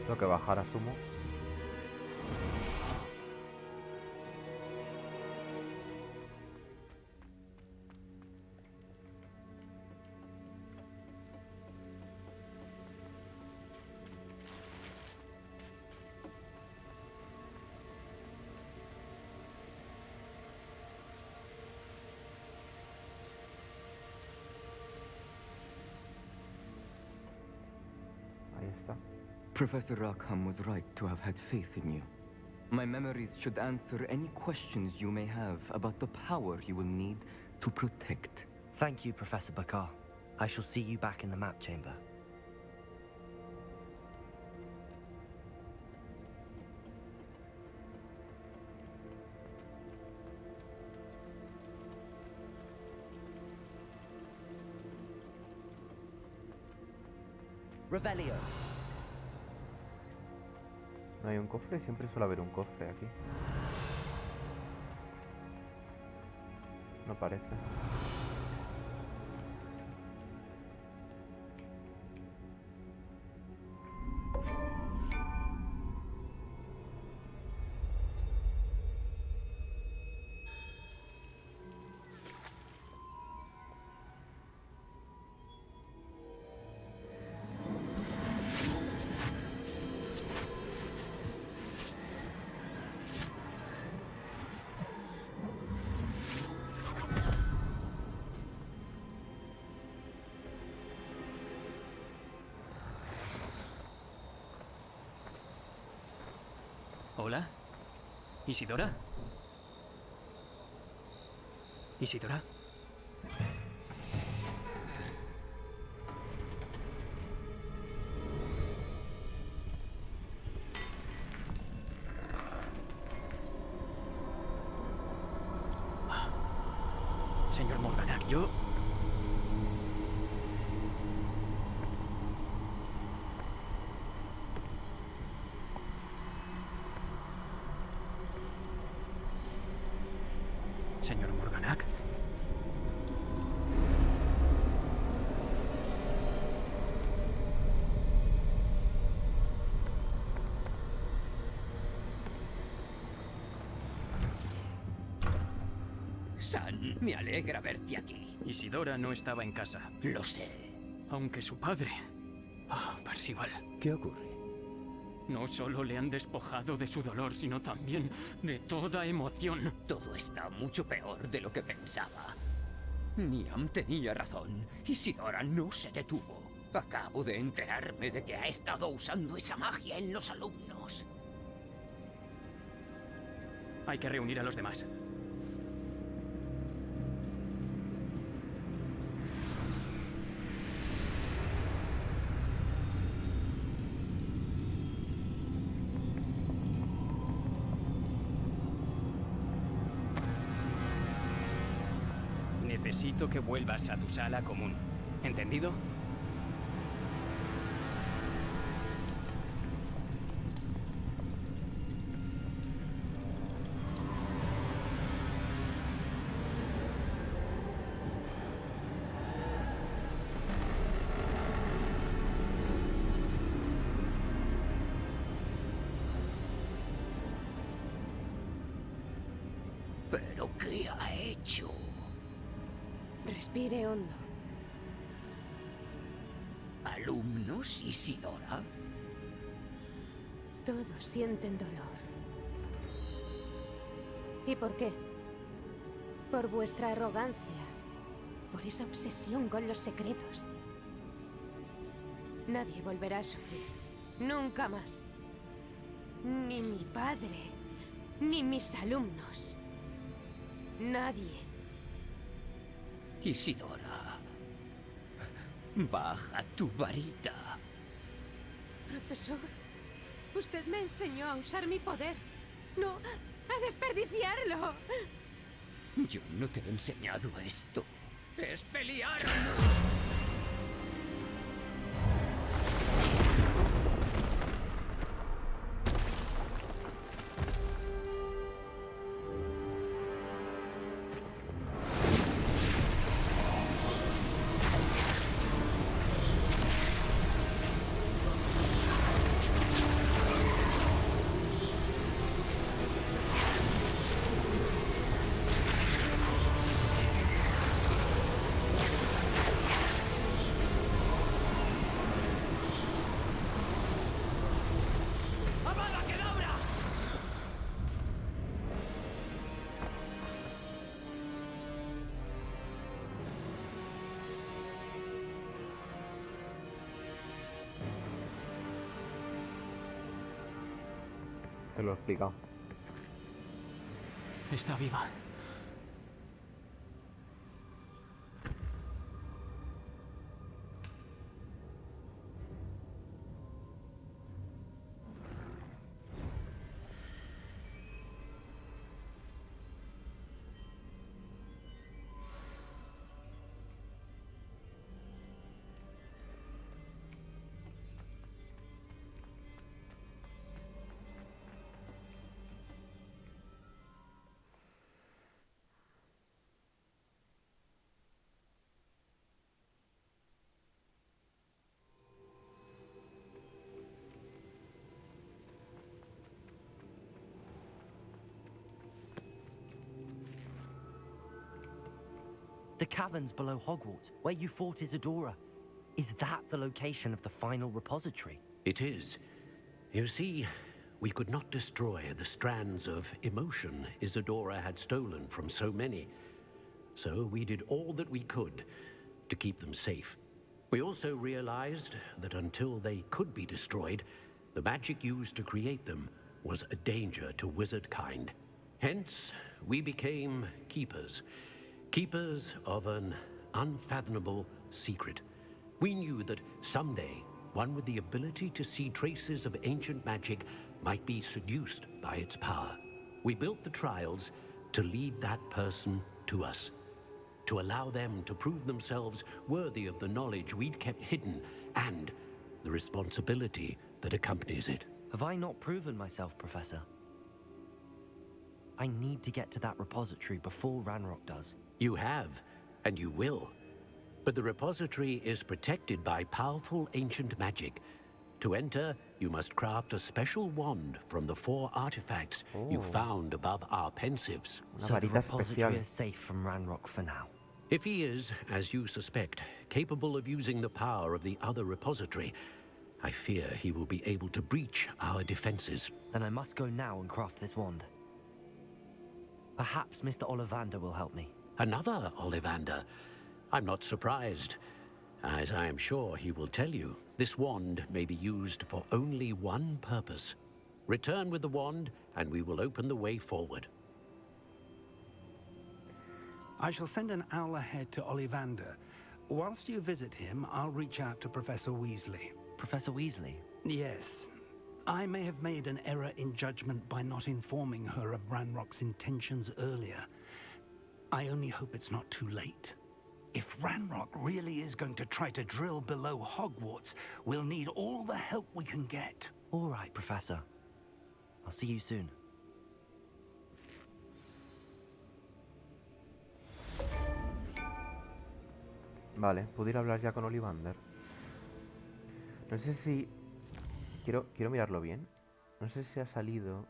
Tengo que bajar, asumo. Ahí está. Professor Rackham was right to have had faith in you. My memories should answer any questions you may have about the power you will need to protect. Thank you, Professor Bakar. I shall see you back in the map chamber. Revelio. No hay un cofre, siempre suele haber un cofre aquí. No parece. Hola. ¿Isidora? ¿Isidora? Señor Morganac, yo... Señor Morganac. San, me alegra verte aquí. Isidora no estaba en casa. Lo sé. Aunque su padre... Percival. ¿Qué ocurre? No solo le han despojado de su dolor, sino también de toda emoción. Todo está mucho peor de lo que pensaba. Niam tenía razón. Isidora no se detuvo. Acabo de enterarme de que ha estado usando esa magia en los alumnos. Hay que reunir a los demás. Necesito que vuelvas a tu sala común. ¿Entendido? ¿Pero qué ha hecho? Respire hondo. ¿Alumnos, Isidora? Todos sienten dolor. ¿Y por qué? Por vuestra arrogancia. Por esa obsesión con los secretos. Nadie volverá a sufrir. Nunca más. Ni mi padre, ni mis alumnos. Nadie. Isidora, baja tu varita. Profesor, usted me enseñó a usar mi poder, no a desperdiciarlo. Yo no te he enseñado esto. ¡Es pelearnos! Se lo he explicado. Está viva. The caverns below Hogwarts, where you fought Isidora. Is that the location of the final repository? It is. You see, we could not destroy the strands of emotion Isidora had stolen from so many. So we did all that we could to keep them safe. We also realized that until they could be destroyed, the magic used to create them was a danger to wizard kind. Hence, we became keepers. Keepers of an unfathomable secret. We knew that someday, one with the ability to see traces of ancient magic might be seduced by its power. We built the trials to lead that person to us, to allow them to prove themselves worthy of the knowledge we'd kept hidden and the responsibility that accompanies it. Have I not proven myself, Professor? I need to get to that repository before Ranrok does. You have, and you will. But the repository is protected by powerful ancient magic. To enter, you must craft a special wand from the 4 artifacts you found above our pensives. So the repository is safe from Ranrok for now. If he is, as you suspect, capable of using the power of the other repository, I fear he will be able to breach our defenses. Then I must go now and craft this wand. Perhaps Mr. Ollivander will help me. Another Ollivander? I'm not surprised. As I am sure he will tell you, this wand may be used for only one purpose. Return with the wand, and we will open the way forward. I shall send an owl ahead to Ollivander. Whilst you visit him, I'll reach out to Professor Weasley. Professor Weasley? Yes. I may have made an error in judgment by not informing her of Ranrock's intentions earlier. I only hope it's not too late. If Ranrok really is going to try to drill below Hogwarts, we'll need all the help we can get. All right, Professor. I'll see you soon. Vale, ¿puedo ir a hablar ya con Ollivander? No sé si... Quiero mirarlo bien. No sé si ha salido...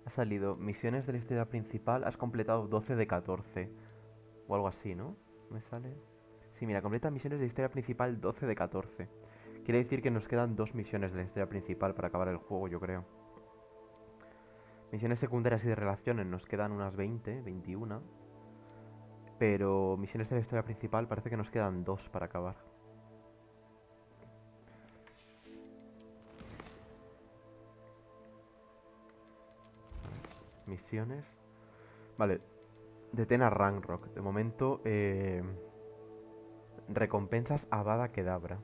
Ha salido misiones de la historia principal. Has completado 12 de 14. O algo así, ¿no? ¿Me sale? Sí, mira, completa misiones de la historia principal 12 de 14. Quiere decir que nos quedan 2 misiones de la historia principal para acabar el juego, yo creo. Misiones secundarias y de relaciones nos quedan unas 20, 21. Pero misiones de la historia principal parece que nos quedan 2 para acabar. Misiones. Vale. Detén a Ranrok. De momento, recompensas a Avada Kedavra.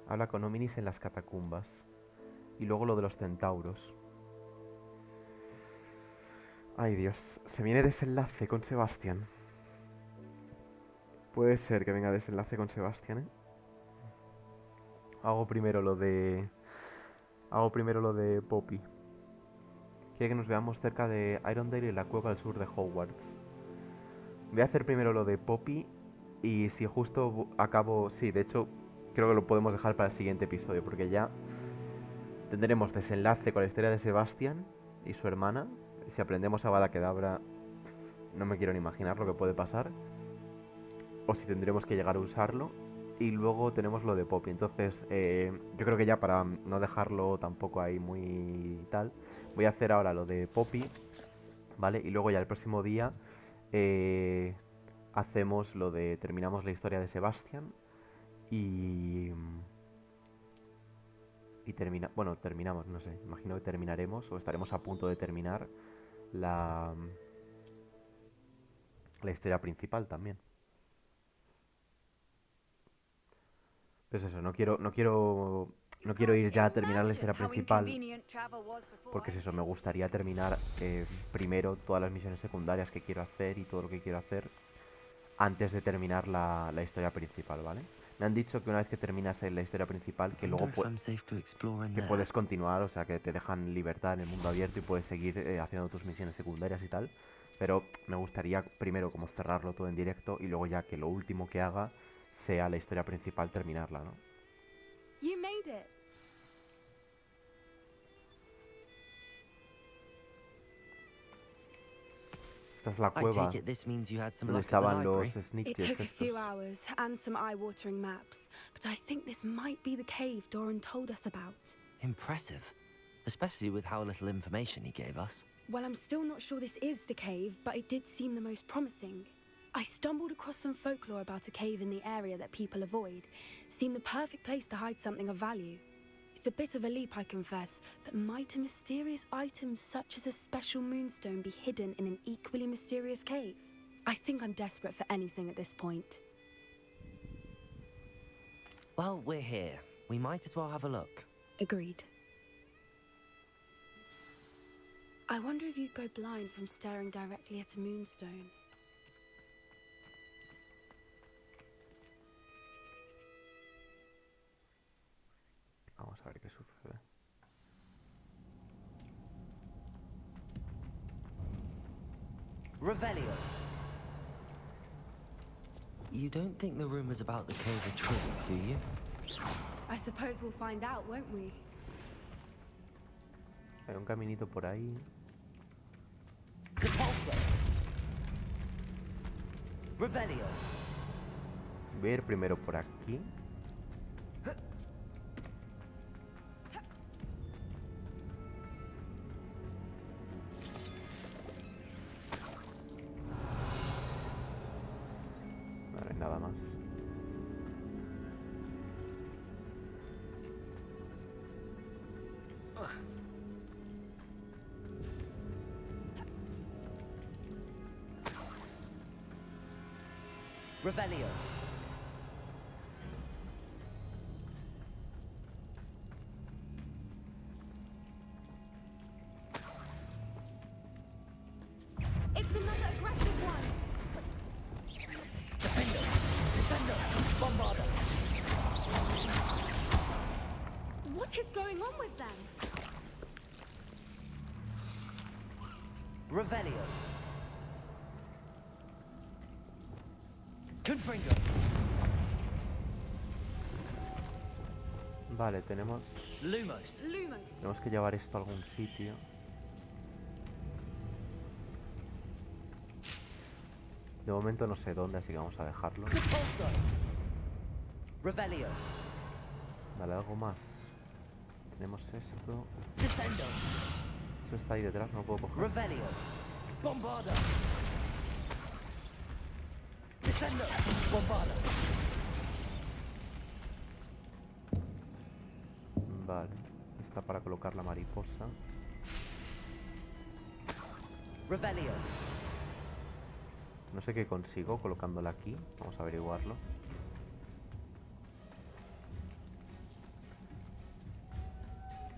Habla con Ominis en las catacumbas. Y luego lo de los centauros. Ay, Dios. Se viene desenlace con Sebastián. Puede ser que venga desenlace con Sebastián, ¿eh? Hago primero lo de Poppy. Quiere que nos veamos cerca de Irondale y la cueva al sur de Hogwarts. Voy a hacer primero lo de Poppy. Y si justo acabo... Sí, de hecho, creo que lo podemos dejar para el siguiente episodio. Porque ya tendremos desenlace con la historia de Sebastián y su hermana. Y si aprendemos a Avada Kedavra, no me quiero ni imaginar lo que puede pasar. O si tendremos que llegar a usarlo. Y luego tenemos lo de Poppy. Entonces, yo creo que ya para no dejarlo tampoco ahí muy tal, voy a hacer ahora lo de Poppy, ¿vale? Y luego ya el próximo día hacemos lo de... Terminamos la historia de Sebastián. Y terminamos, no sé. Imagino que terminaremos o estaremos a punto de terminar la historia principal también. Pues eso, no quiero ir ya a terminar la historia principal, porque es eso, me gustaría terminar primero todas las misiones secundarias que quiero hacer y todo lo que quiero hacer antes de terminar la historia principal, ¿vale? Me han dicho que una vez que terminas la historia principal, que luego puedes continuar, o sea, que te dejan libertad en el mundo abierto y puedes seguir haciendo tus misiones secundarias y tal, pero me gustaría primero como cerrarlo todo en directo y luego ya que lo último que haga sea la historia principal, terminarla, ¿no? You made it. Esta es la cueva donde estaban los snitches. It took a few hours and some eye-watering maps, but I think this might be the cave Doran told us about. Impressive, especially with how little information he gave us. Well, I'm still not sure this is the cave, but it did seem the most promising. I stumbled across some folklore about a cave in the area that people avoid. Seemed the perfect place to hide something of value. It's a bit of a leap, I confess, but might a mysterious item such as a special moonstone be hidden in an equally mysterious cave? I think I'm desperate for anything at this point. Well, we're here. We might as well have a look. Agreed. I wonder if you'd go blind from staring directly at a moonstone. Vamos a ver qué sucede. Revelio. You don't think the rumors about the cave are true, do you? I suppose we'll find out, won't we? Hay un caminito por ahí. Revelio. Voy a ir primero por aquí. No hay nada más. Revelio. It's another aggressive one! Defender! Descender! Bombarder! What is going on with them? Revelio. Confringo. Vale, tenemos... Lumos. Tenemos que llevar esto a algún sitio. De momento no sé dónde, así que vamos a dejarlo. Revelio. Vale, algo más. Tenemos esto. Descendo. Eso está ahí detrás, no lo puedo coger. Revelio. Bombarda. Descendo. Bombarda. Vale, está para colocar la mariposa. Revelio. No sé qué consigo colocándola aquí. Vamos a averiguarlo.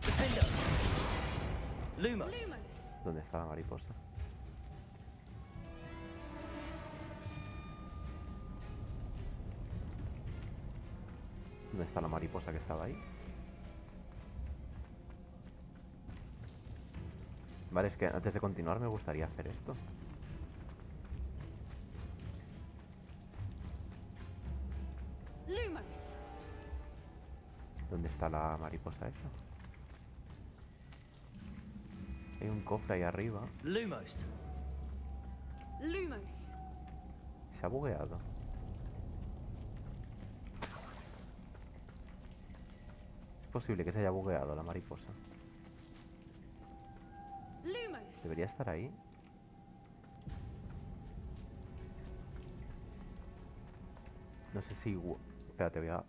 Defender. Lumos. ¿Dónde está la mariposa? ¿Dónde está la mariposa que estaba ahí? Vale, es que antes de continuar me gustaría hacer esto. Lumos. ¿Dónde está la mariposa esa? Hay un cofre ahí arriba. Lumos. Lumos. Se ha bugueado. Es posible que se haya bugueado la mariposa. Lumos. Debería estar ahí. No sé si... Espérate, voy a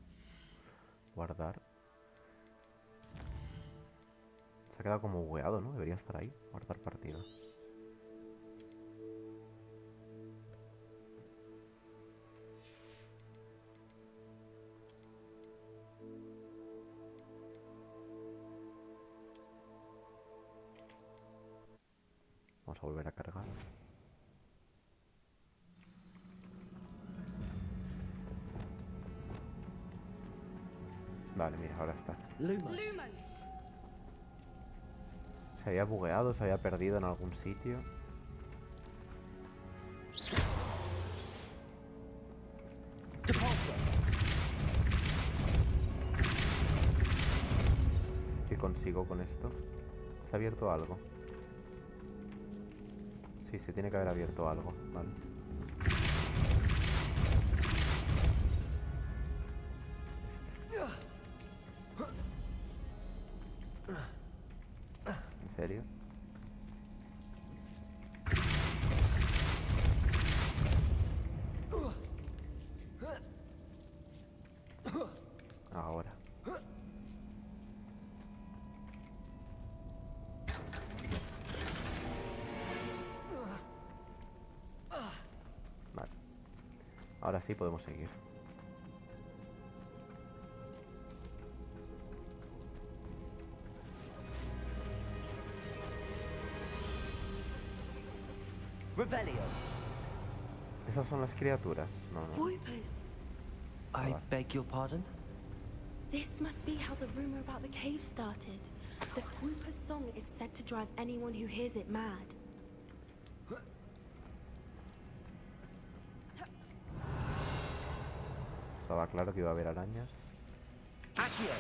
guardar. Se ha quedado como bugueado, ¿no? Debería estar ahí. Guardar partida. Vamos a volver a cargar. Vale, mira, ahora está. Lumos. Se había bugueado, se había perdido en algún sitio. ¿Qué consigo con esto? ¿Se ha abierto algo? Sí, se tiene que haber abierto algo, vale. ¿En serio? Ahora. Ahora sí podemos seguir. Revelio. ¿Esas son las criaturas? No, no. Voipers. I beg your pardon? This must be how the rumor about the cave started. The Voiper's song is said to drive anyone who hears it mad. Estaba claro que iba a haber arañas. Accio.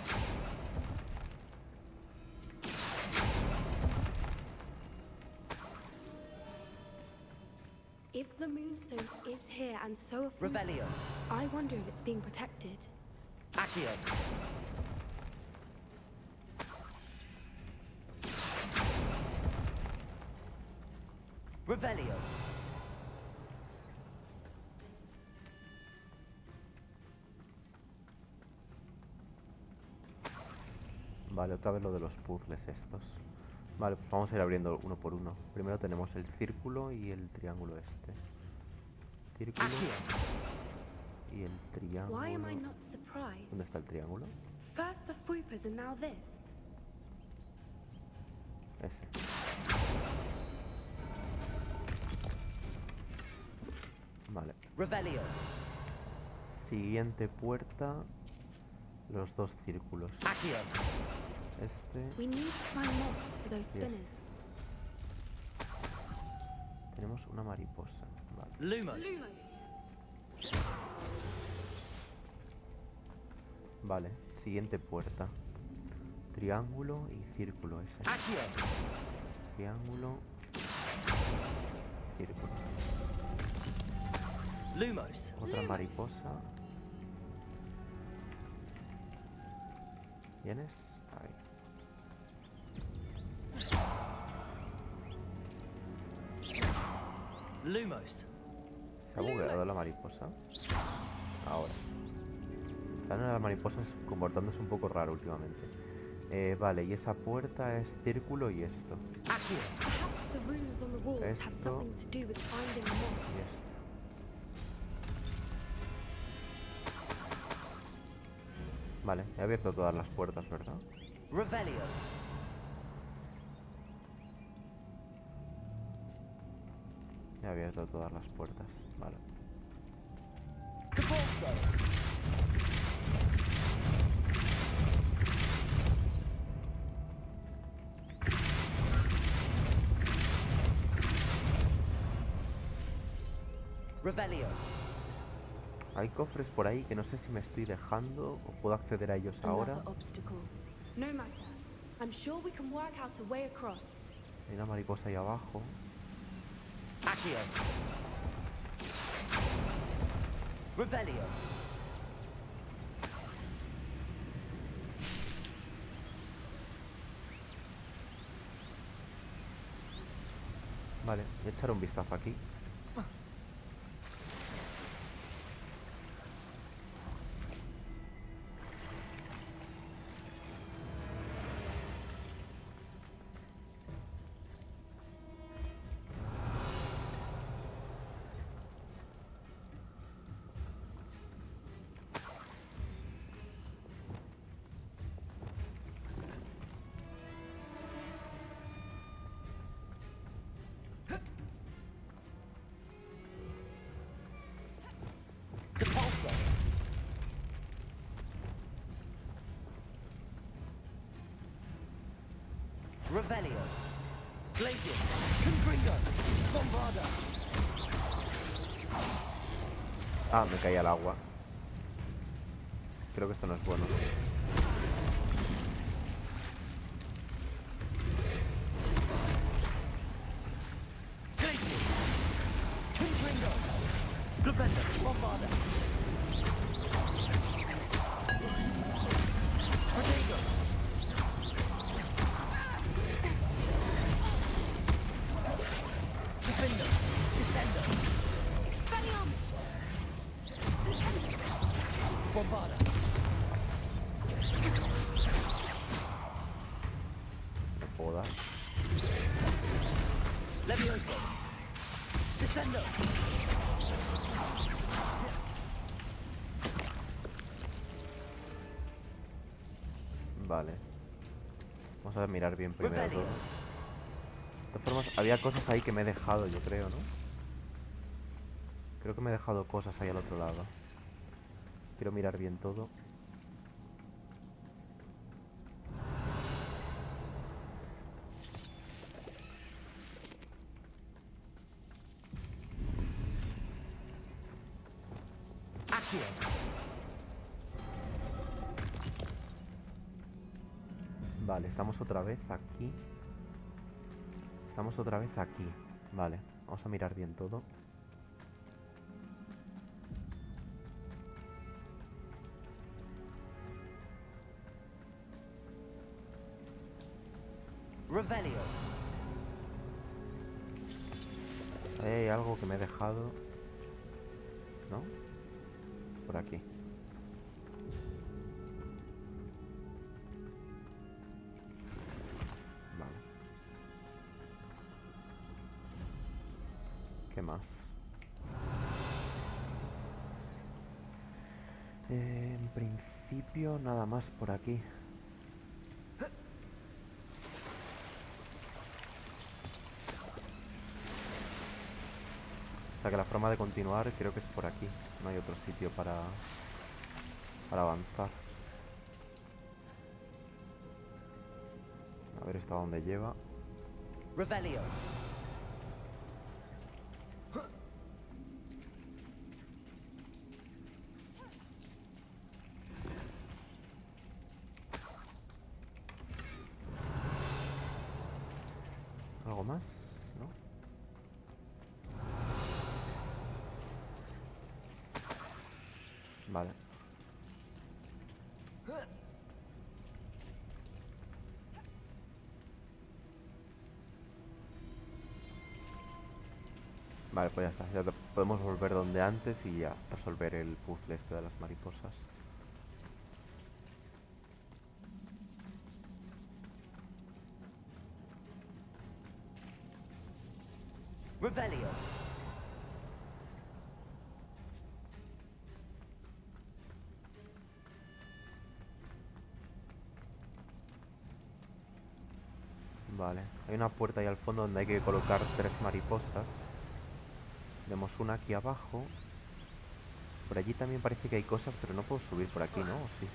If the Moonstone is here and so are Revelio. I wonder if it's being protected. Accio. Revelio. Vale, otra vez lo de los puzzles estos. Vale, pues vamos a ir abriendo uno por uno. Primero tenemos el círculo y el triángulo este. Círculo y el triángulo. Why am I not surprised? ¿Dónde está el triángulo? First the Voipers and now this. Ese. Vale. Revelio. Siguiente puerta. Los dos círculos. Accio. Este. We need to find moths for those spinners. Tenemos una mariposa. Vale. Lumos. Vale, siguiente puerta. Triángulo y círculo ese. Accio. Triángulo. Círculo. Lumos. Otra mariposa. ¿Vienes? Ahí. Lumos. ¿Se ha bugueado la mariposa? Ahora. Están las mariposas comportándose un poco raro últimamente. Vale, y esa puerta es círculo y esto. Perhaps the runes on the walls have something to do with finding moths. Y esto. Vale, he abierto todas las puertas, ¿verdad? Revelio. He abierto todas las puertas, vale. Revelio. Hay cofres por ahí que no sé si me estoy dejando o puedo acceder a ellos ahora. Another obstacle. No matter. I'm sure we can work out a way across. Hay una mariposa ahí abajo. Accio. Revelio. Vale, voy a echar un vistazo aquí. Revelio. Glacius. Confringo. Bombarda. Ah, me caí al agua. Creo que esto no es bueno. Glacius. Confringo. Glabenda. Bombarda. Protego. Defender. Descender. Expelliarmus. Bombarda. No puedo dar. Levioso. Descendo. Vale. Vamos a mirar bien primero todo. De todas formas, había cosas ahí que me he dejado, yo creo, ¿no? Creo que me he dejado cosas ahí al otro lado. Quiero mirar bien todo. Vale, estamos otra vez aquí. Estamos otra vez aquí. Vale, vamos a mirar bien todo. Revelio. Hay algo que me he dejado. ¿No? Por aquí. Vale. ¿Qué más? En principio nada más por aquí. O sea que la forma de continuar creo que es por aquí. No hay otro sitio para avanzar. A ver esto a dónde lleva. Revelio. ¿Algo más? ¿No? Vale. Vale, pues ya está. Ya podemos volver donde antes y ya resolver el puzzle este de las mariposas. Revelio. Vale, hay una puerta ahí al fondo donde hay que colocar 3 mariposas. Vemos una aquí abajo. Por allí también parece que hay cosas, pero no puedo subir por aquí, ¿no? ¿O sí?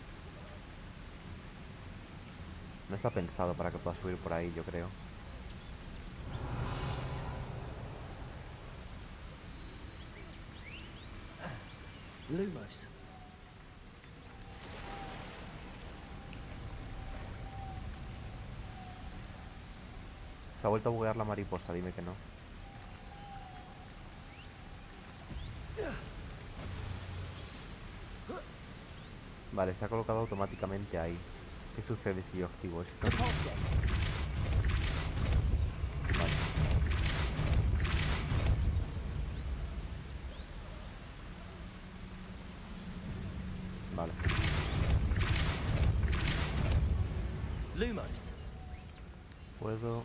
No está pensado para que pueda subir por ahí, yo creo. Lumos. Se ha vuelto a buguear la mariposa, dime que no. Vale, se ha colocado automáticamente ahí. ¿Qué sucede si yo activo esto? Vale. Lumos. Puedo...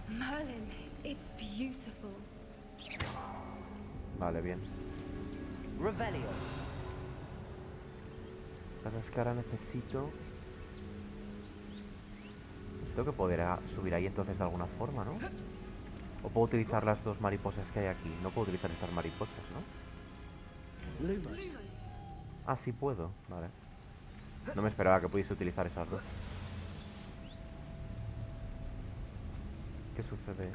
Merlin, it's beautiful. Vale, bien. Revelio. Lo que pasa es que ahora necesito... Tengo que poder subir ahí entonces de alguna forma, ¿no? O puedo utilizar las 2 mariposas que hay aquí. No puedo utilizar estas mariposas, ¿no? Lumos. Ah, sí puedo. Vale. No me esperaba que pudiese utilizar esas 2. ¿Qué sucede?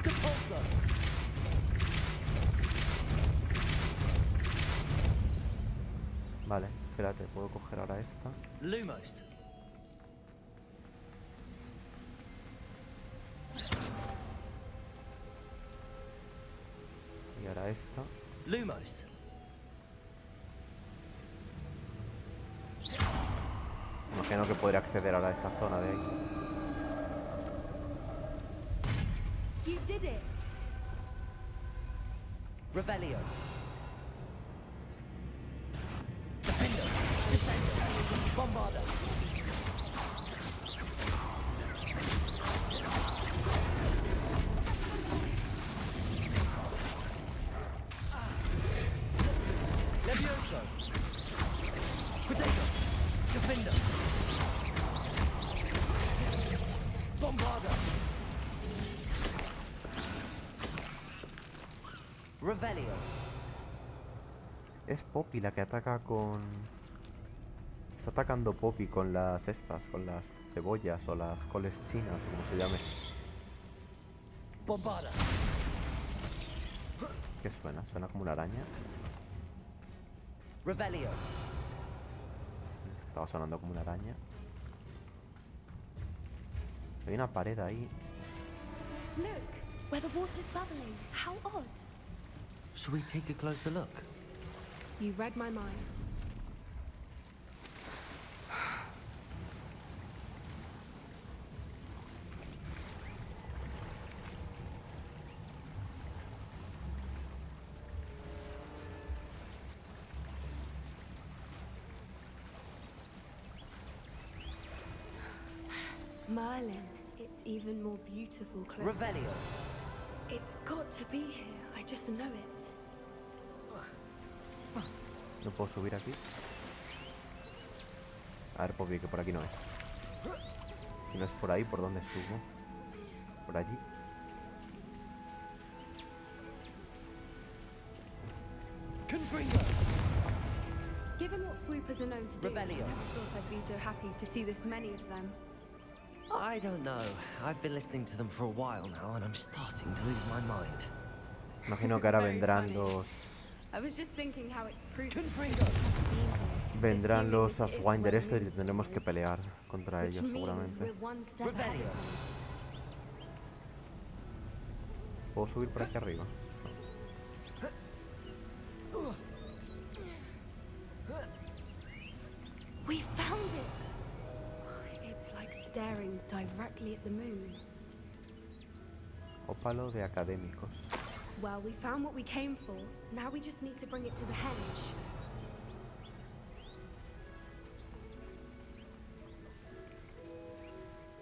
Vale, espérate, puedo coger ahora esta. Lumos. Y ahora esta. Lumos. Imagino que podría acceder ahora a esa zona de ahí. You did it. Revelio. Bombarda. Revelio. Es Poppy la que ataca con... Está atacando Poppy con las estas, con las cebollas o las coles chinas, o como se llame. Bombada. ¿Qué suena? ¿Suena como una araña? Revelio. Estaba sonando como una araña. Hay una pared ahí. Look, where the water's bubbling. How odd. Should we take a closer look? You read my mind. Merlin, it's even more beautiful close. Revelio. It's got to be here. I just know it. ¿No puedo subir aquí? A ver, Poppy, que por aquí no es. Si no es por ahí, ¿por dónde subo? ¿Por allí? Given what Floopers are known to do, I Revelio. never thought I'd be so happy to see this many of them. I don't know. I've been listening to them for a while now, and I'm starting to lose my mind. Imagino que ahora Very vendrán funny. los... I was just thinking how it's proof. Vendrán los Assuming this is Ashwinder where the estos y tendremos que moonstone is, pelear contra which ellos means seguramente. we're one step ahead of them. ¿Puedo subir por aquí arriba? We found it! It's like staring directly at the moon. Ópalo de académicos. Well, we found what we came for. Now we just need to bring it to the henge.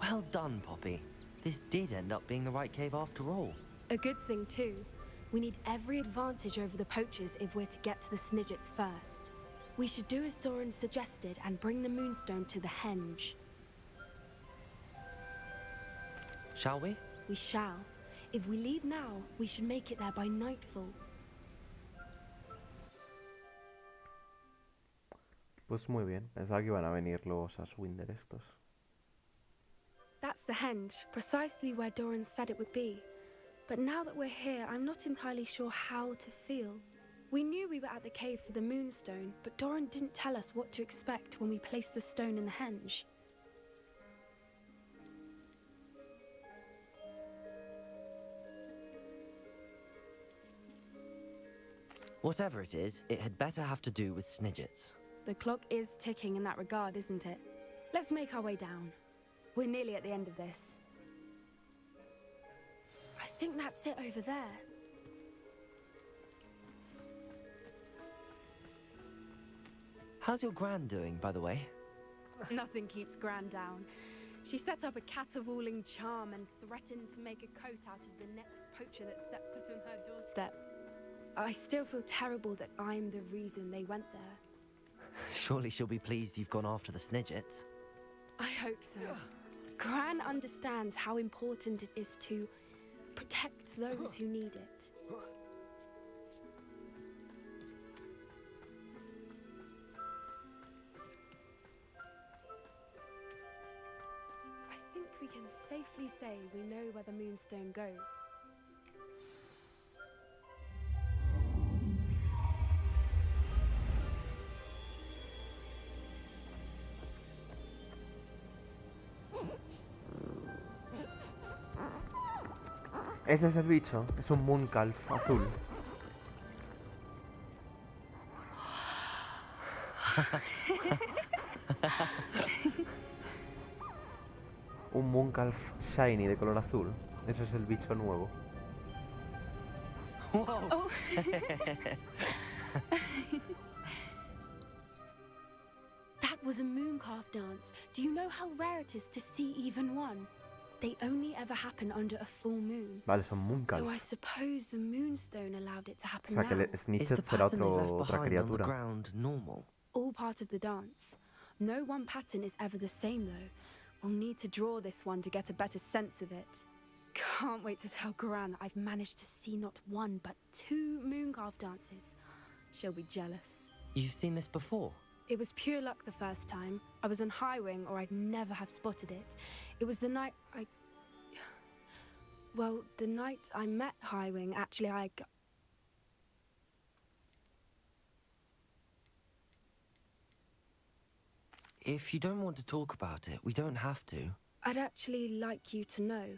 Well done, Poppy. This did end up being the right cave after all. A good thing, too. We need every advantage over the poachers if we're to get to the Snidgets first. We should do as Doran suggested and bring the moonstone to the henge. Shall we? We shall. If we leave now, we should make it there by nightfall. Pues muy bien. Pensaba que iban a venir los Ashwinder estos. That's the henge, precisely where Doran said it would be. But now that we're here, I'm not entirely sure how to feel. We knew we were at the cave for the moonstone, but Doran didn't tell us what to expect when we placed the stone in the henge. Whatever it is, it had better have to do with Snidgets. The clock is ticking in that regard, isn't it? Let's make our way down. We're nearly at the end of this. I think that's it over there. How's your gran doing, by the way? Nothing keeps Gran down. She set up a caterwauling charm and threatened to make a coat out of the next poacher that set foot on her doorstep. I still feel terrible that I'm the reason they went there. Surely she'll be pleased you've gone after the Snidgets. I hope so. Gran understands how important it is to protect those who need it. I think we can safely say we know where the moonstone goes. Ese es el bicho. Es un Mooncalf azul. Un Mooncalf shiny de color azul. Eso es el bicho nuevo. Oh. That was a mooncalf dance. Do you know how rare it is to see even one? They only ever happen under a full moon. Vale, son Mooncalf. Though I suppose the moonstone allowed it to O happen sea que now. el Snidget será otra criatura. Ground normal. All part of the dance. No one pattern is ever the same though. I'll need to draw this one to get a better sense of it. Can't wait to tell Gran that I've managed to see not one, but 2 Mooncarve dances. She'll be jealous. You've seen this before? It was pure luck the first time. I was on Highwing, or I'd never have spotted it. It was the night Well, the night I met Highwing, actually, If you don't want to talk about it, we don't have to. I'd actually like you to know.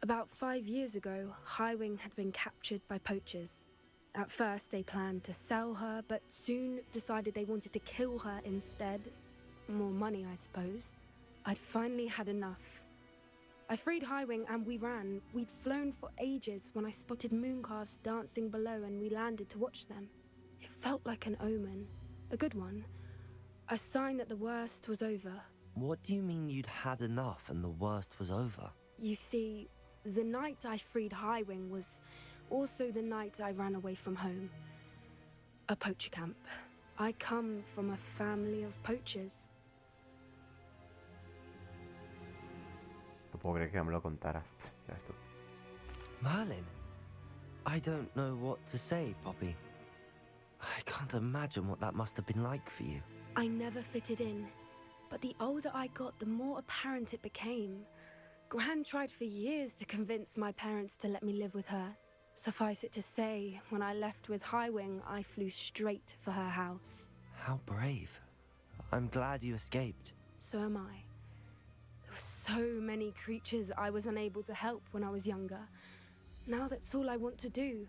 About 5 years ago, Highwing had been captured by poachers. At first, they planned to sell her, but soon decided they wanted to kill her instead. More money, I suppose. I'd finally had enough. I freed Highwing and we ran. We'd flown for ages when I spotted Mooncarves dancing below and we landed to watch them. It felt like an omen. A good one. A sign that the worst was over. What do you mean you'd had enough and the worst was over? You see, the night I freed Highwing was also the night I ran away from home. A poacher camp. I come from a family of poachers. No puedo creer que me lo contaras. Ya ves tú. Merlin? I don't know what to say, Poppy. I can't imagine what that must have been like for you. I never fitted in, but the older I got, the more apparent it became. Gran tried for years to convince my parents to let me live with her. Suffice it to say, when I left with Highwing, I flew straight for her house. How brave. I'm glad you escaped. So am I. There were so many creatures I was unable to help when I was younger. Now that's all I want to do.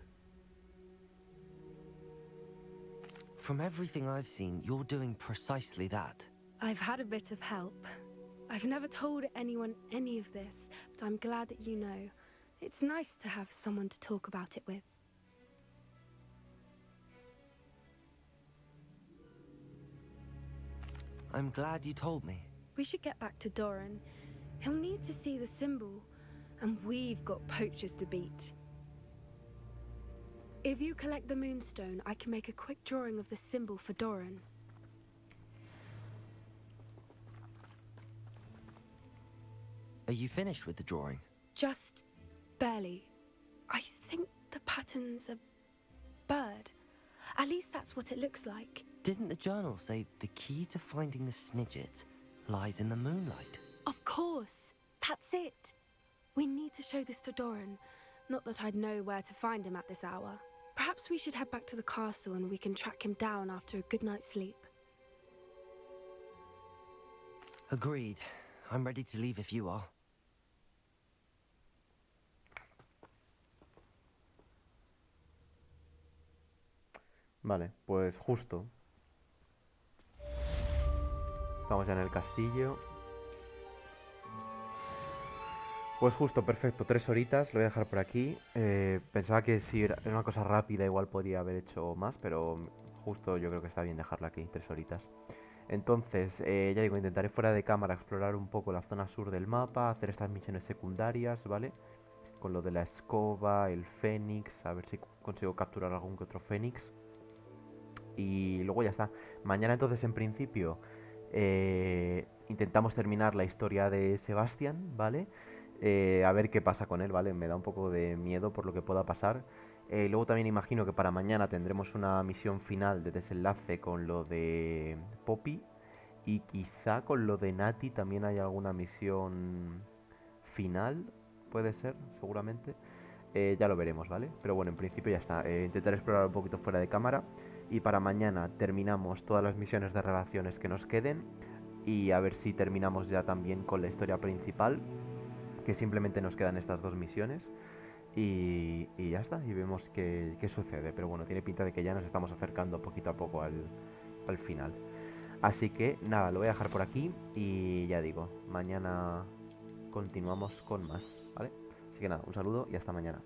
From everything I've seen, you're doing precisely that. I've had a bit of help. I've never told anyone any of this, but I'm glad that you know. It's nice to have someone to talk about it with. I'm glad you told me. We should get back to Doran. He'll need to see the symbol, and we've got poachers to beat. If you collect the moonstone, I can make a quick drawing of the symbol for Doran. Are you finished with the drawing? Just barely. I think the pattern's a bird. At least that's what it looks like. Didn't the journal say the key to finding the Snidget lies in the moonlight? Of course. That's it. We need to show this to Doran. Not that I'd know where to find him at this hour. Perhaps we should head back to the castle and we can track him down after a good night's sleep. Agreed. I'm ready to leave if you are. Vale, pues justo. Estamos ya en el castillo. Pues justo, perfecto, 3 horitas, lo voy a dejar por aquí. Pensaba que si era una cosa rápida igual podría haber hecho más, pero justo yo creo que está bien dejarlo aquí, 3 horitas. Entonces, ya digo, intentaré fuera de cámara explorar un poco la zona sur del mapa, hacer estas misiones secundarias, ¿vale? Con lo de la escoba, el fénix, a ver si consigo capturar algún que otro fénix. Y luego ya está. Mañana entonces, en principio, intentamos terminar la historia de Sebastian, ¿vale? A ver qué pasa con él, ¿vale? Me da un poco de miedo por lo que pueda pasar. Luego también imagino que para mañana tendremos una misión final de desenlace con lo de Poppy. Y quizá con lo de Nati también hay alguna misión final, puede ser, seguramente. Ya lo veremos, ¿vale? Pero bueno, en principio ya está. Intentaré explorar un poquito fuera de cámara. Y para mañana terminamos todas las misiones de relaciones que nos queden. Y a ver si terminamos ya también con la historia principal, que simplemente nos quedan estas 2 misiones. Y ya está, y vemos qué sucede. Pero bueno, tiene pinta de que ya nos estamos acercando poquito a poco al final. Así que nada, lo voy a dejar por aquí. Y ya digo, mañana continuamos con más, ¿vale? Así que nada, un saludo y hasta mañana.